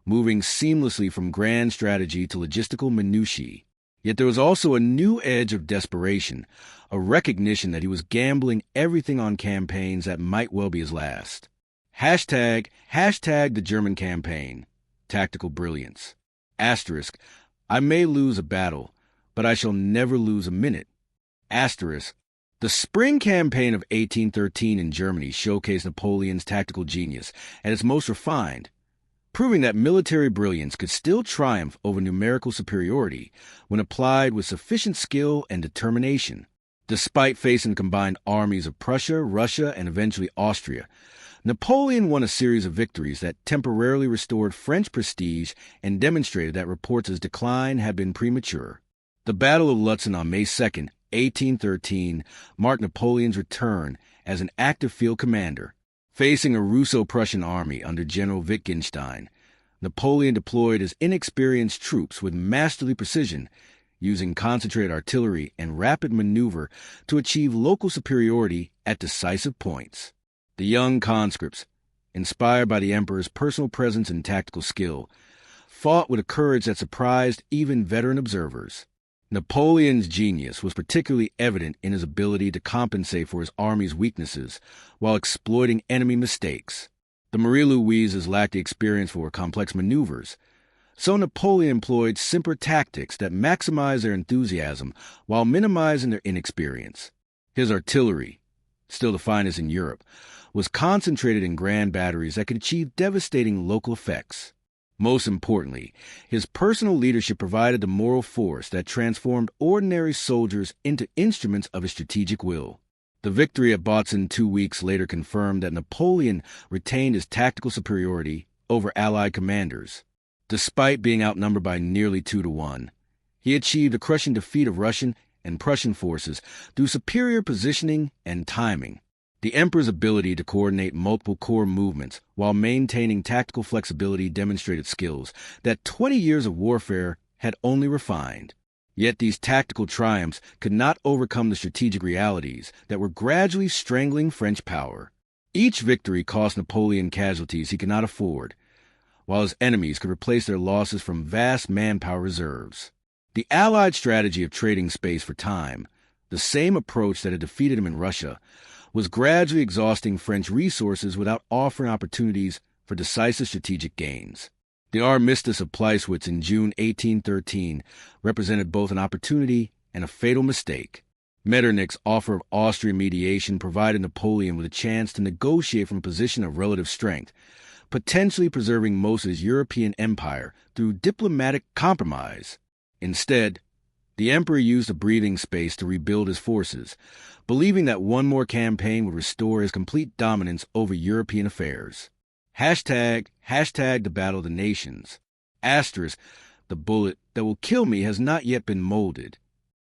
moving seamlessly from grand strategy to logistical minutiae. Yet there was also a new edge of desperation, a recognition that he was gambling everything on campaigns that might well be his last. Hashtag the German campaign. Tactical brilliance. Asterisk, I may lose a battle, but I shall never lose a minute. Asterisk, the spring campaign of 1813 in Germany showcased Napoleon's tactical genius at its most refined, proving that military brilliance could still triumph over numerical superiority when applied with sufficient skill and determination. Despite facing combined armies of Prussia, Russia, and eventually Austria, Napoleon won a series of victories that temporarily restored French prestige and demonstrated that reports of his decline had been premature. The Battle of Lutzen on May 2, 1813, marked Napoleon's return as an active field commander. Facing a Russo-Prussian army under General Wittgenstein, Napoleon deployed his inexperienced troops with masterly precision, using concentrated artillery and rapid maneuver to achieve local superiority at decisive points. The young conscripts, inspired by the emperor's personal presence and tactical skill, fought with a courage that surprised even veteran observers. Napoleon's genius was particularly evident in his ability to compensate for his army's weaknesses while exploiting enemy mistakes. The Marie-Louises lacked the experience for complex maneuvers, so Napoleon employed simpler tactics that maximized their enthusiasm while minimizing their inexperience. His artillery, still the finest in Europe, was concentrated in grand batteries that could achieve devastating local effects. Most importantly, his personal leadership provided the moral force that transformed ordinary soldiers into instruments of his strategic will. The victory at Bautzen 2 weeks later confirmed that Napoleon retained his tactical superiority over Allied commanders. Despite being outnumbered by nearly 2-1, he achieved a crushing defeat of Russian and Prussian forces through superior positioning and timing. The emperor's ability to coordinate multiple corps movements while maintaining tactical flexibility demonstrated skills that 20 years of warfare had only refined. Yet these tactical triumphs could not overcome the strategic realities that were gradually strangling French power. Each victory cost Napoleon casualties he could not afford, while his enemies could replace their losses from vast manpower reserves. The Allied strategy of trading space for time, the same approach that had defeated him in Russia, was gradually exhausting French resources without offering opportunities for decisive strategic gains. The armistice of Pleiswitz in June 1813 represented both an opportunity and a fatal mistake. Metternich's offer of Austrian mediation provided Napoleon with a chance to negotiate from a position of relative strength, potentially preserving most of his European empire through diplomatic compromise. Instead, the emperor used the breathing space to rebuild his forces, believing that one more campaign would restore his complete dominance over European affairs. Hashtag the Battle of the Nations. Asterisk, the bullet that will kill me has not yet been molded.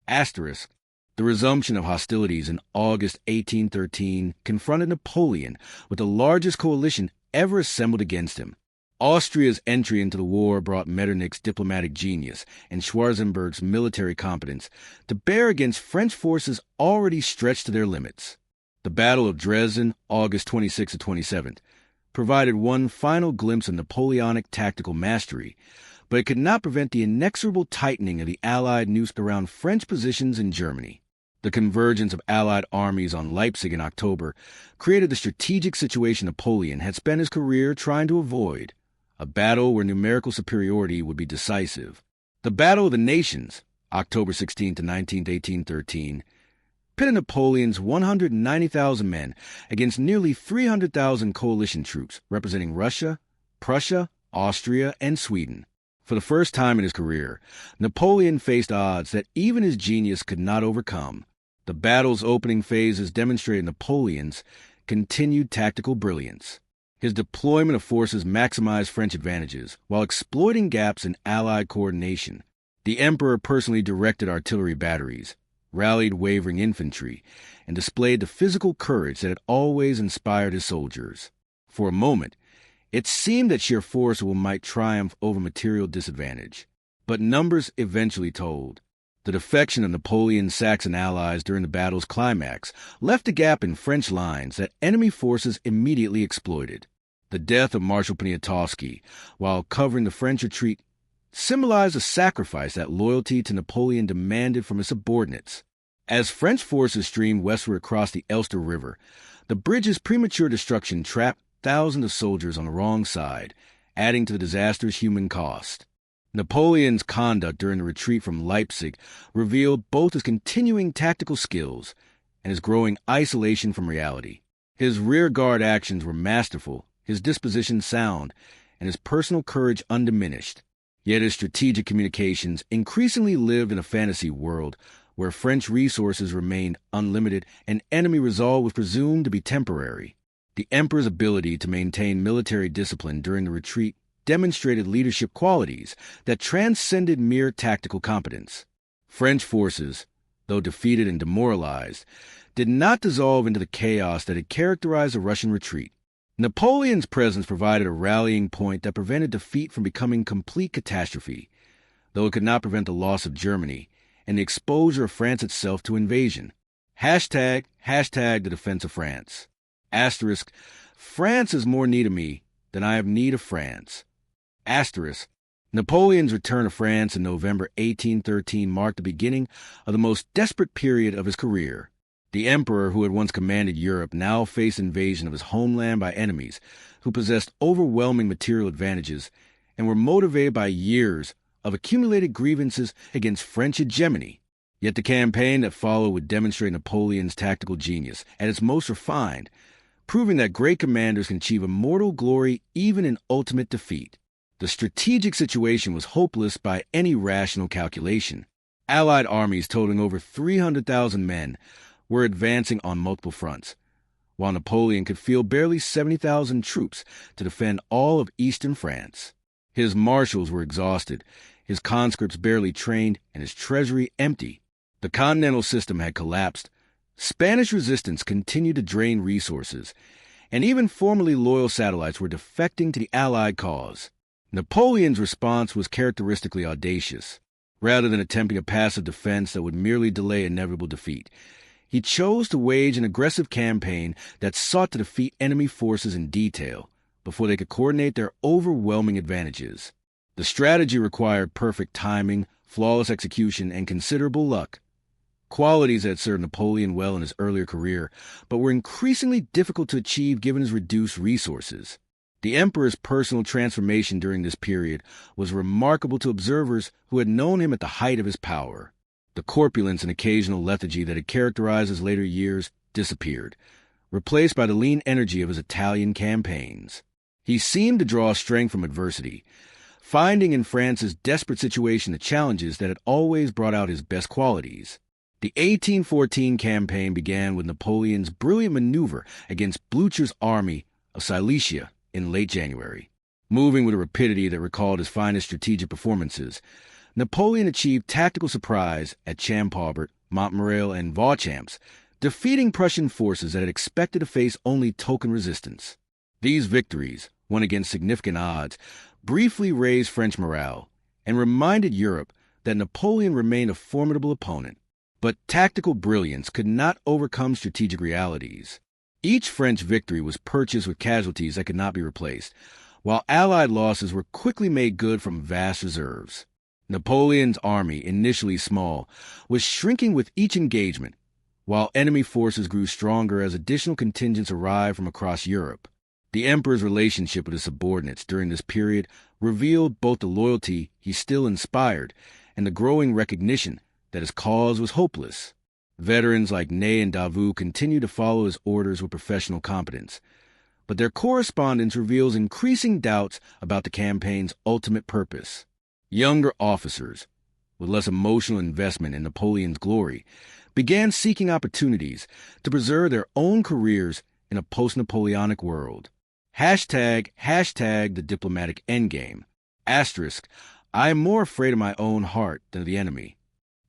Asterisk, the resumption of hostilities in August 1813 confronted Napoleon with the largest coalition ever assembled against him. Austria's entry into the war brought Metternich's diplomatic genius and Schwarzenberg's military competence to bear against French forces already stretched to their limits. The Battle of Dresden, August 26 to 27, provided one final glimpse of Napoleonic tactical mastery, but it could not prevent the inexorable tightening of the Allied noose around French positions in Germany. The convergence of Allied armies on Leipzig in October created the strategic situation Napoleon had spent his career trying to avoid, a battle where numerical superiority would be decisive. The Battle of the Nations, October 16 to 19, 1813, pitted Napoleon's 190,000 men against nearly 300,000 coalition troops representing Russia, Prussia, Austria, and Sweden. For the first time in his career, Napoleon faced odds that even his genius could not overcome. The battle's opening phases demonstrated Napoleon's continued tactical brilliance. His deployment of forces maximized French advantages while exploiting gaps in Allied coordination. The Emperor personally directed artillery batteries, rallied wavering infantry, and displayed the physical courage that had always inspired his soldiers. For a moment, it seemed that sheer force might triumph over material disadvantage. But numbers eventually told. The defection of Napoleon's Saxon allies during the battle's climax left a gap in French lines that enemy forces immediately exploited. The death of Marshal Poniatowski, while covering the French retreat, symbolized a sacrifice that loyalty to Napoleon demanded from his subordinates. As French forces streamed westward across the Elster River, the bridge's premature destruction trapped thousands of soldiers on the wrong side, adding to the disaster's human cost. Napoleon's conduct during the retreat from Leipzig revealed both his continuing tactical skills and his growing isolation from reality. His rearguard actions were masterful, his disposition sound, and his personal courage undiminished. Yet his strategic communications increasingly lived in a fantasy world where French resources remained unlimited and enemy resolve was presumed to be temporary. The Emperor's ability to maintain military discipline during the retreat demonstrated leadership qualities that transcended mere tactical competence. French forces, though defeated and demoralized, did not dissolve into the chaos that had characterized the Russian retreat. Napoleon's presence provided a rallying point that prevented defeat from becoming complete catastrophe, though it could not prevent the loss of Germany and the exposure of France itself to invasion. Hashtag the defense of France. Asterisk, France is more need of me than I have need of France. Asterisk, Napoleon's return to France in November 1813 marked the beginning of the most desperate period of his career. The emperor who had once commanded Europe now faced invasion of his homeland by enemies who possessed overwhelming material advantages and were motivated by years of accumulated grievances against French hegemony. Yet the campaign that followed would demonstrate Napoleon's tactical genius at its most refined, proving that great commanders can achieve immortal glory even in ultimate defeat. The strategic situation was hopeless by any rational calculation. Allied armies totaling over 300,000 men were advancing on multiple fronts, while Napoleon could field barely 70,000 troops to defend all of eastern France. His marshals were exhausted, his conscripts barely trained, and his treasury empty. The continental system had collapsed. Spanish resistance continued to drain resources, and even formerly loyal satellites were defecting to the Allied cause. Napoleon's response was characteristically audacious. Rather than attempting a passive defense that would merely delay inevitable defeat, he chose to wage an aggressive campaign that sought to defeat enemy forces in detail before they could coordinate their overwhelming advantages. The strategy required perfect timing, flawless execution, and considerable luck, qualities that had served Napoleon well in his earlier career, but were increasingly difficult to achieve given his reduced resources. The emperor's personal transformation during this period was remarkable to observers who had known him at the height of his power. The corpulence and occasional lethargy that had characterized his later years disappeared, replaced by the lean energy of his Italian campaigns. He seemed to draw strength from adversity, finding in France's desperate situation the challenges that had always brought out his best qualities. The 1814 campaign began with Napoleon's brilliant maneuver against Blucher's army of Silesia in late January. Moving with a rapidity that recalled his finest strategic performances, Napoleon achieved tactical surprise at Champaubert, Montmirail, and Vauchamps, defeating Prussian forces that had expected to face only token resistance. These victories, won against significant odds, briefly raised French morale and reminded Europe that Napoleon remained a formidable opponent. But tactical brilliance could not overcome strategic realities. Each French victory was purchased with casualties that could not be replaced, while Allied losses were quickly made good from vast reserves. Napoleon's army, initially small, was shrinking with each engagement, while enemy forces grew stronger as additional contingents arrived from across Europe. The emperor's relationship with his subordinates during this period revealed both the loyalty he still inspired and the growing recognition that his cause was hopeless. Veterans like Ney and Davout continued to follow his orders with professional competence, but their correspondence reveals increasing doubts about the campaign's ultimate purpose. Younger officers, with less emotional investment in Napoleon's glory, began seeking opportunities to preserve their own careers in a post-Napoleonic world. Hashtag the diplomatic endgame. Asterisk, I am more afraid of my own heart than of the enemy.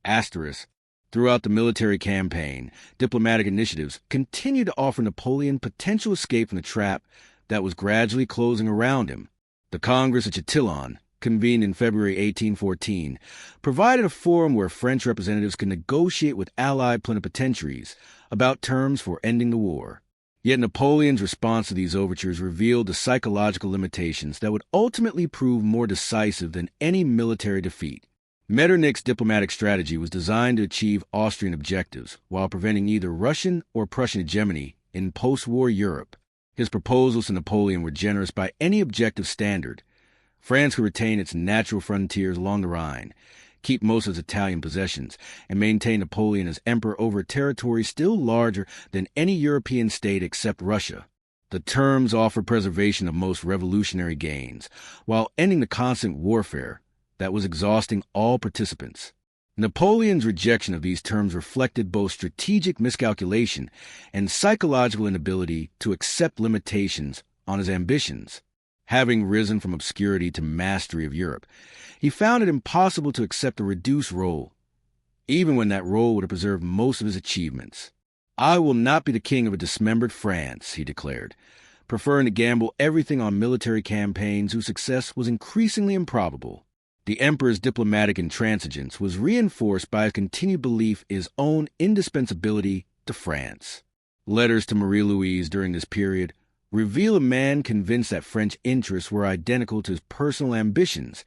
Asterisk, throughout the military campaign, diplomatic initiatives continued to offer Napoleon potential escape from the trap that was gradually closing around him. The Congress of Chatillon, convened in February 1814, provided a forum where French representatives could negotiate with Allied plenipotentiaries about terms for ending the war. Yet Napoleon's response to these overtures revealed the psychological limitations that would ultimately prove more decisive than any military defeat. Metternich's diplomatic strategy was designed to achieve Austrian objectives while preventing either Russian or Prussian hegemony in post-war Europe. His proposals to Napoleon were generous by any objective standard. France could retain its natural frontiers along the Rhine, keep most of its Italian possessions, and maintain Napoleon as emperor over a territory still larger than any European state except Russia. The terms offered preservation of most revolutionary gains, while ending the constant warfare that was exhausting all participants. Napoleon's rejection of these terms reflected both strategic miscalculation and psychological inability to accept limitations on his ambitions. Having risen from obscurity to mastery of Europe, he found it impossible to accept a reduced role, even when that role would have preserved most of his achievements. I will not be the king of a dismembered France, he declared, preferring to gamble everything on military campaigns whose success was increasingly improbable. The emperor's diplomatic intransigence was reinforced by a continued belief in his own indispensability to France. Letters to Marie-Louise during this period reveal a man convinced that French interests were identical to his personal ambitions,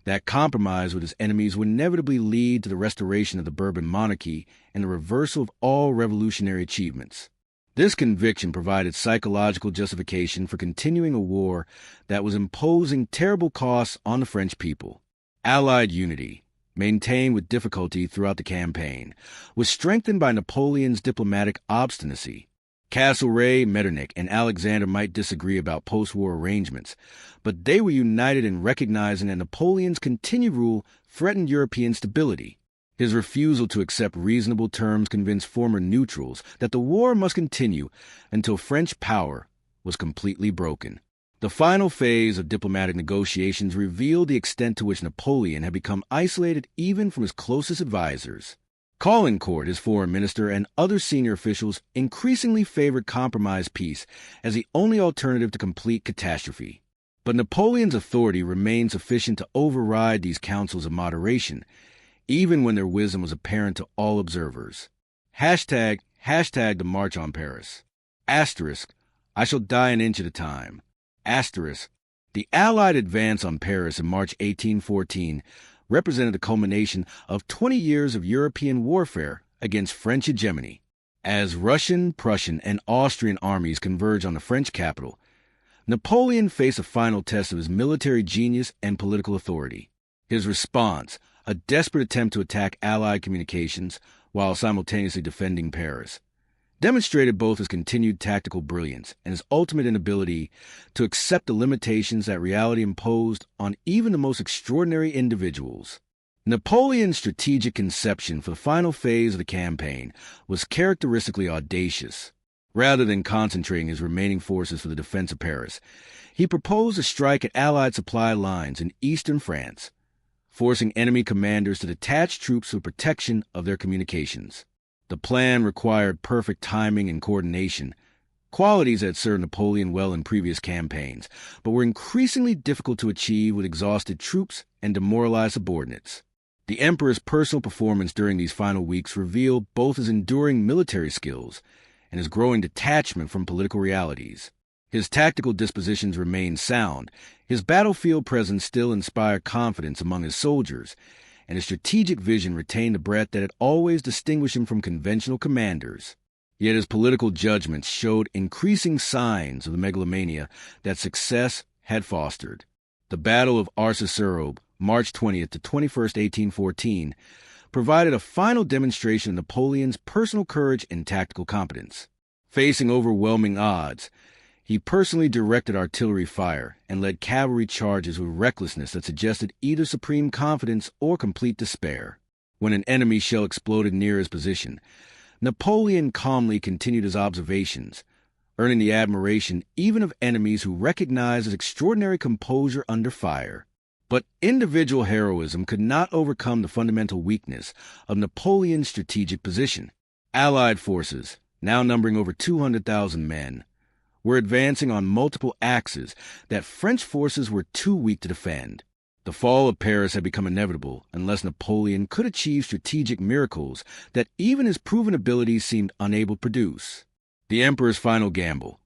that compromise with his enemies would inevitably lead to the restoration of the Bourbon monarchy and the reversal of all revolutionary achievements. This conviction provided psychological justification for continuing a war that was imposing terrible costs on the French people. Allied unity, maintained with difficulty throughout the campaign, was strengthened by Napoleon's diplomatic obstinacy. Castlereagh, Metternich, and Alexander might disagree about post-war arrangements, but they were united in recognizing that Napoleon's continued rule threatened European stability. His refusal to accept reasonable terms convinced former neutrals that the war must continue until French power was completely broken. The final phase of diplomatic negotiations revealed the extent to which Napoleon had become isolated even from his closest advisors. Caulaincourt, his foreign minister, and other senior officials increasingly favored compromise peace as the only alternative to complete catastrophe. But Napoleon's authority remained sufficient to override these counsels of moderation, even when their wisdom was apparent to all observers. Hashtag the March on Paris. Asterisk, I shall die an inch at a time. Asterisk, the Allied advance on Paris in March 1814 represented the culmination of 20 years of European warfare against French hegemony. As Russian, Prussian, and Austrian armies converged on the French capital, Napoleon faced a final test of his military genius and political authority. His response, a desperate attempt to attack Allied communications while simultaneously defending Paris, demonstrated both his continued tactical brilliance and his ultimate inability to accept the limitations that reality imposed on even the most extraordinary individuals. Napoleon's strategic conception for the final phase of the campaign was characteristically audacious. Rather than concentrating his remaining forces for the defense of Paris, he proposed a strike at Allied supply lines in eastern France, forcing enemy commanders to detach troops for protection of their communications. The plan required perfect timing and coordination, qualities that served Napoleon well in previous campaigns, but were increasingly difficult to achieve with exhausted troops and demoralized subordinates. The emperor's personal performance during these final weeks revealed both his enduring military skills and his growing detachment from political realities. His tactical dispositions remained sound, his battlefield presence still inspired confidence among his soldiers, and his strategic vision retained the breadth that had always distinguished him from conventional commanders. Yet his political judgments showed increasing signs of the megalomania that success had fostered. The Battle of Arcis-sur-Aube, March 20th to 21st, 1814, provided a final demonstration of Napoleon's personal courage and tactical competence. Facing overwhelming odds, he personally directed artillery fire and led cavalry charges with recklessness that suggested either supreme confidence or complete despair. When an enemy shell exploded near his position, Napoleon calmly continued his observations, earning the admiration even of enemies who recognized his extraordinary composure under fire. But individual heroism could not overcome the fundamental weakness of Napoleon's strategic position. Allied forces, now numbering over 200,000 men, were advancing on multiple axes that French forces were too weak to defend. The fall of Paris had become inevitable unless Napoleon could achieve strategic miracles that even his proven abilities seemed unable to produce. The emperor's final gamble,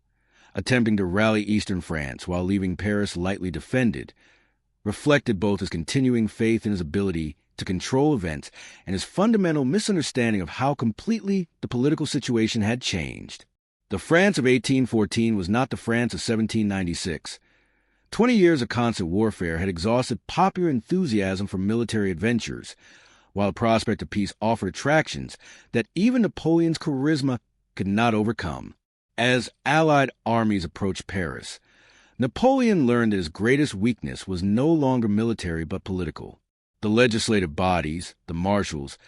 attempting to rally eastern France while leaving Paris lightly defended, reflected both his continuing faith in his ability to control events and his fundamental misunderstanding of how completely the political situation had changed. The France of 1814 was not the France of 1796. 20 years of constant warfare had exhausted popular enthusiasm for military adventures, while the prospect of peace offered attractions that even Napoleon's charisma could not overcome. As Allied armies approached Paris, Napoleon learned that his greatest weakness was no longer military but political. The legislative bodies, the marshals,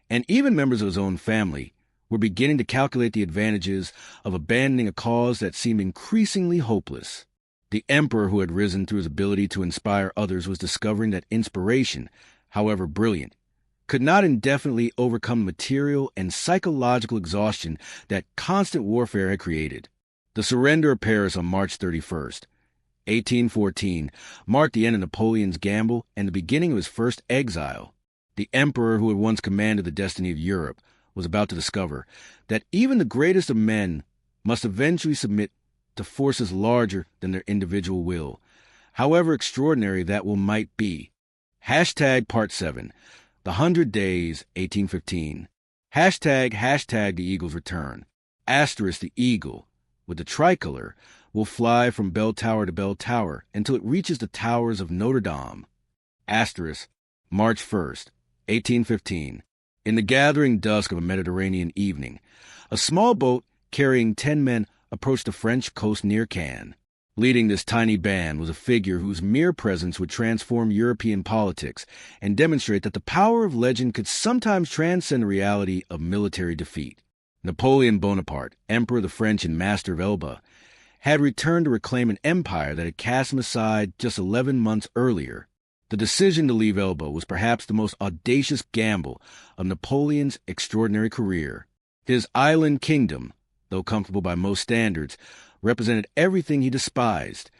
and even members of his own family were beginning to calculate the advantages of abandoning a cause that seemed increasingly hopeless. The emperor who had risen through his ability to inspire others was discovering that inspiration, however brilliant, could not indefinitely overcome the material and psychological exhaustion that constant warfare had created. The surrender of Paris on March 31st, 1814, marked the end of Napoleon's gamble and the beginning of his first exile. The emperor who had once commanded the destiny of Europe was about to discover that even the greatest of men must eventually submit to forces larger than their individual will, however extraordinary that will might be. Part 7, the 100 Days, 1815. Hashtag the Eagle's Return. The Eagle, with the tricolor, will fly from bell tower to bell tower until it reaches the towers of Notre Dame. March 1st, 1815. In the gathering dusk of a Mediterranean evening, a small boat carrying 10 men approached the French coast near Cannes. Leading this tiny band was a figure whose mere presence would transform European politics and demonstrate that the power of legend could sometimes transcend the reality of military defeat. Napoleon Bonaparte, Emperor of the French and Master of Elba, had returned to reclaim an empire that had cast him aside just 11 months earlier. The decision to leave Elba was perhaps the most audacious gamble of Napoleon's extraordinary career. His island kingdom, though comfortable by most standards, represented everything he despised: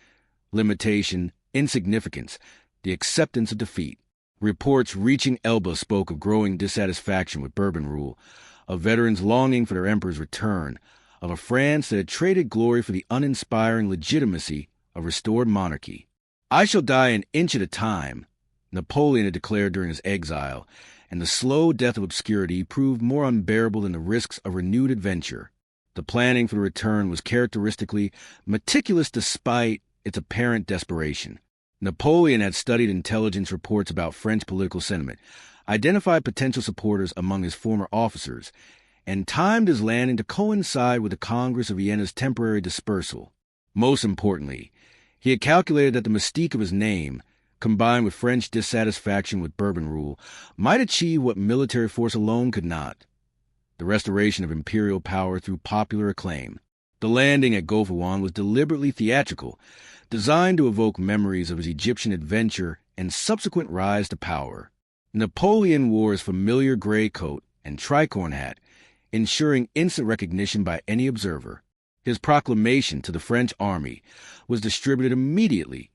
limitation, insignificance, the acceptance of defeat. Reports reaching Elba spoke of growing dissatisfaction with Bourbon rule, of veterans longing for their emperor's return, of a France that had traded glory for the uninspiring legitimacy of restored monarchy. "I shall die an inch at a time," Napoleon had declared during his exile, and the slow death of obscurity proved more unbearable than the risks of renewed adventure. The planning for the return was characteristically meticulous despite its apparent desperation. Napoleon had studied intelligence reports about French political sentiment, identified potential supporters among his former officers, and timed his landing to coincide with the Congress of Vienna's temporary dispersal. Most importantly, he had calculated that the mystique of his name, combined with French dissatisfaction with Bourbon rule, might achieve what military force alone could not: the restoration of imperial power through popular acclaim. The landing at Gouffouan was deliberately theatrical, designed to evoke memories of his Egyptian adventure and subsequent rise to power. Napoleon wore his familiar gray coat and tricorn hat, ensuring instant recognition by any observer. His proclamation to the French army was distributed immediately,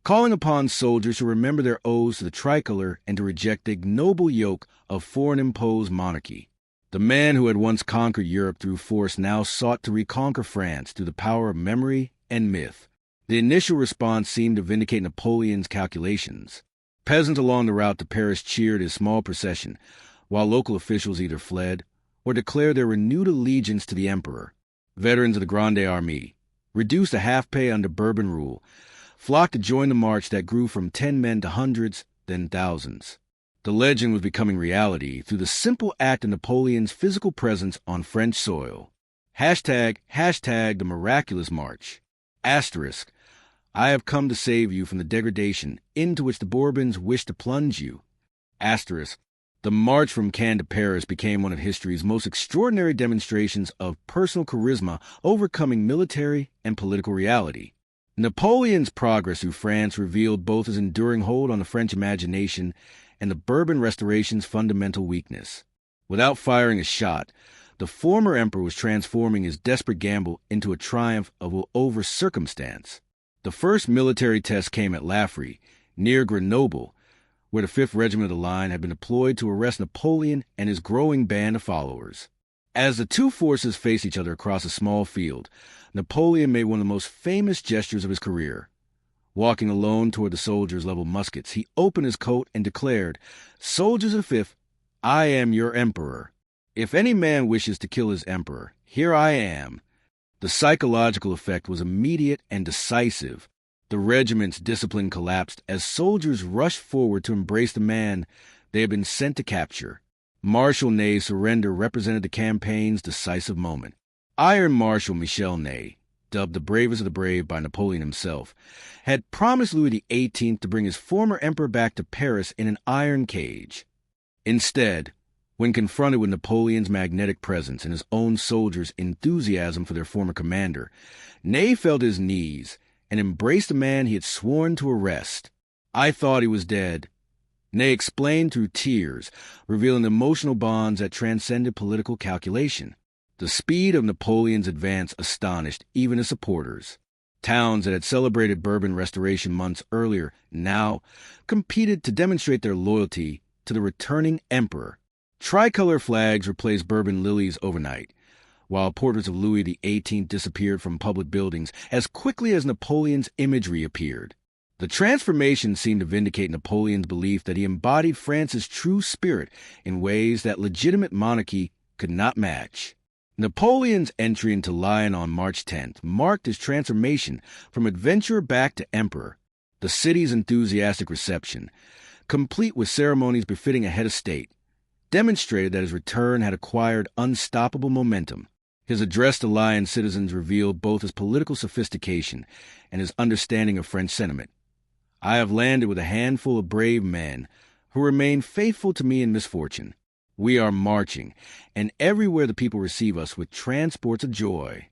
calling upon soldiers to remember their oaths to the tricolor and to reject the ignoble yoke of foreign-imposed monarchy. The man who had once conquered Europe through force now sought to reconquer France through the power of memory and myth. The initial response seemed to vindicate Napoleon's calculations. Peasants along the route to Paris cheered his small procession, while local officials either fled or declared their renewed allegiance to the emperor. Veterans of the Grande Armée, reduced to half-pay under Bourbon rule, flocked to join the march that grew from 10 men to hundreds, then thousands. The legend was becoming reality through the simple act of Napoleon's physical presence on French soil. Hashtag the miraculous march. Asterisk, I have come to save you from the degradation into which the Bourbons wish to plunge you. Asterisk, the march from Cannes to Paris became one of history's most extraordinary demonstrations of personal charisma overcoming military and political reality. Napoleon's progress through France revealed both his enduring hold on the French imagination and the Bourbon Restoration's fundamental weakness. Without firing a shot, the former emperor was transforming his desperate gamble into a triumph over circumstance. The first military test came at Laffrey, near Grenoble, where the 5th Regiment of the Line had been deployed to arrest Napoleon and his growing band of followers. As the two forces faced each other across a small field, Napoleon made one of the most famous gestures of his career. Walking alone toward the soldiers' leveled muskets, he opened his coat and declared, "Soldiers of the 5th, I am your emperor. If any man wishes to kill his emperor, here I am." The psychological effect was immediate and decisive. The regiment's discipline collapsed as soldiers rushed forward to embrace the man they had been sent to capture. Marshal Ney's surrender represented the campaign's decisive moment. Iron Marshal Michel Ney, dubbed the bravest of the brave by Napoleon himself, had promised Louis XVIII to bring his former emperor back to Paris in an iron cage. Instead, when confronted with Napoleon's magnetic presence and his own soldiers' enthusiasm for their former commander, Ney fell to his knees and embraced the man he had sworn to arrest. "I thought he was dead," Ney explained through tears, revealing emotional bonds that transcended political calculation. The speed of Napoleon's advance astonished even his supporters. Towns that had celebrated Bourbon Restoration months earlier now competed to demonstrate their loyalty to the returning emperor. Tricolor flags replaced Bourbon lilies overnight, while portraits of Louis XVIII disappeared from public buildings as quickly as Napoleon's imagery appeared. The transformation seemed to vindicate Napoleon's belief that he embodied France's true spirit in ways that legitimate monarchy could not match. Napoleon's entry into Lyon on March 10th marked his transformation from adventurer back to emperor. The city's enthusiastic reception, complete with ceremonies befitting a head of state, demonstrated that his return had acquired unstoppable momentum. His address to Lyon citizens revealed both his political sophistication and his understanding of French sentiment. "I have landed with a handful of brave men who remain faithful to me in misfortune. We are marching, and everywhere the people receive us with transports of joy."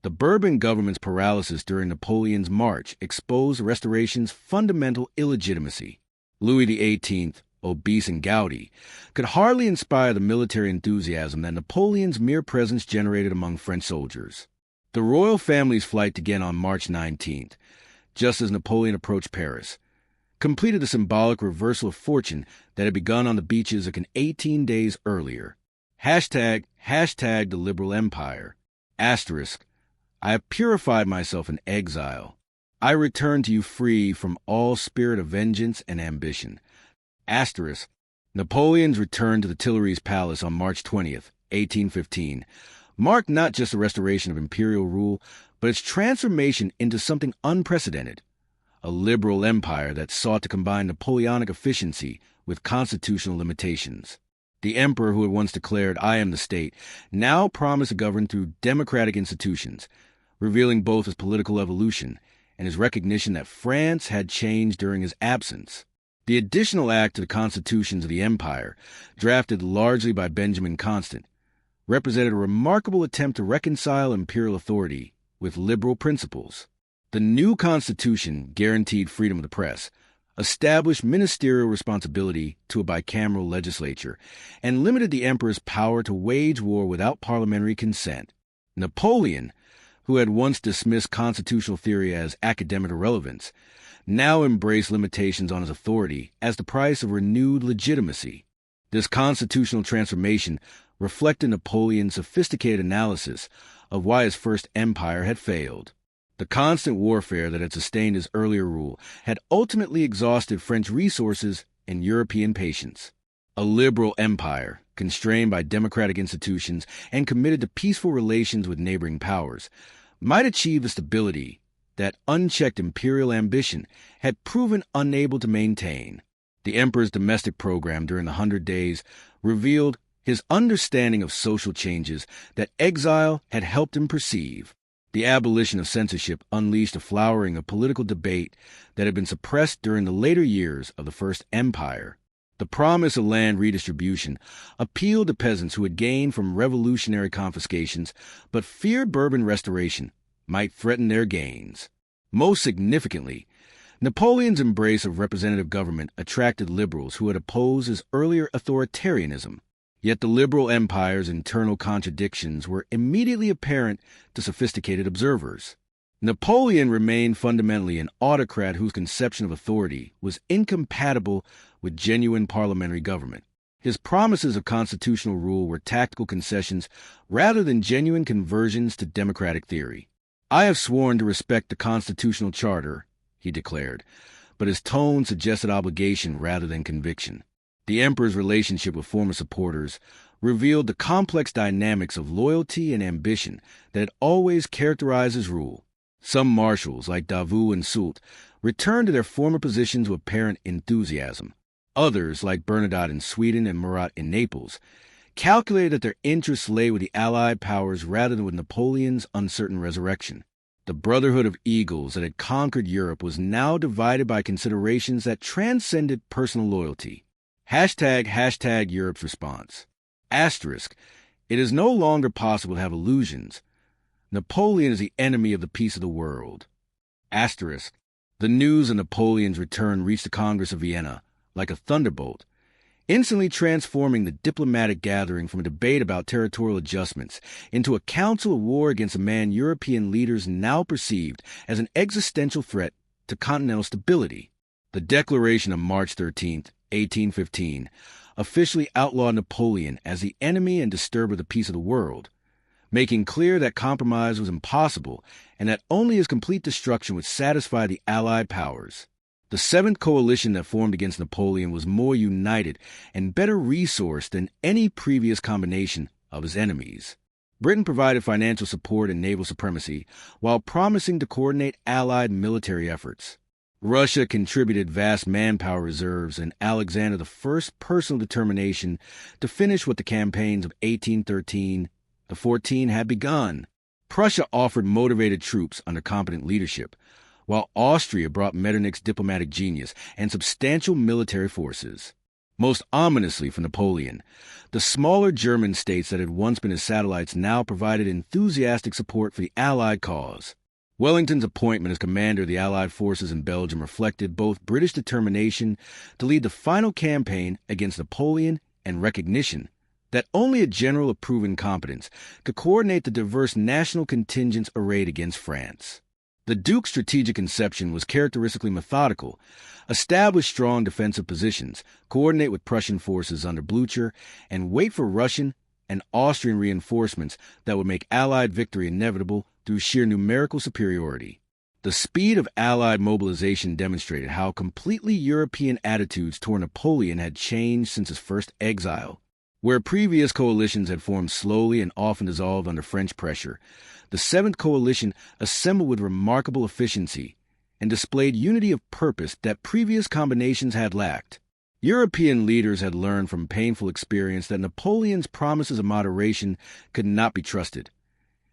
The Bourbon government's paralysis during Napoleon's march exposed the Restoration's fundamental illegitimacy. Louis XVIII, obese and gouty, could hardly inspire the military enthusiasm that Napoleon's mere presence generated among French soldiers. The royal family's flight began on March 19th, just as Napoleon approached Paris, completed the symbolic reversal of fortune that had begun on the beaches 18 days earlier. Hashtag the liberal empire. Asterisk, I have purified myself in exile. I return to you free from all spirit of vengeance and ambition. Asterisk, Napoleon's return to the Tuileries Palace on March 20th, 1815, marked not just the restoration of imperial rule, but its transformation into something unprecedented, a liberal empire that sought to combine Napoleonic efficiency with constitutional limitations. The emperor who had once declared, "I am the state," now promised to govern through democratic institutions, revealing both his political evolution and his recognition that France had changed during his absence. The additional act to the constitutions of the empire, drafted largely by Benjamin Constant, represented a remarkable attempt to reconcile imperial authority with liberal principles. The new constitution guaranteed freedom of the press, established ministerial responsibility to a bicameral legislature, and limited the emperor's power to wage war without parliamentary consent. Napoleon, who had once dismissed constitutional theory as academic irrelevance, now embraced limitations on his authority as the price of renewed legitimacy. This constitutional transformation reflected Napoleon's sophisticated analysis of why his first empire had failed. The constant warfare that had sustained his earlier rule had ultimately exhausted French resources and European patience. A liberal empire, constrained by democratic institutions and committed to peaceful relations with neighboring powers, might achieve the stability that unchecked imperial ambition had proven unable to maintain. The emperor's domestic program during the 100 Days revealed his understanding of social changes that exile had helped him perceive. The abolition of censorship unleashed a flowering of political debate that had been suppressed during the later years of the First Empire. The promise of land redistribution appealed to peasants who had gained from revolutionary confiscations but feared Bourbon restoration might threaten their gains. Most significantly, Napoleon's embrace of representative government attracted liberals who had opposed his earlier authoritarianism. Yet the liberal empire's internal contradictions were immediately apparent to sophisticated observers. Napoleon remained fundamentally an autocrat whose conception of authority was incompatible with genuine parliamentary government. His promises of constitutional rule were tactical concessions rather than genuine conversions to democratic theory. "I have sworn to respect the constitutional charter," he declared, but his tone suggested obligation rather than conviction. The emperor's relationship with former supporters revealed the complex dynamics of loyalty and ambition that had always characterized his rule. Some marshals, like Davout and Soult, returned to their former positions with apparent enthusiasm. Others, like Bernadotte in Sweden and Murat in Naples, calculated that their interests lay with the Allied powers rather than with Napoleon's uncertain resurrection. The Brotherhood of Eagles that had conquered Europe was now divided by considerations that transcended personal loyalty. ## Europe's response. Asterisk. It is no longer possible to have illusions. Napoleon is the enemy of the peace of the world. Asterisk. The news of Napoleon's return reached the Congress of Vienna like a thunderbolt, instantly transforming the diplomatic gathering from a debate about territorial adjustments into a council of war against a man European leaders now perceived as an existential threat to continental stability. The Declaration of March 13, 1815, officially outlawed Napoleon as the enemy and disturber of the peace of the world, making clear that compromise was impossible and that only his complete destruction would satisfy the Allied powers. The Seventh Coalition that formed against Napoleon was more united and better resourced than any previous combination of his enemies. Britain provided financial support and naval supremacy while promising to coordinate Allied military efforts. Russia contributed vast manpower reserves and Alexander I's personal determination to finish what the campaigns of 1813-14 had begun. Prussia offered motivated troops under competent leadership, while Austria brought Metternich's diplomatic genius and substantial military forces. Most ominously for Napoleon, the smaller German states that had once been his satellites now provided enthusiastic support for the Allied cause. Wellington's appointment as commander of the Allied forces in Belgium reflected both British determination to lead the final campaign against Napoleon and recognition that only a general of proven competence could coordinate the diverse national contingents arrayed against France. The Duke's strategic conception was characteristically methodical: establish strong defensive positions, coordinate with Prussian forces under Blücher, and wait for Russian and Austrian reinforcements that would make Allied victory inevitable through sheer numerical superiority. The speed of Allied mobilization demonstrated how completely European attitudes toward Napoleon had changed since his first exile. Where previous coalitions had formed slowly and often dissolved under French pressure, the Seventh Coalition assembled with remarkable efficiency and displayed unity of purpose that previous combinations had lacked. European leaders had learned from painful experience that Napoleon's promises of moderation could not be trusted,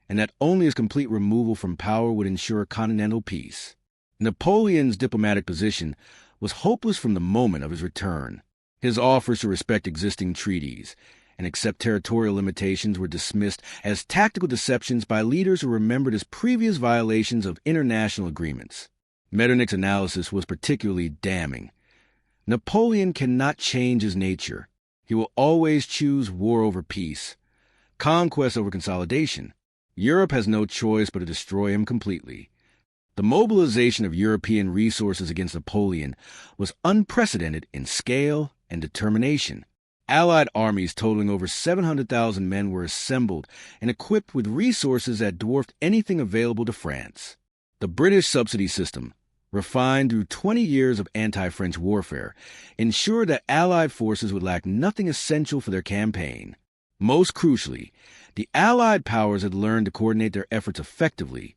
and that only his complete removal from power would ensure continental peace. Napoleon's diplomatic position was hopeless from the moment of his return. His offers to respect existing treaties and accept territorial limitations were dismissed as tactical deceptions by leaders who remembered his previous violations of international agreements. Metternich's analysis was particularly damning. Napoleon cannot change his nature. He will always choose war over peace, conquest over consolidation. Europe has no choice but to destroy him completely. The mobilization of European resources against Napoleon was unprecedented in scale and determination. Allied armies totaling over 700,000 men were assembled and equipped with resources that dwarfed anything available to France. The British subsidy system, refined through 20 years of anti-French warfare, ensured that Allied forces would lack nothing essential for their campaign. Most crucially, the Allied powers had learned to coordinate their efforts effectively,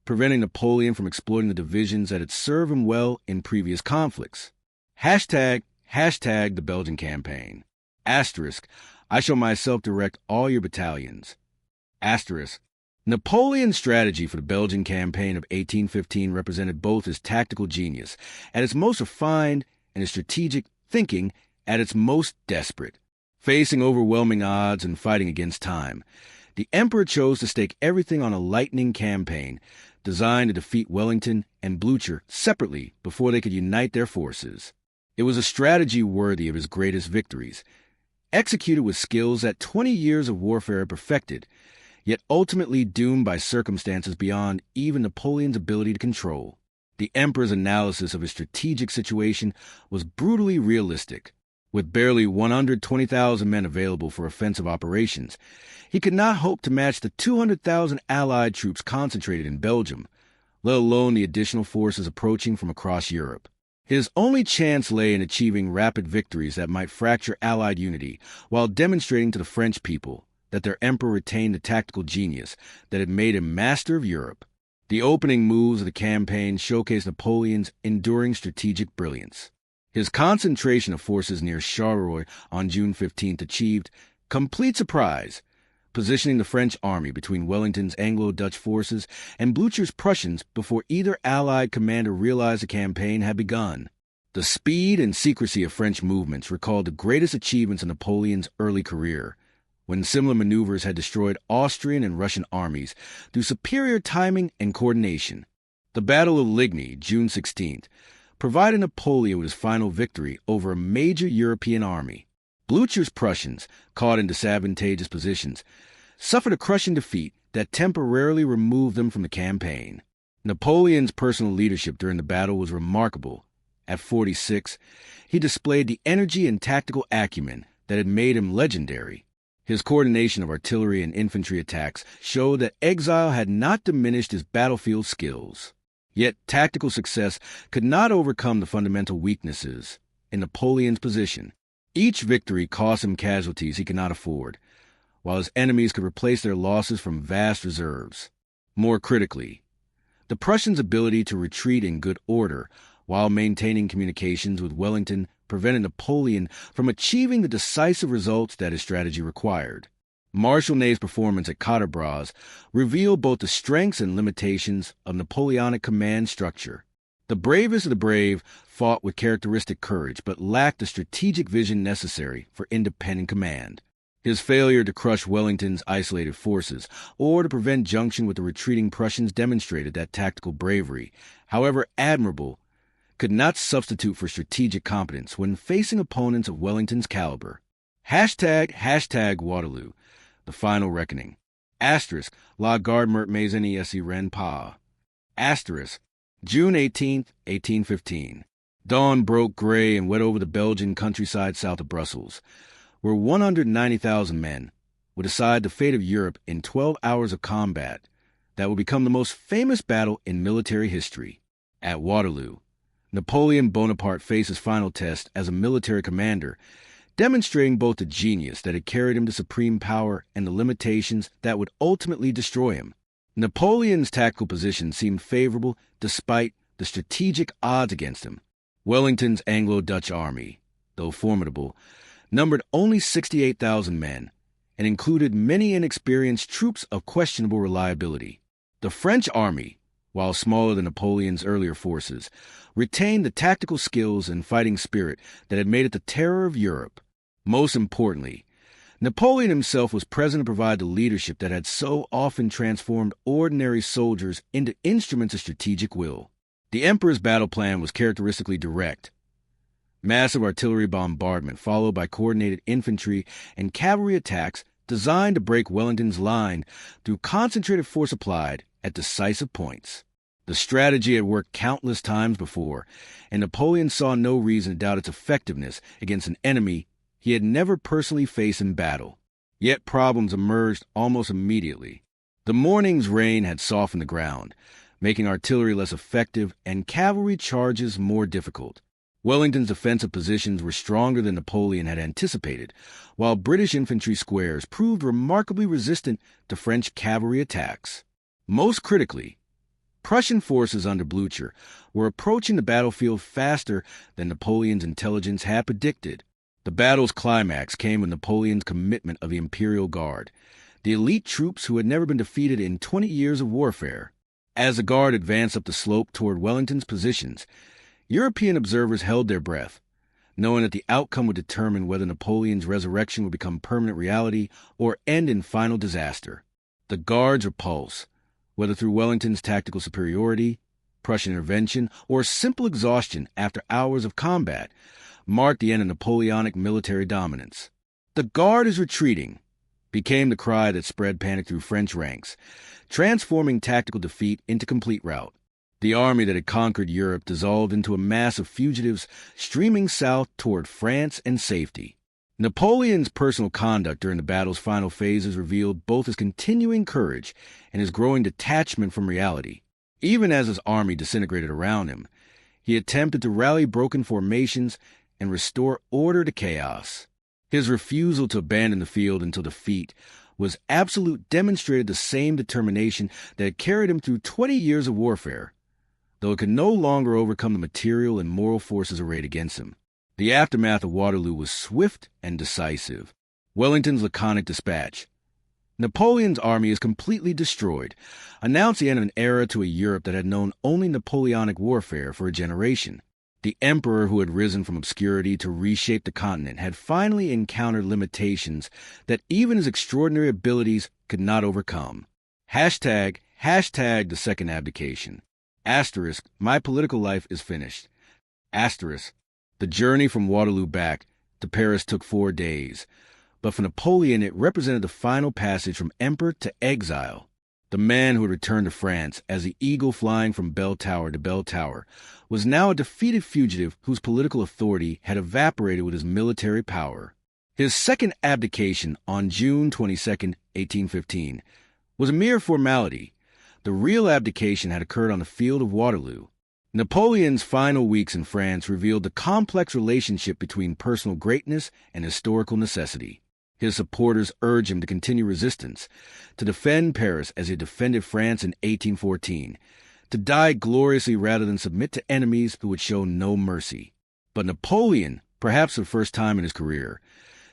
preventing Napoleon from exploiting the divisions that had served him well in previous conflicts. Hashtag the Belgian campaign. Asterisk, I shall myself direct all your battalions. Asterisk, Napoleon's strategy for the Belgian campaign of 1815 represented both his tactical genius at its most refined and his strategic thinking at its most desperate. Facing overwhelming odds and fighting against time, the emperor chose to stake everything on a lightning campaign designed to defeat Wellington and Blucher separately before they could unite their forces. It was a strategy worthy of his greatest victories, executed with skills that 20 years of warfare had perfected, yet ultimately doomed by circumstances beyond even Napoleon's ability to control. The emperor's analysis of his strategic situation was brutally realistic. With barely 120,000 men available for offensive operations, he could not hope to match the 200,000 Allied troops concentrated in Belgium, let alone the additional forces approaching from across Europe. His only chance lay in achieving rapid victories that might fracture Allied unity while demonstrating to the French people that their emperor retained the tactical genius that had made him master of Europe. The opening moves of the campaign showcased Napoleon's enduring strategic brilliance. His concentration of forces near Charleroi on June 15th achieved complete surprise, positioning the French army between Wellington's Anglo-Dutch forces and Blucher's Prussians before either Allied commander realized the campaign had begun. The speed and secrecy of French movements recalled the greatest achievements of Napoleon's early career, when similar maneuvers had destroyed Austrian and Russian armies through superior timing and coordination. The Battle of Ligny, June 16th, provided Napoleon with his final victory over a major European army. Blucher's Prussians, caught in disadvantageous positions, suffered a crushing defeat that temporarily removed them from the campaign. Napoleon's personal leadership during the battle was remarkable. At 46, he displayed the energy and tactical acumen that had made him legendary. His coordination of artillery and infantry attacks showed that exile had not diminished his battlefield skills. Yet tactical success could not overcome the fundamental weaknesses in Napoleon's position. Each victory cost him casualties he could not afford, while his enemies could replace their losses from vast reserves. More critically, the Prussians' ability to retreat in good order while maintaining communications with Wellington prevented Napoleon from achieving the decisive results that his strategy required. Marshal Ney's performance at Quatre Bras revealed both the strengths and limitations of Napoleonic command structure. The bravest of the brave fought with characteristic courage, but lacked the strategic vision necessary for independent command. His failure to crush Wellington's isolated forces or to prevent junction with the retreating Prussians demonstrated that tactical bravery, however admirable, could not substitute for strategic competence when facing opponents of Wellington's caliber. Hashtag Waterloo. The final reckoning. Asterisk, la garde meurt mais n'y rend pas. Asterisk, June 18th, 1815. Dawn broke gray and wet over the Belgian countryside south of Brussels, where 190,000 men would decide the fate of Europe in 12 hours of combat that would become the most famous battle in military history. At Waterloo, Napoleon Bonaparte faced his final test as a military commander, demonstrating both the genius that had carried him to supreme power and the limitations that would ultimately destroy him. Napoleon's tactical position seemed favorable despite the strategic odds against him. Wellington's Anglo-Dutch army, though formidable, numbered only 68,000 men and included many inexperienced troops of questionable reliability. The French army, while smaller than Napoleon's earlier forces, retained the tactical skills and fighting spirit that had made it the terror of Europe. Most importantly, Napoleon himself was present to provide the leadership that had so often transformed ordinary soldiers into instruments of strategic will. The emperor's battle plan was characteristically direct. Massive artillery bombardment followed by coordinated infantry and cavalry attacks designed to break Wellington's line through concentrated force applied at decisive points. The strategy had worked countless times before, and Napoleon saw no reason to doubt its effectiveness against an enemy he had never personally faced in battle. Yet problems emerged almost immediately. The morning's rain had softened the ground, making artillery less effective and cavalry charges more difficult. Wellington's defensive positions were stronger than Napoleon had anticipated, while British infantry squares proved remarkably resistant to French cavalry attacks. Most critically, Prussian forces under Blücher were approaching the battlefield faster than Napoleon's intelligence had predicted. The battle's climax came with Napoleon's commitment of the Imperial Guard, the elite troops who had never been defeated in 20 years of warfare. As the Guard advanced up the slope toward Wellington's positions, European observers held their breath, knowing that the outcome would determine whether Napoleon's resurrection would become permanent reality or end in final disaster. The Guard's repulse, whether through Wellington's tactical superiority, Prussian intervention, or simple exhaustion after hours of combat, marked the end of Napoleonic military dominance. "The Guard is retreating," became the cry that spread panic through French ranks, transforming tactical defeat into complete rout. The army that had conquered Europe dissolved into a mass of fugitives streaming south toward France and safety. Napoleon's personal conduct during the battle's final phases revealed both his continuing courage and his growing detachment from reality. Even as his army disintegrated around him, he attempted to rally broken formations and restore order to chaos. His refusal to abandon the field until defeat was absolute, demonstrated the same determination that had carried him through 20 years of warfare, though it could no longer overcome the material and moral forces arrayed against him. The aftermath of Waterloo was swift and decisive. Wellington's laconic dispatch, "Napoleon's army is completely destroyed," announced the end of an era to a Europe that had known only Napoleonic warfare for a generation. The emperor who had risen from obscurity to reshape the continent had finally encountered limitations that even his extraordinary abilities could not overcome. Hashtag the second abdication. Asterisk, my political life is finished. Asterisk, the journey from Waterloo back to Paris took 4 days, but for Napoleon it represented the final passage from emperor to exile. The man who had returned to France as the eagle flying from bell tower to bell tower was now a defeated fugitive whose political authority had evaporated with his military power. His second abdication on June 22, 1815, was a mere formality. The real abdication had occurred on the field of Waterloo. Napoleon's final weeks in France revealed the complex relationship between personal greatness and historical necessity. His supporters urged him to continue resistance, to defend Paris as he had defended France in 1814, to die gloriously rather than submit to enemies who would show no mercy. But Napoleon, perhaps for the first time in his career,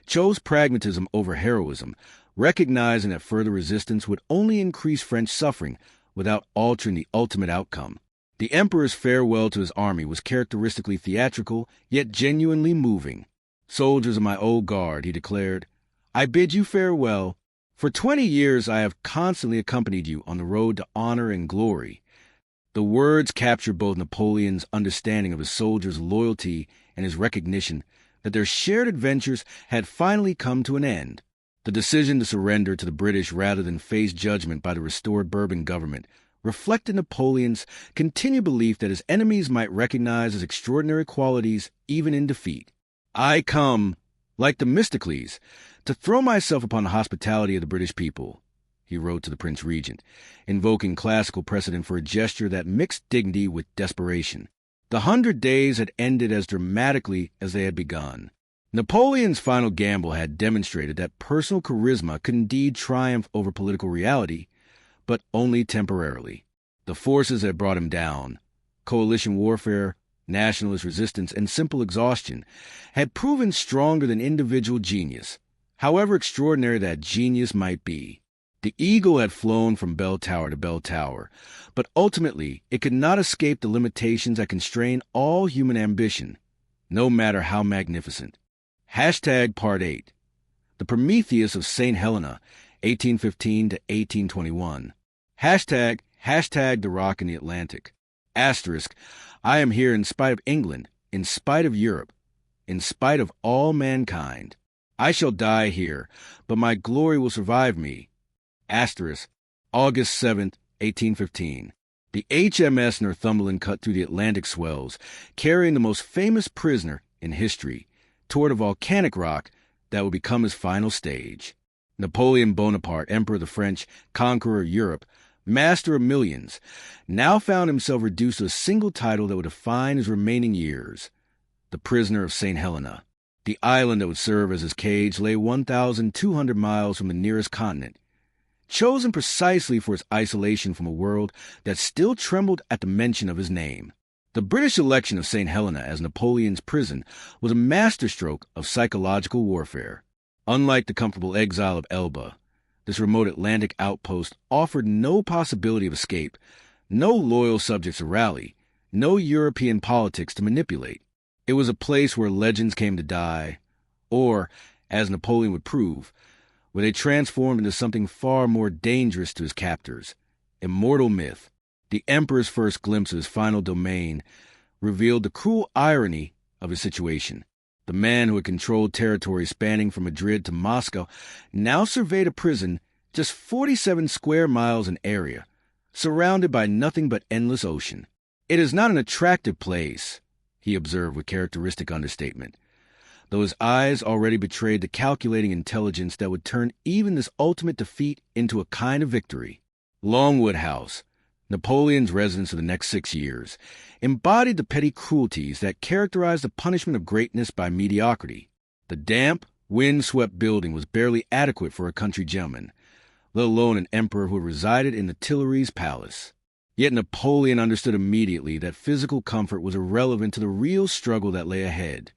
chose pragmatism over heroism, recognizing that further resistance would only increase French suffering without altering the ultimate outcome. The emperor's farewell to his army was characteristically theatrical, yet genuinely moving. "Soldiers of my old guard," he declared, "I bid you farewell. For 20 years I have constantly accompanied you on the road to honor and glory." The words captured both Napoleon's understanding of his soldiers' loyalty and his recognition that their shared adventures had finally come to an end. The decision to surrender to the British rather than face judgment by the restored Bourbon government reflected Napoleon's continued belief that his enemies might recognize his extraordinary qualities even in defeat. "I come, like Themistocles, to throw myself upon the hospitality of the British people," he wrote to the Prince Regent, invoking classical precedent for a gesture that mixed dignity with desperation. The 100 days had ended as dramatically as they had begun. Napoleon's final gamble had demonstrated that personal charisma could indeed triumph over political reality, but only temporarily. The forces that brought him down, coalition warfare, nationalist resistance, and simple exhaustion, had proven stronger than individual genius, however extraordinary that genius might be. The eagle had flown from bell tower to bell tower, but ultimately it could not escape the limitations that constrain all human ambition, no matter how magnificent. Hashtag Part 8. The Prometheus of St. Helena, 1815 to 1821. Hashtag The Rock in the Atlantic. Asterisk, I am here in spite of England, in spite of Europe, in spite of all mankind. I shall die here, but my glory will survive me. Asterisk, August 7th, 1815. The HMS Northumberland cut through the Atlantic swells, carrying the most famous prisoner in history toward a volcanic rock that would become his final stage. Napoleon Bonaparte, Emperor of the French, conqueror of Europe, master of millions, now found himself reduced to a single title that would define his remaining years: the prisoner of St. Helena. The island that would serve as his cage lay 1,200 miles from the nearest continent, chosen precisely for its isolation from a world that still trembled at the mention of his name. The British selection of St. Helena as Napoleon's prison was a masterstroke of psychological warfare. Unlike the comfortable exile of Elba, this remote Atlantic outpost offered no possibility of escape, no loyal subjects to rally, no European politics to manipulate. It was a place where legends came to die, or, as Napoleon would prove, where they transformed into something far more dangerous to his captors: immortal myth. The emperor's first glimpse of his final domain revealed the cruel irony of his situation. The man who had controlled territory spanning from Madrid to Moscow now surveyed a prison just 47 square miles in area, surrounded by nothing but endless ocean. "It is not an attractive place," he observed with characteristic understatement, though his eyes already betrayed the calculating intelligence that would turn even this ultimate defeat into a kind of victory. Longwood House, Napoleon's residence for the next 6 years, embodied the petty cruelties that characterized the punishment of greatness by mediocrity. The damp, wind-swept building was barely adequate for a country gentleman, let alone an emperor who resided in the Tuileries Palace. Yet Napoleon understood immediately that physical comfort was irrelevant to the real struggle that lay ahead,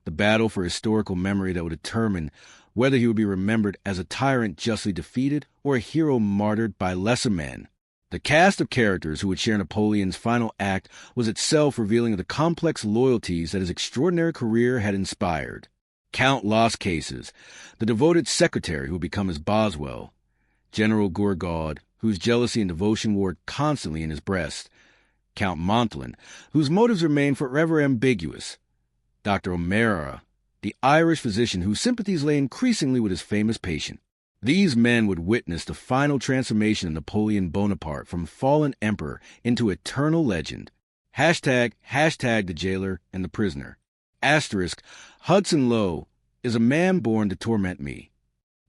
the battle for historical memory that would determine whether he would be remembered as a tyrant justly defeated or a hero martyred by lesser men. The cast of characters who would share Napoleon's final act was itself revealing of the complex loyalties that his extraordinary career had inspired. Count Las Cases, the devoted secretary who would become his Boswell; General Gourgaud, whose jealousy and devotion warred constantly in his breast; Count Montalon, whose motives remained forever ambiguous; Dr. O'Meara, the Irish physician whose sympathies lay increasingly with his famous patient. These men would witness the final transformation of Napoleon Bonaparte from fallen emperor into eternal legend. Hashtag the jailer and the prisoner. Asterisk, Hudson Lowe is a man born to torment me.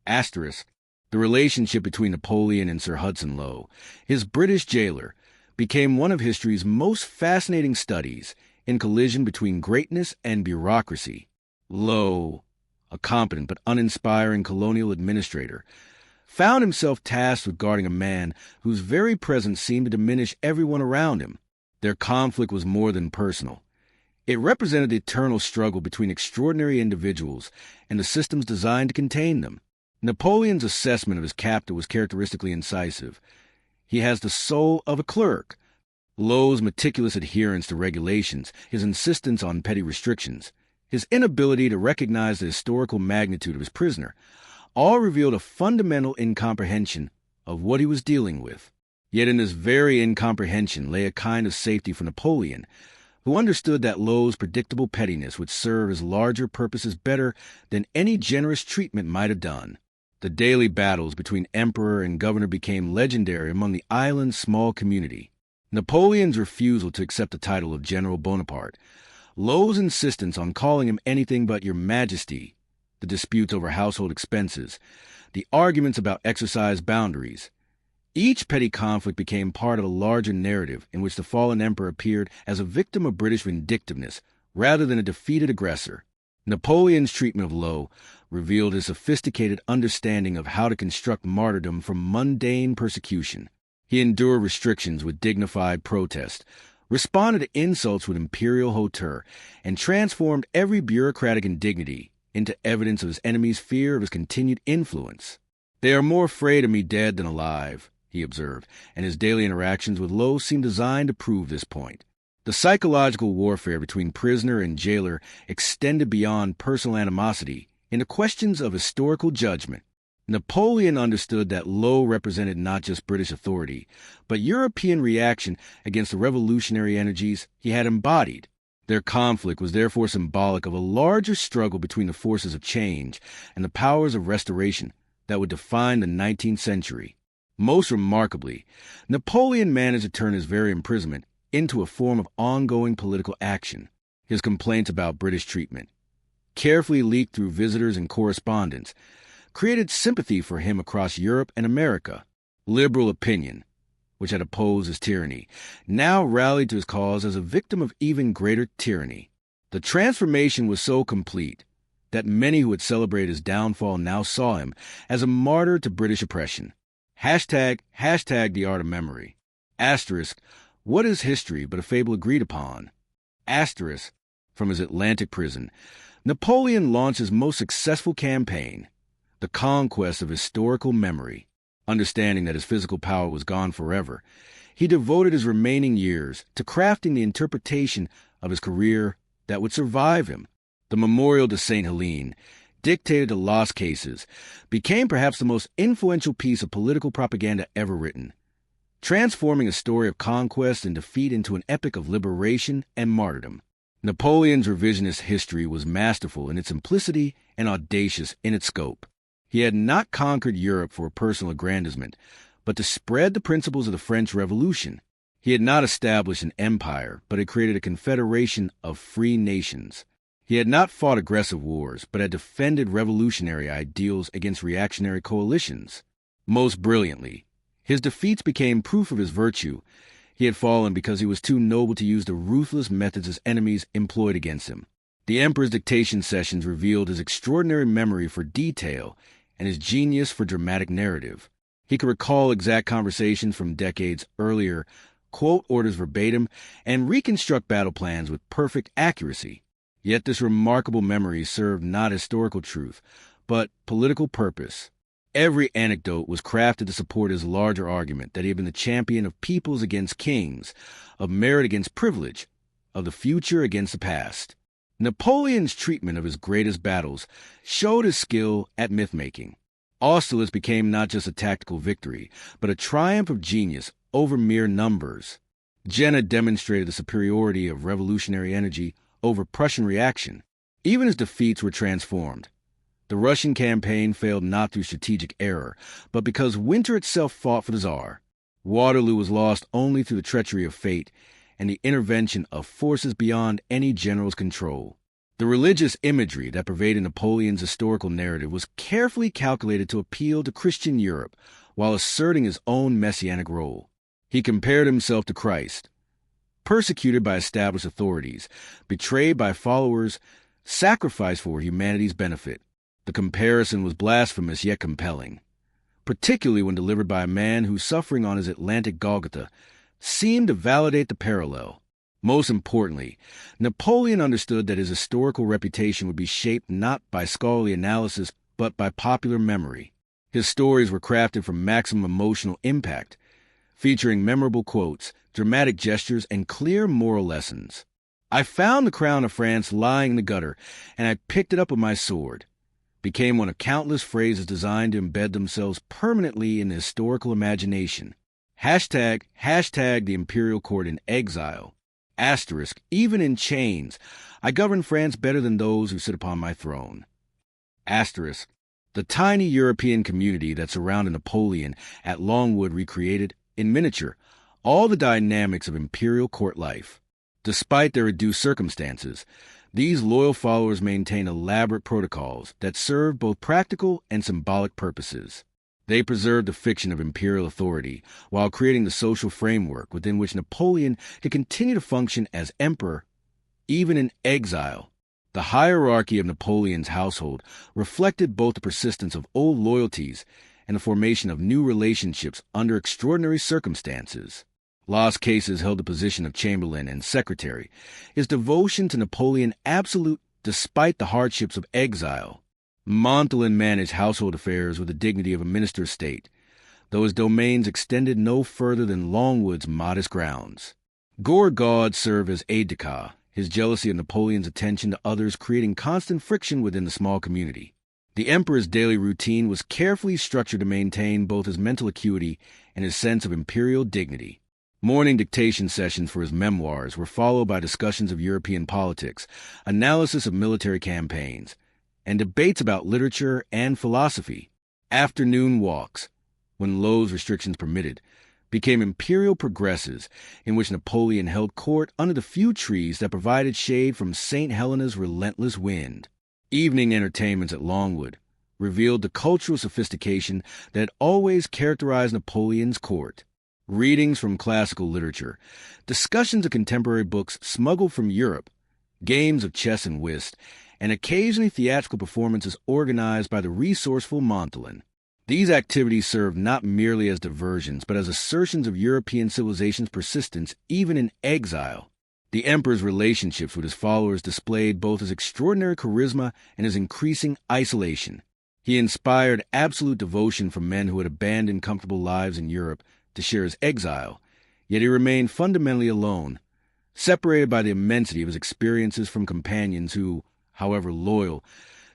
Asterisk, the relationship between Napoleon and Sir Hudson Lowe, his British jailer, became one of history's most fascinating studies in collision between greatness and bureaucracy. Lowe, a competent but uninspiring colonial administrator, found himself tasked with guarding a man whose very presence seemed to diminish everyone around him. Their conflict was more than personal. It represented the eternal struggle between extraordinary individuals and the systems designed to contain them. Napoleon's assessment of his captor was characteristically incisive. He has the soul of a clerk. Lowe's meticulous adherence to regulations, his insistence on petty restrictions, his inability to recognize the historical magnitude of his prisoner, all revealed a fundamental incomprehension of what he was dealing with. Yet in this very incomprehension lay a kind of safety for Napoleon, who understood that Lowe's predictable pettiness would serve his larger purposes better than any generous treatment might have done. The daily battles between emperor and governor became legendary among the island's small community. Napoleon's refusal to accept the title of General Bonaparte, Lowe's insistence on calling him anything but Your Majesty, the disputes over household expenses, the arguments about exercise boundaries. Each petty conflict became part of a larger narrative in which the fallen emperor appeared as a victim of British vindictiveness rather than a defeated aggressor. Napoleon's treatment of Lowe revealed his sophisticated understanding of how to construct martyrdom from mundane persecution. He endured restrictions with dignified protest, responded to insults with imperial hauteur, and transformed every bureaucratic indignity into evidence of his enemies' fear of his continued influence. "They are more afraid of me dead than alive," he observed, and his daily interactions with Lowe seemed designed to prove this point. The psychological warfare between prisoner and jailer extended beyond personal animosity into questions of historical judgment. Napoleon understood that Lowe represented not just British authority, but European reaction against the revolutionary energies he had embodied. Their conflict was therefore symbolic of a larger struggle between the forces of change and the powers of restoration that would define the 19th century. Most remarkably, Napoleon managed to turn his very imprisonment into a form of ongoing political action. His complaints about British treatment, carefully leaked through visitors and correspondence, created sympathy for him across Europe and America. Liberal opinion, which had opposed his tyranny, now rallied to his cause as a victim of even greater tyranny. The transformation was so complete that many who had celebrated his downfall now saw him as a martyr to British oppression. Hashtag the art of memory. Asterisk, what is history but a fable agreed upon? Asterisk, from his Atlantic prison, Napoleon launched his most successful campaign, the conquest of historical memory. Understanding that his physical power was gone forever, he devoted his remaining years to crafting the interpretation of his career that would survive him. The Memorial to St. Helene, dictated to lost cases, became perhaps the most influential piece of political propaganda ever written, transforming a story of conquest and defeat into an epic of liberation and martyrdom. Napoleon's revisionist history was masterful in its simplicity and audacious in its scope. He had not conquered Europe for personal aggrandizement, but to spread the principles of the French Revolution. He had not established an empire, but had created a confederation of free nations. He had not fought aggressive wars, but had defended revolutionary ideals against reactionary coalitions. Most brilliantly, his defeats became proof of his virtue. He had fallen because he was too noble to use the ruthless methods his enemies employed against him. The emperor's dictation sessions revealed his extraordinary memory for detail and his genius for dramatic narrative. He could recall exact conversations from decades earlier, quote orders verbatim, and reconstruct battle plans with perfect accuracy. Yet this remarkable memory served not historical truth, but political purpose. Every anecdote was crafted to support his larger argument that he had been the champion of peoples against kings, of merit against privilege, of the future against the past. Napoleon's treatment of his greatest battles showed his skill at myth-making. Austerlitz became not just a tactical victory, but a triumph of genius over mere numbers. Jena demonstrated the superiority of revolutionary energy over Prussian reaction. Even his defeats were transformed. The Russian campaign failed not through strategic error, but because winter itself fought for the Tsar. Waterloo was lost only through the treachery of fate and the intervention of forces beyond any general's control. The religious imagery that pervaded Napoleon's historical narrative was carefully calculated to appeal to Christian Europe while asserting his own messianic role. He compared himself to Christ, persecuted by established authorities, betrayed by followers, sacrificed for humanity's benefit. The comparison was blasphemous yet compelling, particularly when delivered by a man whose suffering on his Atlantic Golgotha seemed to validate the parallel. Most importantly, Napoleon understood that his historical reputation would be shaped not by scholarly analysis but by popular memory. His stories were crafted for maximum emotional impact, featuring memorable quotes, dramatic gestures, and clear moral lessons. "I found the crown of France lying in the gutter, and I picked it up with my sword," became one of countless phrases designed to embed themselves permanently in the historical imagination. Hashtag the imperial court in exile. Asterisk, even in chains, I govern France better than those who sit upon my throne. Asterisk, the tiny European community that surrounded Napoleon at Longwood recreated, in miniature, all the dynamics of imperial court life. Despite their reduced circumstances, these loyal followers maintained elaborate protocols that served both practical and symbolic purposes. They preserved the fiction of imperial authority while creating the social framework within which Napoleon could continue to function as emperor, even in exile. The hierarchy of Napoleon's household reflected both the persistence of old loyalties and the formation of new relationships under extraordinary circumstances. Lost Cases held the position of chamberlain and secretary, his devotion to Napoleon absolute despite the hardships of exile. Montalon managed household affairs with the dignity of a minister of state, though his domains extended no further than Longwood's modest grounds. Gourgaud served as aide-de-camp, his jealousy of Napoleon's attention to others creating constant friction within the small community. The emperor's daily routine was carefully structured to maintain both his mental acuity and his sense of imperial dignity. Morning dictation sessions for his memoirs were followed by discussions of European politics, analysis of military campaigns, and debates about literature and philosophy. Afternoon walks, when Lowe's restrictions permitted, became imperial progresses in which Napoleon held court under the few trees that provided shade from St. Helena's relentless wind. Evening entertainments at Longwood revealed the cultural sophistication that had always characterized Napoleon's court. Readings from classical literature, discussions of contemporary books smuggled from Europe, games of chess and whist, and occasionally theatrical performances organized by the resourceful Montholin. These activities served not merely as diversions, but as assertions of European civilization's persistence even in exile. The emperor's relationships with his followers displayed both his extraordinary charisma and his increasing isolation. He inspired absolute devotion from men who had abandoned comfortable lives in Europe to share his exile, yet he remained fundamentally alone, separated by the immensity of his experiences from companions who, however loyal,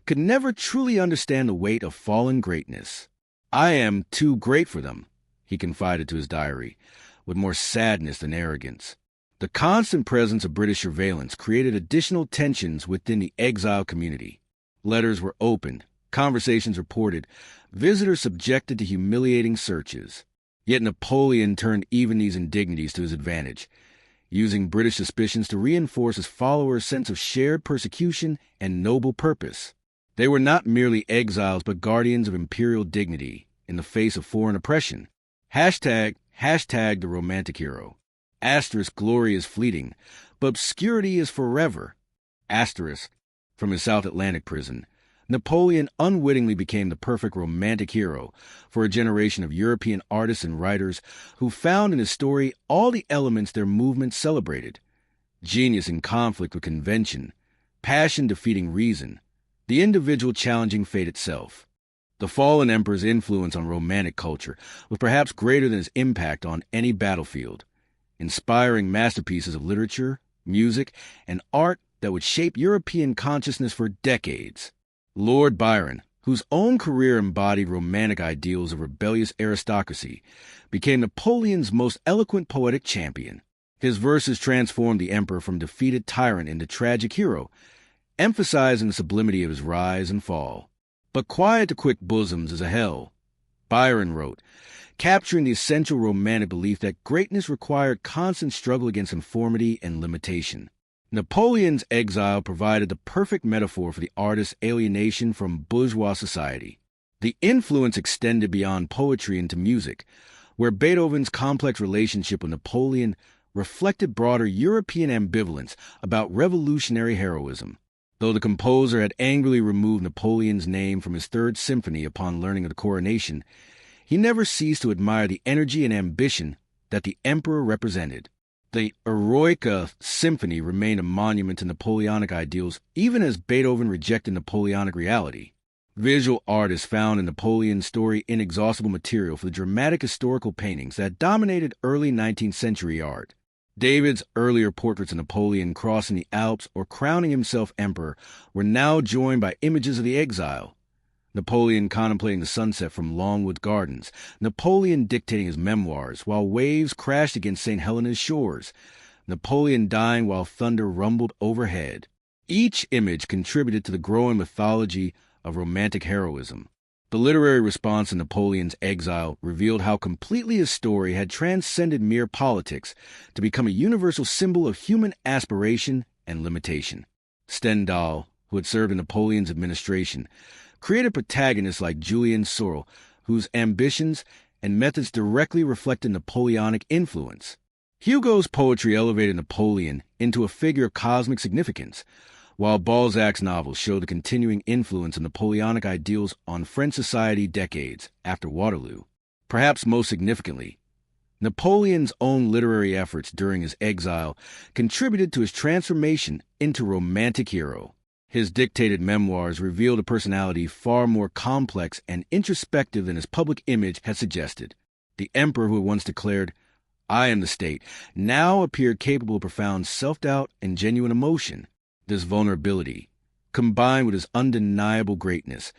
could never truly understand the weight of fallen greatness. "I am too great for them," he confided to his diary, with more sadness than arrogance. The constant presence of British surveillance created additional tensions within the exile community. Letters were opened, conversations reported, visitors subjected to humiliating searches. Yet Napoleon turned even these indignities to his advantage, using British suspicions to reinforce his followers' sense of shared persecution and noble purpose. They were not merely exiles but guardians of imperial dignity in the face of foreign oppression. Hashtag the romantic hero. Asterisk glory is fleeting, but obscurity is forever. Asterisk from his South Atlantic prison. Napoleon unwittingly became the perfect romantic hero for a generation of European artists and writers who found in his story all the elements their movement celebrated: genius in conflict with convention, passion defeating reason, the individual challenging fate itself. The fallen emperor's influence on romantic culture was perhaps greater than his impact on any battlefield, inspiring masterpieces of literature, music, and art that would shape European consciousness for decades. Lord Byron, whose own career embodied romantic ideals of rebellious aristocracy, became Napoleon's most eloquent poetic champion. His verses transformed the emperor from defeated tyrant into tragic hero, emphasizing the sublimity of his rise and fall. "But quiet to quick bosoms is a hell," Byron wrote, capturing the essential romantic belief that greatness required constant struggle against informity and limitation. Napoleon's exile provided the perfect metaphor for the artist's alienation from bourgeois society. The influence extended beyond poetry into music, where Beethoven's complex relationship with Napoleon reflected broader European ambivalence about revolutionary heroism. Though the composer had angrily removed Napoleon's name from his Third Symphony upon learning of the coronation, he never ceased to admire the energy and ambition that the emperor represented. The Eroica Symphony remained a monument to Napoleonic ideals even as Beethoven rejected Napoleonic reality. Visual artists found in Napoleon's story inexhaustible material for the dramatic historical paintings that dominated early 19th century art. David's earlier portraits of Napoleon crossing the Alps or crowning himself emperor were now joined by images of the exile. Napoleon contemplating the sunset from Longwood Gardens, Napoleon dictating his memoirs while waves crashed against St. Helena's shores, Napoleon dying while thunder rumbled overhead. Each image contributed to the growing mythology of romantic heroism. The literary response to Napoleon's exile revealed how completely his story had transcended mere politics to become a universal symbol of human aspiration and limitation. Stendhal, who had served in Napoleon's administration, created protagonists like Julian Sorel, whose ambitions and methods directly reflected Napoleonic influence. Hugo's poetry elevated Napoleon into a figure of cosmic significance, while Balzac's novels show the continuing influence of Napoleonic ideals on French society decades after Waterloo. Perhaps most significantly, Napoleon's own literary efforts during his exile contributed to his transformation into romantic hero. His dictated memoirs revealed a personality far more complex and introspective than his public image had suggested. The emperor who had once declared, "I am the state," now appeared capable of profound self-doubt and genuine emotion. This vulnerability, combined with his undeniable greatness,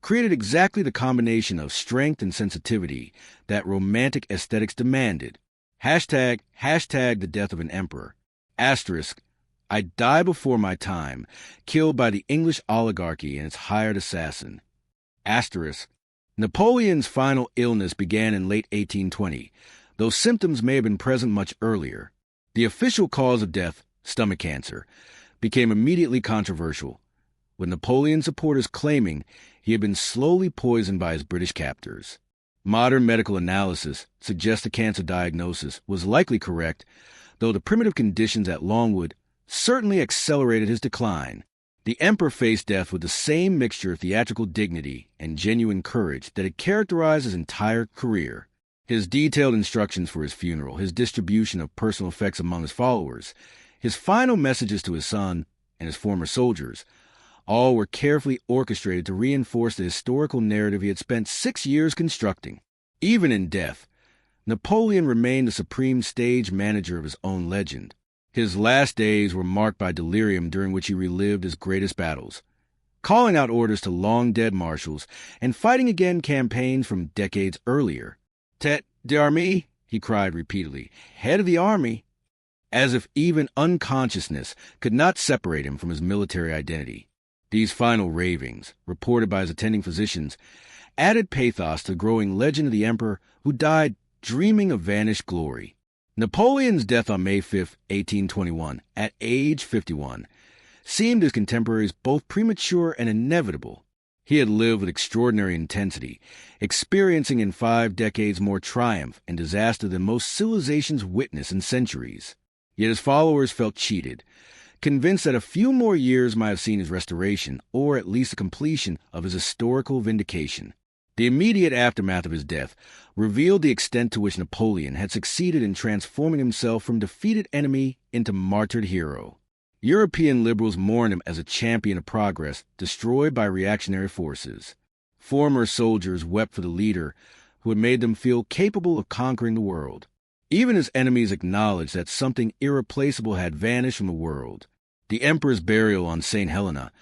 created exactly the combination of strength and sensitivity that romantic aesthetics demanded. Hashtag the death of an emperor. Asterisk, I die before my time, killed by the English oligarchy and its hired assassin. Asterisk, Napoleon's final illness began in late 1820, though symptoms may have been present much earlier. The official cause of death, stomach cancer, became immediately controversial, with Napoleon supporters claiming he had been slowly poisoned by his British captors. Modern medical analysis suggests the cancer diagnosis was likely correct, though the primitive conditions at Longwood certainly accelerated his decline. The emperor faced death with the same mixture of theatrical dignity and genuine courage that had characterized his entire career. His detailed instructions for his funeral, his distribution of personal effects among his followers, his final messages to his son and his former soldiers, all were carefully orchestrated to reinforce the historical narrative he had spent 6 years constructing. Even in death, Napoleon remained the supreme stage manager of his own legend. His last days were marked by delirium during which he relived his greatest battles, calling out orders to long-dead marshals and fighting again campaigns from decades earlier. Tête d'armée, he cried repeatedly, head of the army, as if even unconsciousness could not separate him from his military identity. These final ravings, reported by his attending physicians, added pathos to the growing legend of the emperor who died dreaming of vanished glory. Napoleon's death on May 5, 1821, at age 51, seemed to his contemporaries both premature and inevitable. He had lived with extraordinary intensity, experiencing in 5 decades more triumph and disaster than most civilizations witnessed in centuries. Yet his followers felt cheated, convinced that a few more years might have seen his restoration, or at least the completion of his historical vindication. The immediate aftermath of his death revealed the extent to which Napoleon had succeeded in transforming himself from defeated enemy into martyred hero. European liberals mourned him as a champion of progress destroyed by reactionary forces. Former soldiers wept for the leader who had made them feel capable of conquering the world. Even his enemies acknowledged that something irreplaceable had vanished from the world. The emperor's burial on St. Helena,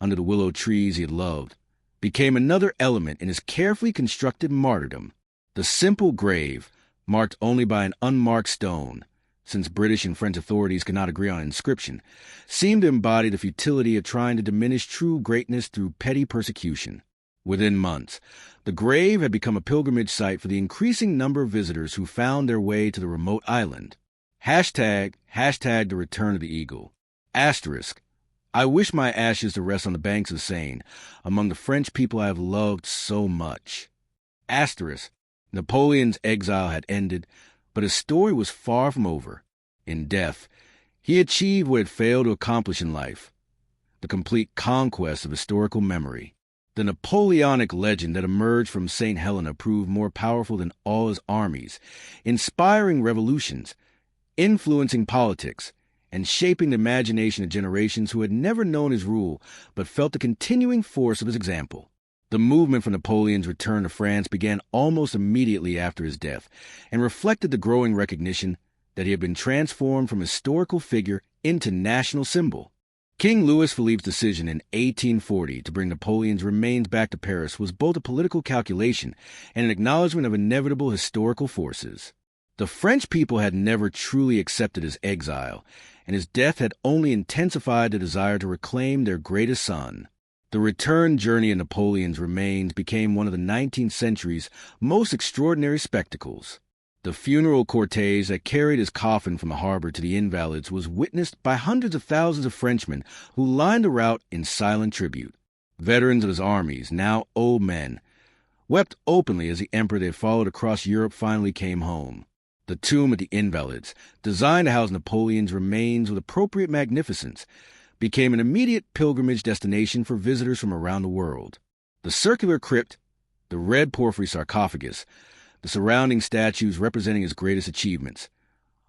under the willow trees he had loved, became another element in his carefully constructed martyrdom. The simple grave, marked only by an unmarked stone, since British and French authorities could not agree on inscription, seemed to embody the futility of trying to diminish true greatness through petty persecution. Within months, the grave had become a pilgrimage site for the increasing number of visitors who found their way to the remote island. Hashtag the return of the eagle. Asterisk, I wish my ashes to rest on the banks of Seine, among the French people I have loved so much. Asterisk, Napoleon's exile had ended, but his story was far from over. In death, he achieved what he had failed to accomplish in life, the complete conquest of historical memory. The Napoleonic legend that emerged from St. Helena proved more powerful than all his armies, inspiring revolutions, influencing politics, and shaping the imagination of generations who had never known his rule but felt the continuing force of his example. The movement for Napoleon's return to France began almost immediately after his death and reflected the growing recognition that he had been transformed from historical figure into national symbol. King Louis Philippe's decision in 1840 to bring Napoleon's remains back to Paris was both a political calculation and an acknowledgement of inevitable historical forces. The French people had never truly accepted his exile, and his death had only intensified the desire to reclaim their greatest son. The return journey of Napoleon's remains became one of the 19th century's most extraordinary spectacles. The funeral cortege that carried his coffin from the harbor to the Invalides was witnessed by hundreds of thousands of Frenchmen who lined the route in silent tribute. Veterans of his armies, now old men, wept openly as the emperor they had followed across Europe finally came home. The tomb at the Invalides, designed to house Napoleon's remains with appropriate magnificence, became an immediate pilgrimage destination for visitors from around the world. The circular crypt, the red porphyry sarcophagus, the surrounding statues representing his greatest achievements,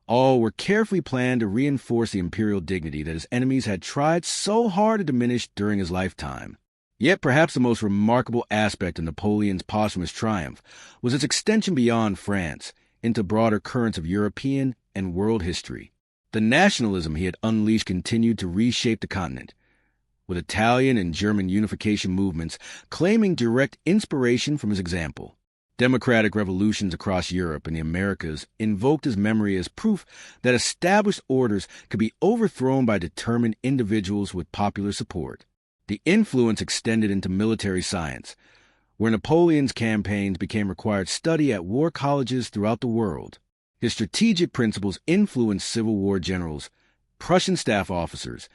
all were carefully planned to reinforce the imperial dignity that his enemies had tried so hard to diminish during his lifetime. Yet perhaps the most remarkable aspect of Napoleon's posthumous triumph was its extension beyond France into broader currents of European and world history. The nationalism he had unleashed continued to reshape the continent, with Italian and German unification movements claiming direct inspiration from his example. Democratic revolutions across Europe and the Americas invoked his memory as proof that established orders could be overthrown by determined individuals with popular support. The influence extended into military science, where Napoleon's campaigns became required study at war colleges throughout the world. His strategic principles influenced Civil War generals, Prussian staff officers,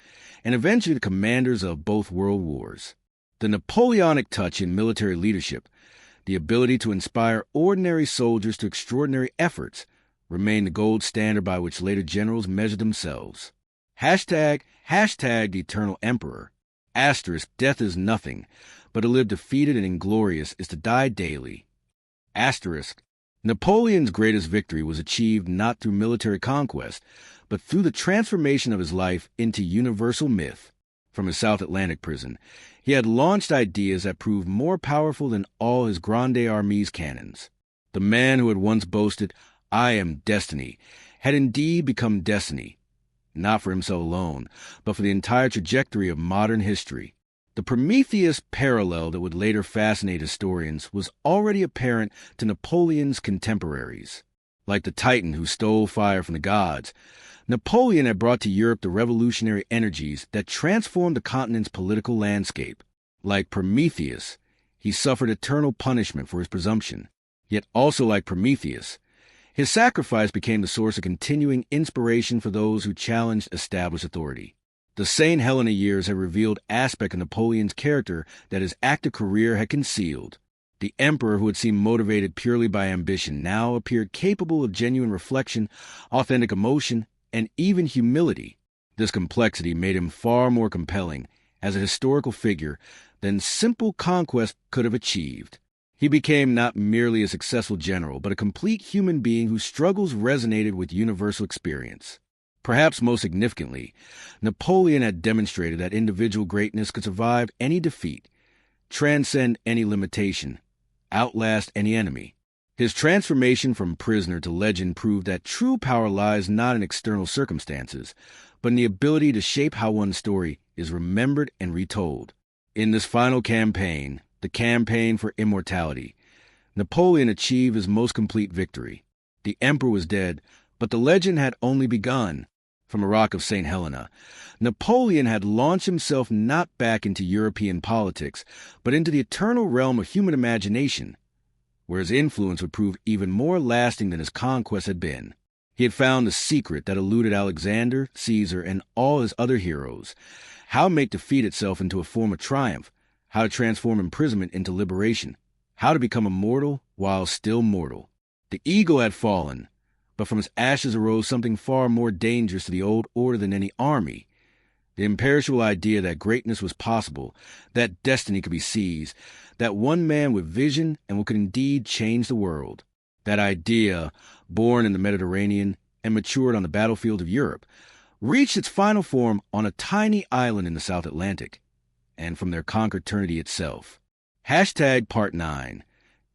and eventually the commanders of both world wars. The Napoleonic touch in military leadership, the ability to inspire ordinary soldiers to extraordinary efforts, remained the gold standard by which later generals measured themselves. Hashtag the Eternal Emperor. Asterisk, death is nothing, but to live defeated and inglorious is to die daily. Asterisk, Napoleon's greatest victory was achieved not through military conquest, but through the transformation of his life into universal myth. From his South Atlantic prison, he had launched ideas that proved more powerful than all his Grande Armée's cannons. The man who had once boasted, "I am destiny," had indeed become destiny, not for himself alone, but for the entire trajectory of modern history. The Prometheus parallel that would later fascinate historians was already apparent to Napoleon's contemporaries. Like the Titan who stole fire from the gods, Napoleon had brought to Europe the revolutionary energies that transformed the continent's political landscape. Like Prometheus, he suffered eternal punishment for his presumption. Yet also like Prometheus, his sacrifice became the source of continuing inspiration for those who challenged established authority. The St. Helena years had revealed aspects of Napoleon's character that his active career had concealed. The emperor who had seemed motivated purely by ambition now appeared capable of genuine reflection, authentic emotion, and even humility. This complexity made him far more compelling as a historical figure than simple conquest could have achieved. He became not merely a successful general, but a complete human being whose struggles resonated with universal experience. Perhaps most significantly, Napoleon had demonstrated that individual greatness could survive any defeat, transcend any limitation, outlast any enemy. His transformation from prisoner to legend proved that true power lies not in external circumstances, but in the ability to shape how one's story is remembered and retold. In this final campaign, the campaign for immortality, Napoleon achieved his most complete victory. The emperor was dead, but the legend had only begun. From a rock of St. Helena, Napoleon had launched himself not back into European politics, but into the eternal realm of human imagination, where his influence would prove even more lasting than his conquest had been. He had found the secret that eluded Alexander, Caesar, and all his other heroes: how to make defeat itself into a form of triumph, how to transform imprisonment into liberation, how to become immortal while still mortal. The eagle had fallen, but from its ashes arose something far more dangerous to the old order than any army: the imperishable idea that greatness was possible, that destiny could be seized, that one man with vision and could indeed change the world. That idea, born in the Mediterranean and matured on the battlefield of Europe, reached its final form on a tiny island in the South Atlantic, and from their conquered eternity itself. Hashtag Part 9.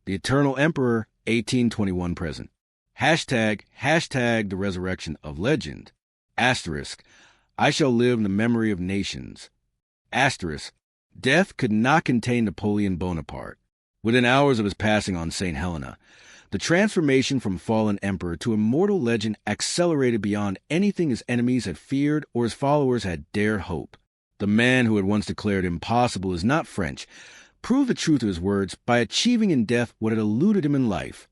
The Eternal Emperor, 1821 present. Hashtag the resurrection of legend. Asterisk, I shall live in the memory of nations. Asterisk, death could not contain Napoleon Bonaparte. Within hours of his passing on St. Helena, the transformation from fallen emperor to immortal legend accelerated beyond anything his enemies had feared or his followers had dared hope. The man who had once declared impossible is not French proved the truth of his words by achieving in death what had eluded him in life: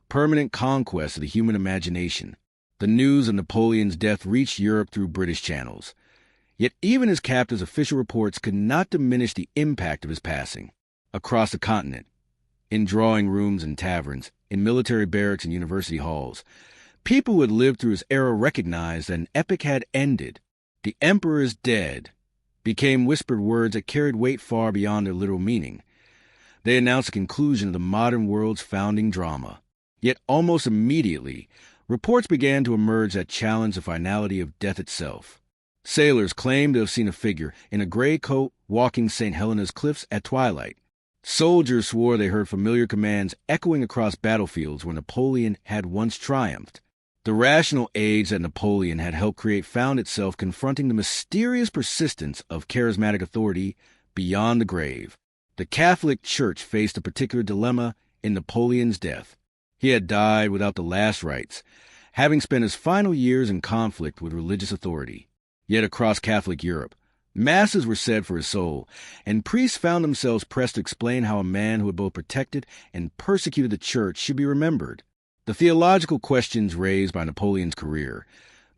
permanent conquest of the human imagination. The news of Napoleon's death reached Europe through British channels. Yet even his captor's official reports could not diminish the impact of his passing. Across the continent, in drawing rooms and taverns, in military barracks and university halls, people who had lived through his era recognized that an epoch had ended. The emperor is dead became whispered words that carried weight far beyond their literal meaning. They announced the conclusion of the modern world's founding drama. Yet almost immediately, reports began to emerge that challenged the finality of death itself. Sailors claimed to have seen a figure in a gray coat walking St. Helena's cliffs at twilight. Soldiers swore they heard familiar commands echoing across battlefields where Napoleon had once triumphed. The rational age that Napoleon had helped create found itself confronting the mysterious persistence of charismatic authority beyond the grave. The Catholic Church faced a particular dilemma in Napoleon's death. He had died without the last rites, having spent his final years in conflict with religious authority. Yet across Catholic Europe, masses were said for his soul, and priests found themselves pressed to explain how a man who had both protected and persecuted the church should be remembered. The theological questions raised by Napoleon's career,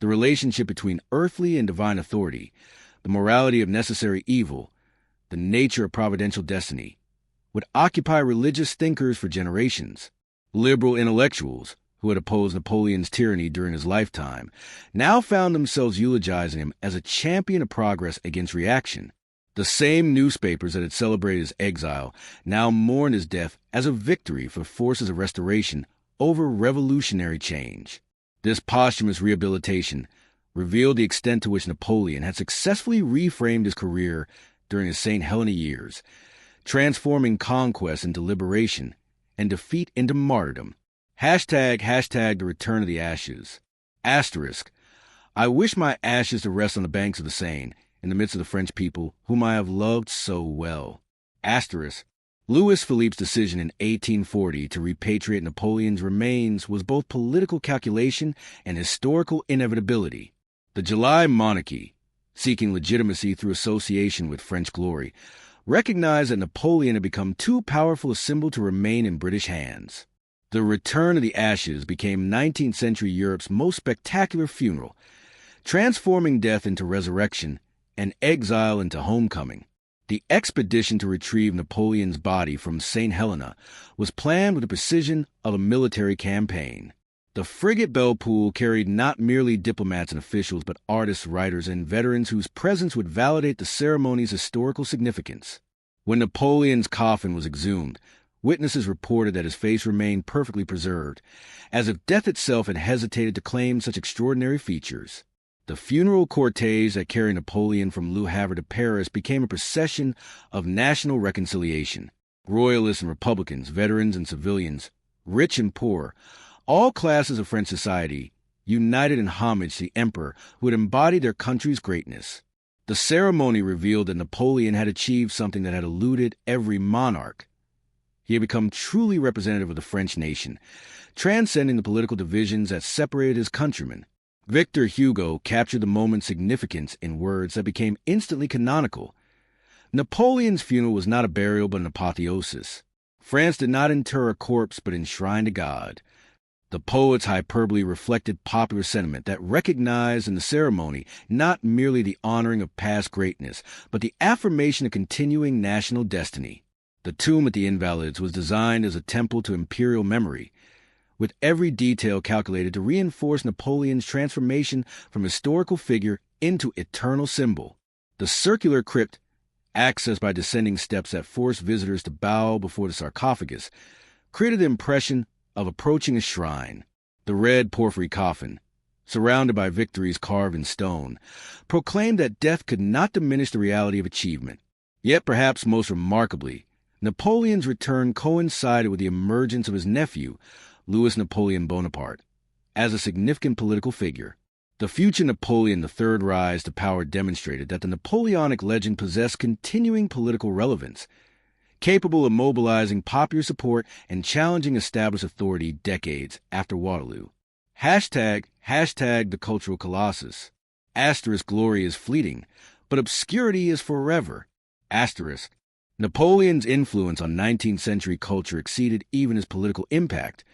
the relationship between earthly and divine authority, the morality of necessary evil, the nature of providential destiny, would occupy religious thinkers for generations. Liberal intellectuals, who had opposed Napoleon's tyranny during his lifetime, now found themselves eulogizing him as a champion of progress against reaction. The same newspapers that had celebrated his exile now mourned his death as a victory for forces of restoration over revolutionary change. This posthumous rehabilitation revealed the extent to which Napoleon had successfully reframed his career during his St. Helena years, transforming conquest into liberation and defeat into martyrdom. Hashtag the return of the ashes. Asterisk, I wish my ashes to rest on the banks of the Seine, in the midst of the French people whom I have loved so well. Asterisk, Louis Philippe's decision in 1840 to repatriate Napoleon's remains was both political calculation and historical inevitability. The July monarchy, seeking legitimacy through association with French glory, recognized that Napoleon had become too powerful a symbol to remain in British hands. The return of the ashes became 19th century Europe's most spectacular funeral, transforming death into resurrection and exile into homecoming. The expedition to retrieve Napoleon's body from St. Helena was planned with the precision of a military campaign. The frigate Belle-Poule carried not merely diplomats and officials, but artists, writers, and veterans whose presence would validate the ceremony's historical significance. When Napoleon's coffin was exhumed, witnesses reported that his face remained perfectly preserved, as if death itself had hesitated to claim such extraordinary features. The funeral cortege that carried Napoleon from Le Havre to Paris became a procession of national reconciliation. Royalists and Republicans, veterans and civilians, rich and poor, all classes of French society united in homage to the emperor who had embodied their country's greatness. The ceremony revealed that Napoleon had achieved something that had eluded every monarch. He had become truly representative of the French nation, transcending the political divisions that separated his countrymen. Victor Hugo captured the moment's significance in words that became instantly canonical. Napoleon's funeral was not a burial but an apotheosis. France did not inter a corpse but enshrined a god. The poet's hyperbole reflected popular sentiment that recognized in the ceremony not merely the honoring of past greatness, but the affirmation of continuing national destiny. The tomb at the Invalides was designed as a temple to imperial memory, with every detail calculated to reinforce Napoleon's transformation from historical figure into eternal symbol. The circular crypt, accessed by descending steps that forced visitors to bow before the sarcophagus, created the impression of approaching a shrine. The red porphyry coffin, surrounded by victories carved in stone, proclaimed that death could not diminish the reality of achievement. Yet perhaps most remarkably, Napoleon's return coincided with the emergence of his nephew, Louis Napoleon Bonaparte, as a significant political figure. The future Napoleon III's rise to power demonstrated that the Napoleonic legend possessed continuing political relevance, capable of mobilizing popular support and challenging established authority decades after Waterloo. Hashtag the cultural colossus. Asterisk, glory is fleeting, but obscurity is forever. Asterisk, Napoleon's influence on 19th century culture exceeded even his political impact,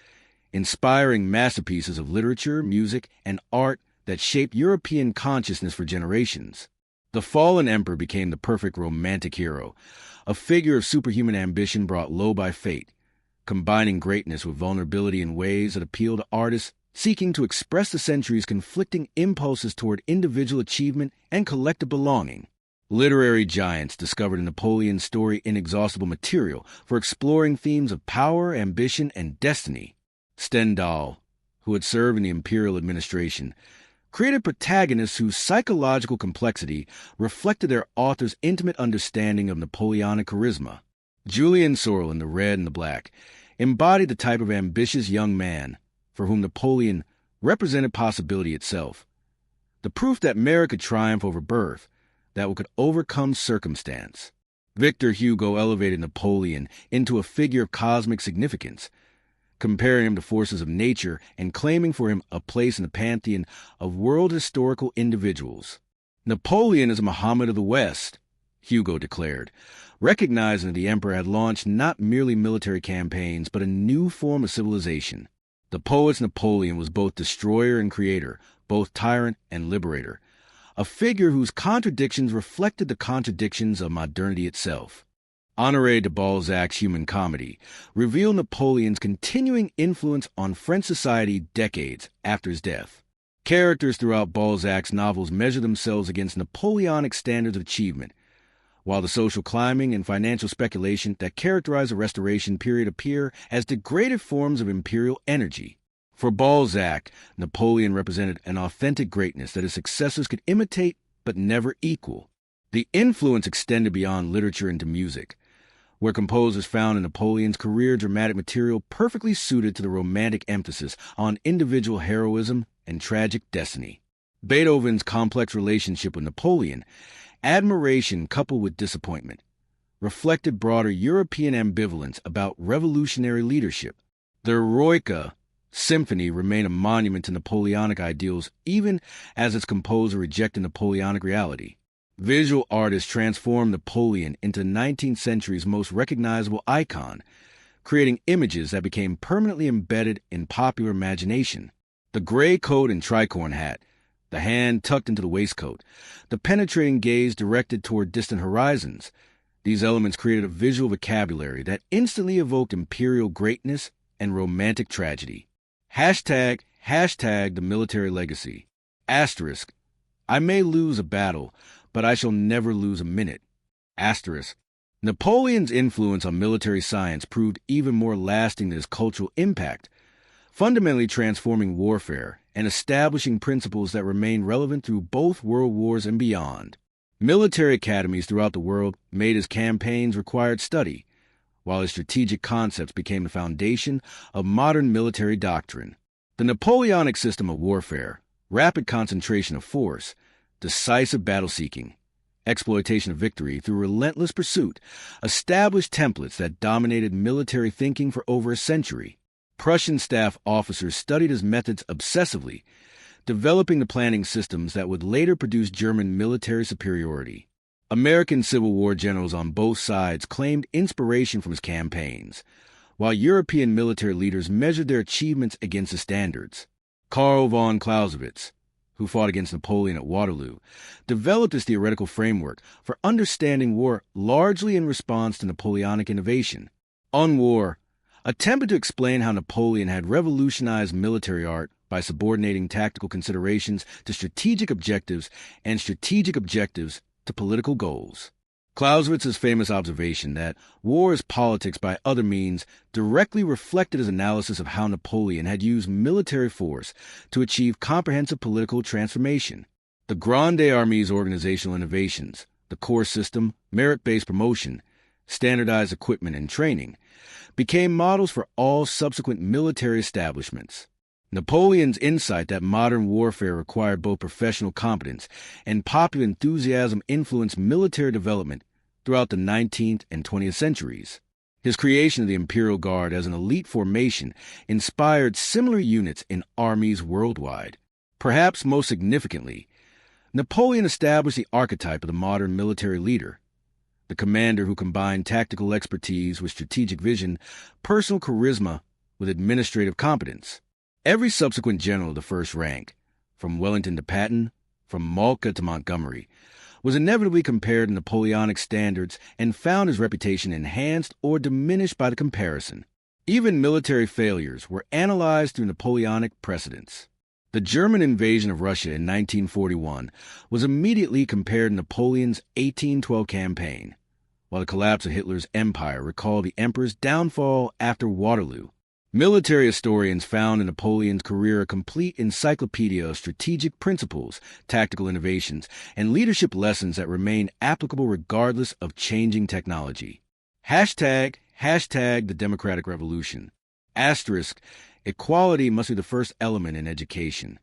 inspiring masterpieces of literature, music, and art that shaped European consciousness for generations. The fallen emperor became the perfect romantic hero, a figure of superhuman ambition brought low by fate, combining greatness with vulnerability in ways that appeal to artists seeking to express the century's conflicting impulses toward individual achievement and collective belonging. Literary giants discovered in Napoleon's story inexhaustible material for exploring themes of power, ambition, and destiny. Stendhal, who had served in the imperial administration, created protagonists whose psychological complexity reflected their author's intimate understanding of Napoleonic charisma. Julian Sorel in The Red and the Black embodied the type of ambitious young man for whom Napoleon represented possibility itself, the proof that merit could triumph over birth, that it could overcome circumstance. Victor Hugo elevated Napoleon into a figure of cosmic significance, comparing him to forces of nature and claiming for him a place in the pantheon of world historical individuals. Napoleon is a Muhammad of the West, Hugo declared, recognizing that the emperor had launched not merely military campaigns, but a new form of civilization. The poet's Napoleon was both destroyer and creator, both tyrant and liberator, a figure whose contradictions reflected the contradictions of modernity itself. Honoré de Balzac's Human Comedy revealed Napoleon's continuing influence on French society decades after his death. Characters throughout Balzac's novels measure themselves against Napoleonic standards of achievement, while the social climbing and financial speculation that characterize the Restoration period appear as degraded forms of imperial energy. For Balzac, Napoleon represented an authentic greatness that his successors could imitate but never equal. The influence extended beyond literature into music, where composers found in Napoleon's career dramatic material perfectly suited to the romantic emphasis on individual heroism and tragic destiny. Beethoven's complex relationship with Napoleon, admiration coupled with disappointment, reflected broader European ambivalence about revolutionary leadership. The Eroica Symphony remained a monument to Napoleonic ideals even as its composer rejected Napoleonic reality. Visual artists transformed Napoleon into the 19th century's most recognizable icon, creating images that became permanently embedded in popular imagination. The gray coat and tricorn hat, the hand tucked into the waistcoat, the penetrating gaze directed toward distant horizons, these elements created a visual vocabulary that instantly evoked imperial greatness and romantic tragedy. Hashtag the military legacy. Asterisk, I may lose a battle, but I shall never lose a minute. Asterisk, Napoleon's influence on military science proved even more lasting than his cultural impact, fundamentally transforming warfare and establishing principles that remain relevant through both world wars and beyond. Military academies throughout the world made his campaigns required study, while his strategic concepts became the foundation of modern military doctrine. The Napoleonic system of warfare, rapid concentration of force, decisive battle-seeking, exploitation of victory through relentless pursuit, established templates that dominated military thinking for over a century. Prussian staff officers studied his methods obsessively, developing the planning systems that would later produce German military superiority. American Civil War generals on both sides claimed inspiration from his campaigns, while European military leaders measured their achievements against his standards. Karl von Clausewitz, who fought against Napoleon at Waterloo, developed this theoretical framework for understanding war largely in response to Napoleonic innovation. On War, attempted to explain how Napoleon had revolutionized military art by subordinating tactical considerations to strategic objectives and strategic objectives to political goals. Clausewitz's famous observation that war is politics by other means directly reflected his analysis of how Napoleon had used military force to achieve comprehensive political transformation. The Grande Armée's organizational innovations, the corps system, merit-based promotion, standardized equipment and training, became models for all subsequent military establishments. Napoleon's insight that modern warfare required both professional competence and popular enthusiasm influenced military development throughout the 19th and 20th centuries. His creation of the Imperial Guard as an elite formation inspired similar units in armies worldwide. Perhaps most significantly, Napoleon established the archetype of the modern military leader, the commander who combined tactical expertise with strategic vision, personal charisma with administrative competence. Every subsequent general of the first rank, from Wellington to Patton, from Moltke to Montgomery, was inevitably compared to Napoleonic standards and found his reputation enhanced or diminished by the comparison. Even military failures were analyzed through Napoleonic precedents. The German invasion of Russia in 1941 was immediately compared to Napoleon's 1812 campaign, while the collapse of Hitler's empire recalled the emperor's downfall after Waterloo. Military historians found in Napoleon's career a complete encyclopedia of strategic principles, tactical innovations, and leadership lessons that remain applicable regardless of changing technology. Hashtag the Democratic Revolution. Asterisk, equality must be the first element in education.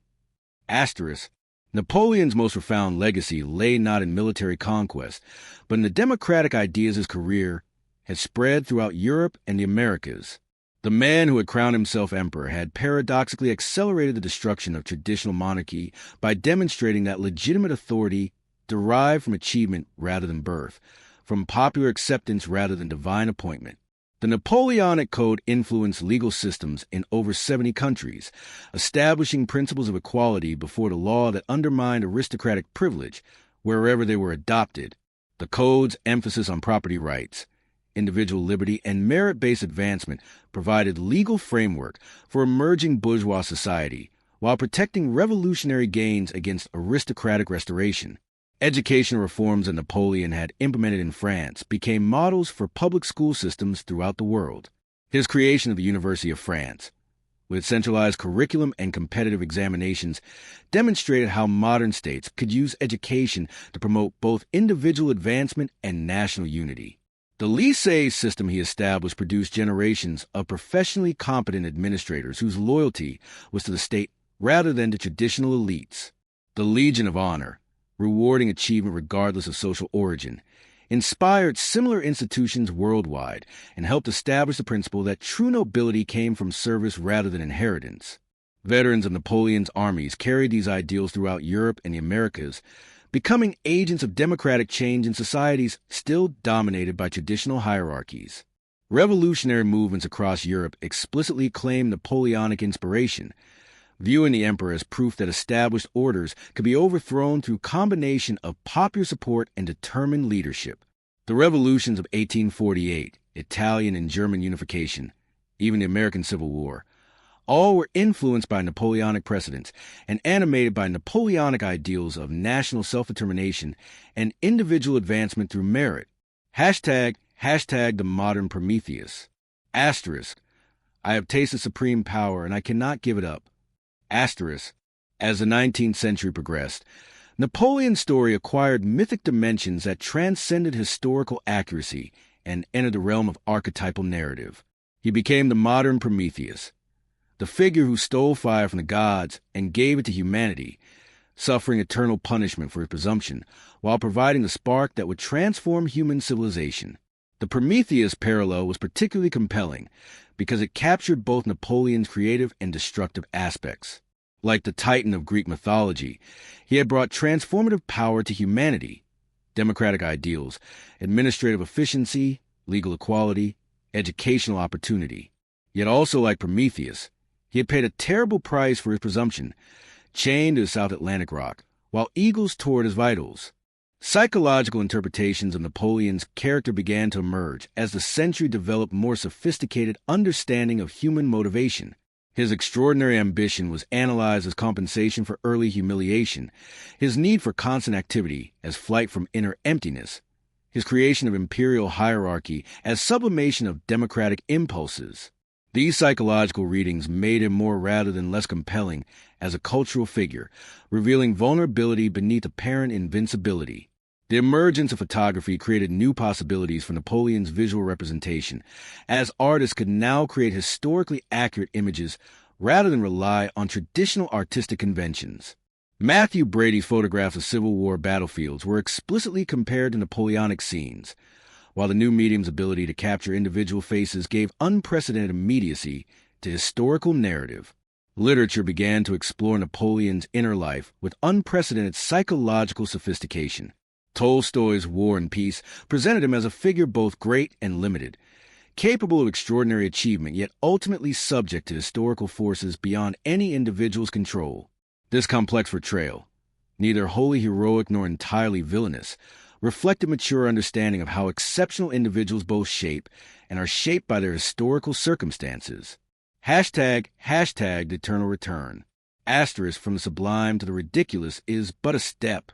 Asterisk, Napoleon's most profound legacy lay not in military conquest, but in the democratic ideas his career had spread throughout Europe and the Americas. The man who had crowned himself emperor had paradoxically accelerated the destruction of traditional monarchy by demonstrating that legitimate authority derived from achievement rather than birth, from popular acceptance rather than divine appointment. The Napoleonic Code influenced legal systems in over 70 countries, establishing principles of equality before the law that undermined aristocratic privilege wherever they were adopted. The Code's emphasis on property rights, individual liberty, and merit-based advancement provided legal framework for emerging bourgeois society, while protecting revolutionary gains against aristocratic restoration. Educational reforms that Napoleon had implemented in France became models for public school systems throughout the world. His creation of the University of France, with centralized curriculum and competitive examinations, demonstrated how modern states could use education to promote both individual advancement and national unity. The lycée system he established produced generations of professionally competent administrators whose loyalty was to the state rather than to traditional elites. The Legion of Honor, rewarding achievement regardless of social origin, inspired similar institutions worldwide and helped establish the principle that true nobility came from service rather than inheritance. Veterans of Napoleon's armies carried these ideals throughout Europe and the Americas, becoming agents of democratic change in societies still dominated by traditional hierarchies. Revolutionary movements across Europe explicitly claimed Napoleonic inspiration, viewing the emperor as proof that established orders could be overthrown through combination of popular support and determined leadership. The revolutions of 1848, Italian and German unification, even the American Civil War, all were influenced by Napoleonic precedents and animated by Napoleonic ideals of national self-determination and individual advancement through merit. Hashtag the modern Prometheus. Asterisk, I have tasted supreme power and I cannot give it up. Asterisk, as the 19th century progressed, Napoleon's story acquired mythic dimensions that transcended historical accuracy and entered the realm of archetypal narrative. He became the modern Prometheus, the figure who stole fire from the gods and gave it to humanity, suffering eternal punishment for his presumption, while providing the spark that would transform human civilization. The Prometheus parallel was particularly compelling because it captured both Napoleon's creative and destructive aspects. Like the Titan of Greek mythology, he had brought transformative power to humanity, democratic ideals, administrative efficiency, legal equality, educational opportunity. Yet also like Prometheus, he had paid a terrible price for his presumption, chained to the South Atlantic rock, while eagles tore at his vitals. Psychological interpretations of Napoleon's character began to emerge as the century developed more sophisticated understanding of human motivation. His extraordinary ambition was analyzed as compensation for early humiliation, his need for constant activity as flight from inner emptiness, his creation of imperial hierarchy as sublimation of democratic impulses. These psychological readings made him more rather than less compelling as a cultural figure, revealing vulnerability beneath apparent invincibility. The emergence of photography created new possibilities for Napoleon's visual representation, as artists could now create historically accurate images rather than rely on traditional artistic conventions. Matthew Brady's photographs of Civil War battlefields were explicitly compared to Napoleonic scenes, while the new medium's ability to capture individual faces gave unprecedented immediacy to historical narrative. Literature began to explore Napoleon's inner life with unprecedented psychological sophistication. Tolstoy's War and Peace presented him as a figure both great and limited, capable of extraordinary achievement, yet ultimately subject to historical forces beyond any individual's control. This complex portrayal, neither wholly heroic nor entirely villainous, reflected mature understanding of how exceptional individuals both shape and are shaped by their historical circumstances. Hashtag the eternal return. Asterisk, from the sublime to the ridiculous is but a step.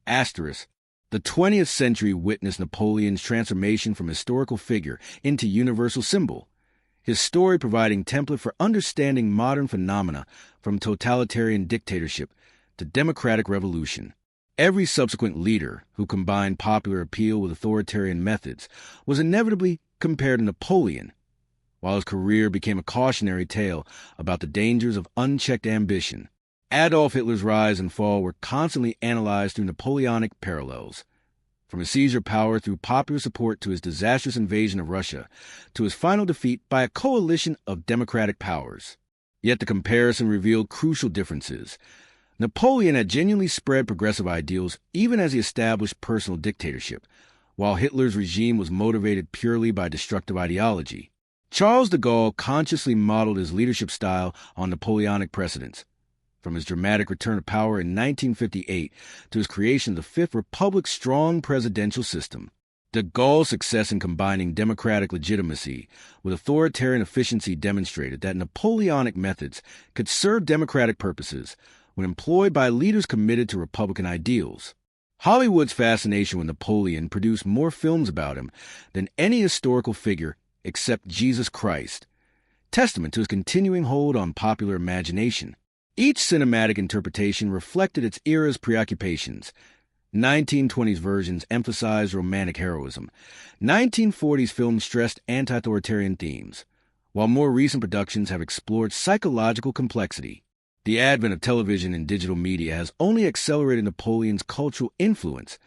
Asterisk, the 20th century witnessed Napoleon's transformation from historical figure into universal symbol, his story providing template for understanding modern phenomena from totalitarian dictatorship to democratic revolution. Every subsequent leader who combined popular appeal with authoritarian methods was inevitably compared to Napoleon, while his career became a cautionary tale about the dangers of unchecked ambition. Adolf Hitler's rise and fall were constantly analyzed through Napoleonic parallels. From his seizure of power through popular support to his disastrous invasion of Russia, to his final defeat by a coalition of democratic powers. Yet the comparison revealed crucial differences. Napoleon had genuinely spread progressive ideals even as he established personal dictatorship, while Hitler's regime was motivated purely by destructive ideology. Charles de Gaulle consciously modeled his leadership style on Napoleonic precedents. From his dramatic return to power in 1958 to his creation of the Fifth Republic's strong presidential system, de Gaulle's success in combining democratic legitimacy with authoritarian efficiency demonstrated that Napoleonic methods could serve democratic purposes when employed by leaders committed to Republican ideals. Hollywood's fascination with Napoleon produced more films about him than any historical figure except Jesus Christ, testament to his continuing hold on popular imagination. Each cinematic interpretation reflected its era's preoccupations. 1920s versions emphasized romantic heroism. 1940s films stressed anti-authoritarian themes, while more recent productions have explored psychological complexity. The advent of television and digital media has only accelerated Napoleon's cultural influence,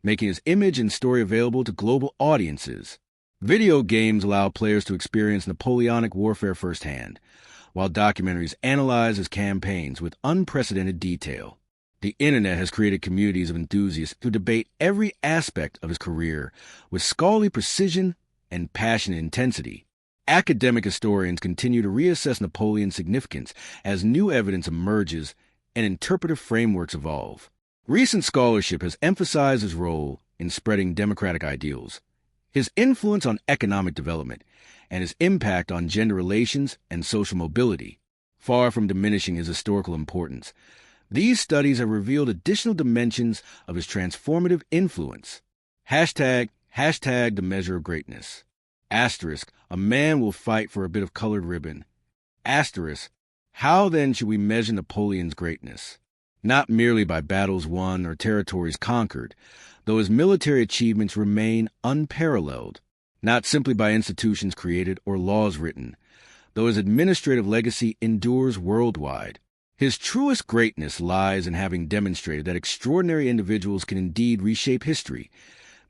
making his image and story available to global audiences. Video games allow players to experience Napoleonic warfare firsthand, while documentaries analyze his campaigns with unprecedented detail. The internet has created communities of enthusiasts who debate every aspect of his career with scholarly precision and passionate intensity. Academic historians continue to reassess Napoleon's significance as new evidence emerges and interpretive frameworks evolve. Recent scholarship has emphasized his role in spreading democratic ideals, his influence on economic development, and his impact on gender relations and social mobility. Far from diminishing his historical importance, these studies have revealed additional dimensions of his transformative influence. Hashtag the measure of greatness. Asterisk, a man will fight for a bit of colored ribbon. Asterisk, how then should we measure Napoleon's greatness? Not merely by battles won or territories conquered, though his military achievements remain unparalleled. Not simply by institutions created or laws written, though his administrative legacy endures worldwide. His truest greatness lies in having demonstrated that extraordinary individuals can indeed reshape history,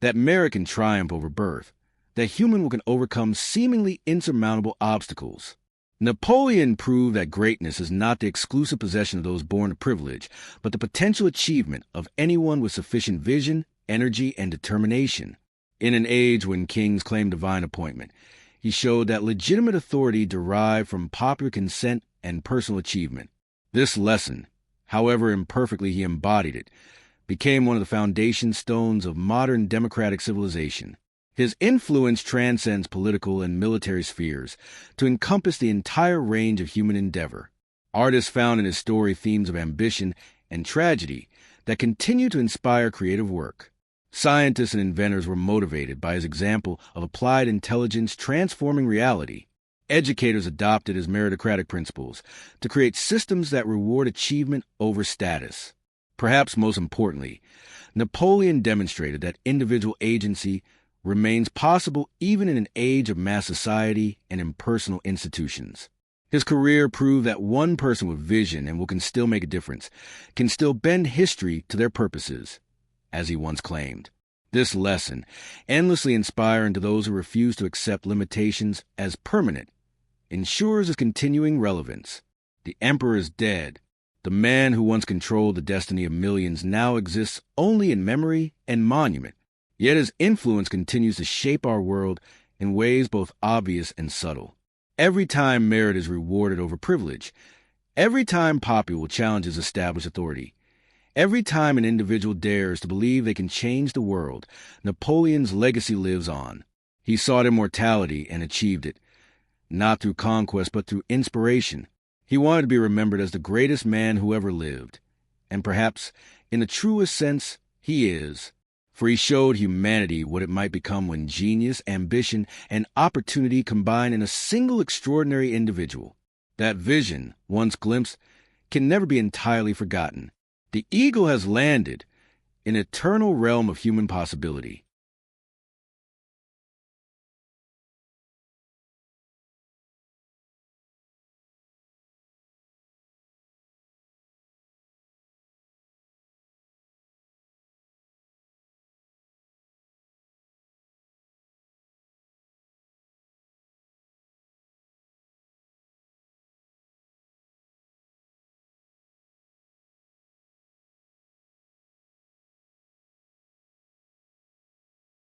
that merit can triumph over birth, that human can overcome seemingly insurmountable obstacles. Napoleon proved that greatness is not the exclusive possession of those born to privilege, but the potential achievement of anyone with sufficient vision, energy, and determination. In an age when kings claim divine appointment, he showed that legitimate authority derived from popular consent and personal achievement. This lesson, however imperfectly he embodied it, became one of the foundation stones of modern democratic civilization. His influence transcends political and military spheres to encompass the entire range of human endeavor. Artists found in his story themes of ambition and tragedy that continue to inspire creative work. Scientists and inventors were motivated by his example of applied intelligence transforming reality. Educators adopted his meritocratic principles to create systems that reward achievement over status. Perhaps most importantly, Napoleon demonstrated that individual agency remains possible even in an age of mass society and impersonal institutions. His career proved that one person with vision and who can still make a difference can still bend history to their purposes, as he once claimed. This lesson, endlessly inspiring to those who refuse to accept limitations as permanent, ensures his continuing relevance. The emperor is dead. The man who once controlled the destiny of millions now exists only in memory and monument. Yet his influence continues to shape our world in ways both obvious and subtle. Every time merit is rewarded over privilege, every time popular challenges established authority, every time an individual dares to believe they can change the world, Napoleon's legacy lives on. He sought immortality and achieved it, not through conquest but through inspiration. He wanted to be remembered as the greatest man who ever lived, and perhaps, in the truest sense, he is. For he showed humanity what it might become when genius, ambition, and opportunity combine in a single extraordinary individual. That vision, once glimpsed, can never be entirely forgotten. The eagle has landed, an eternal realm of human possibility.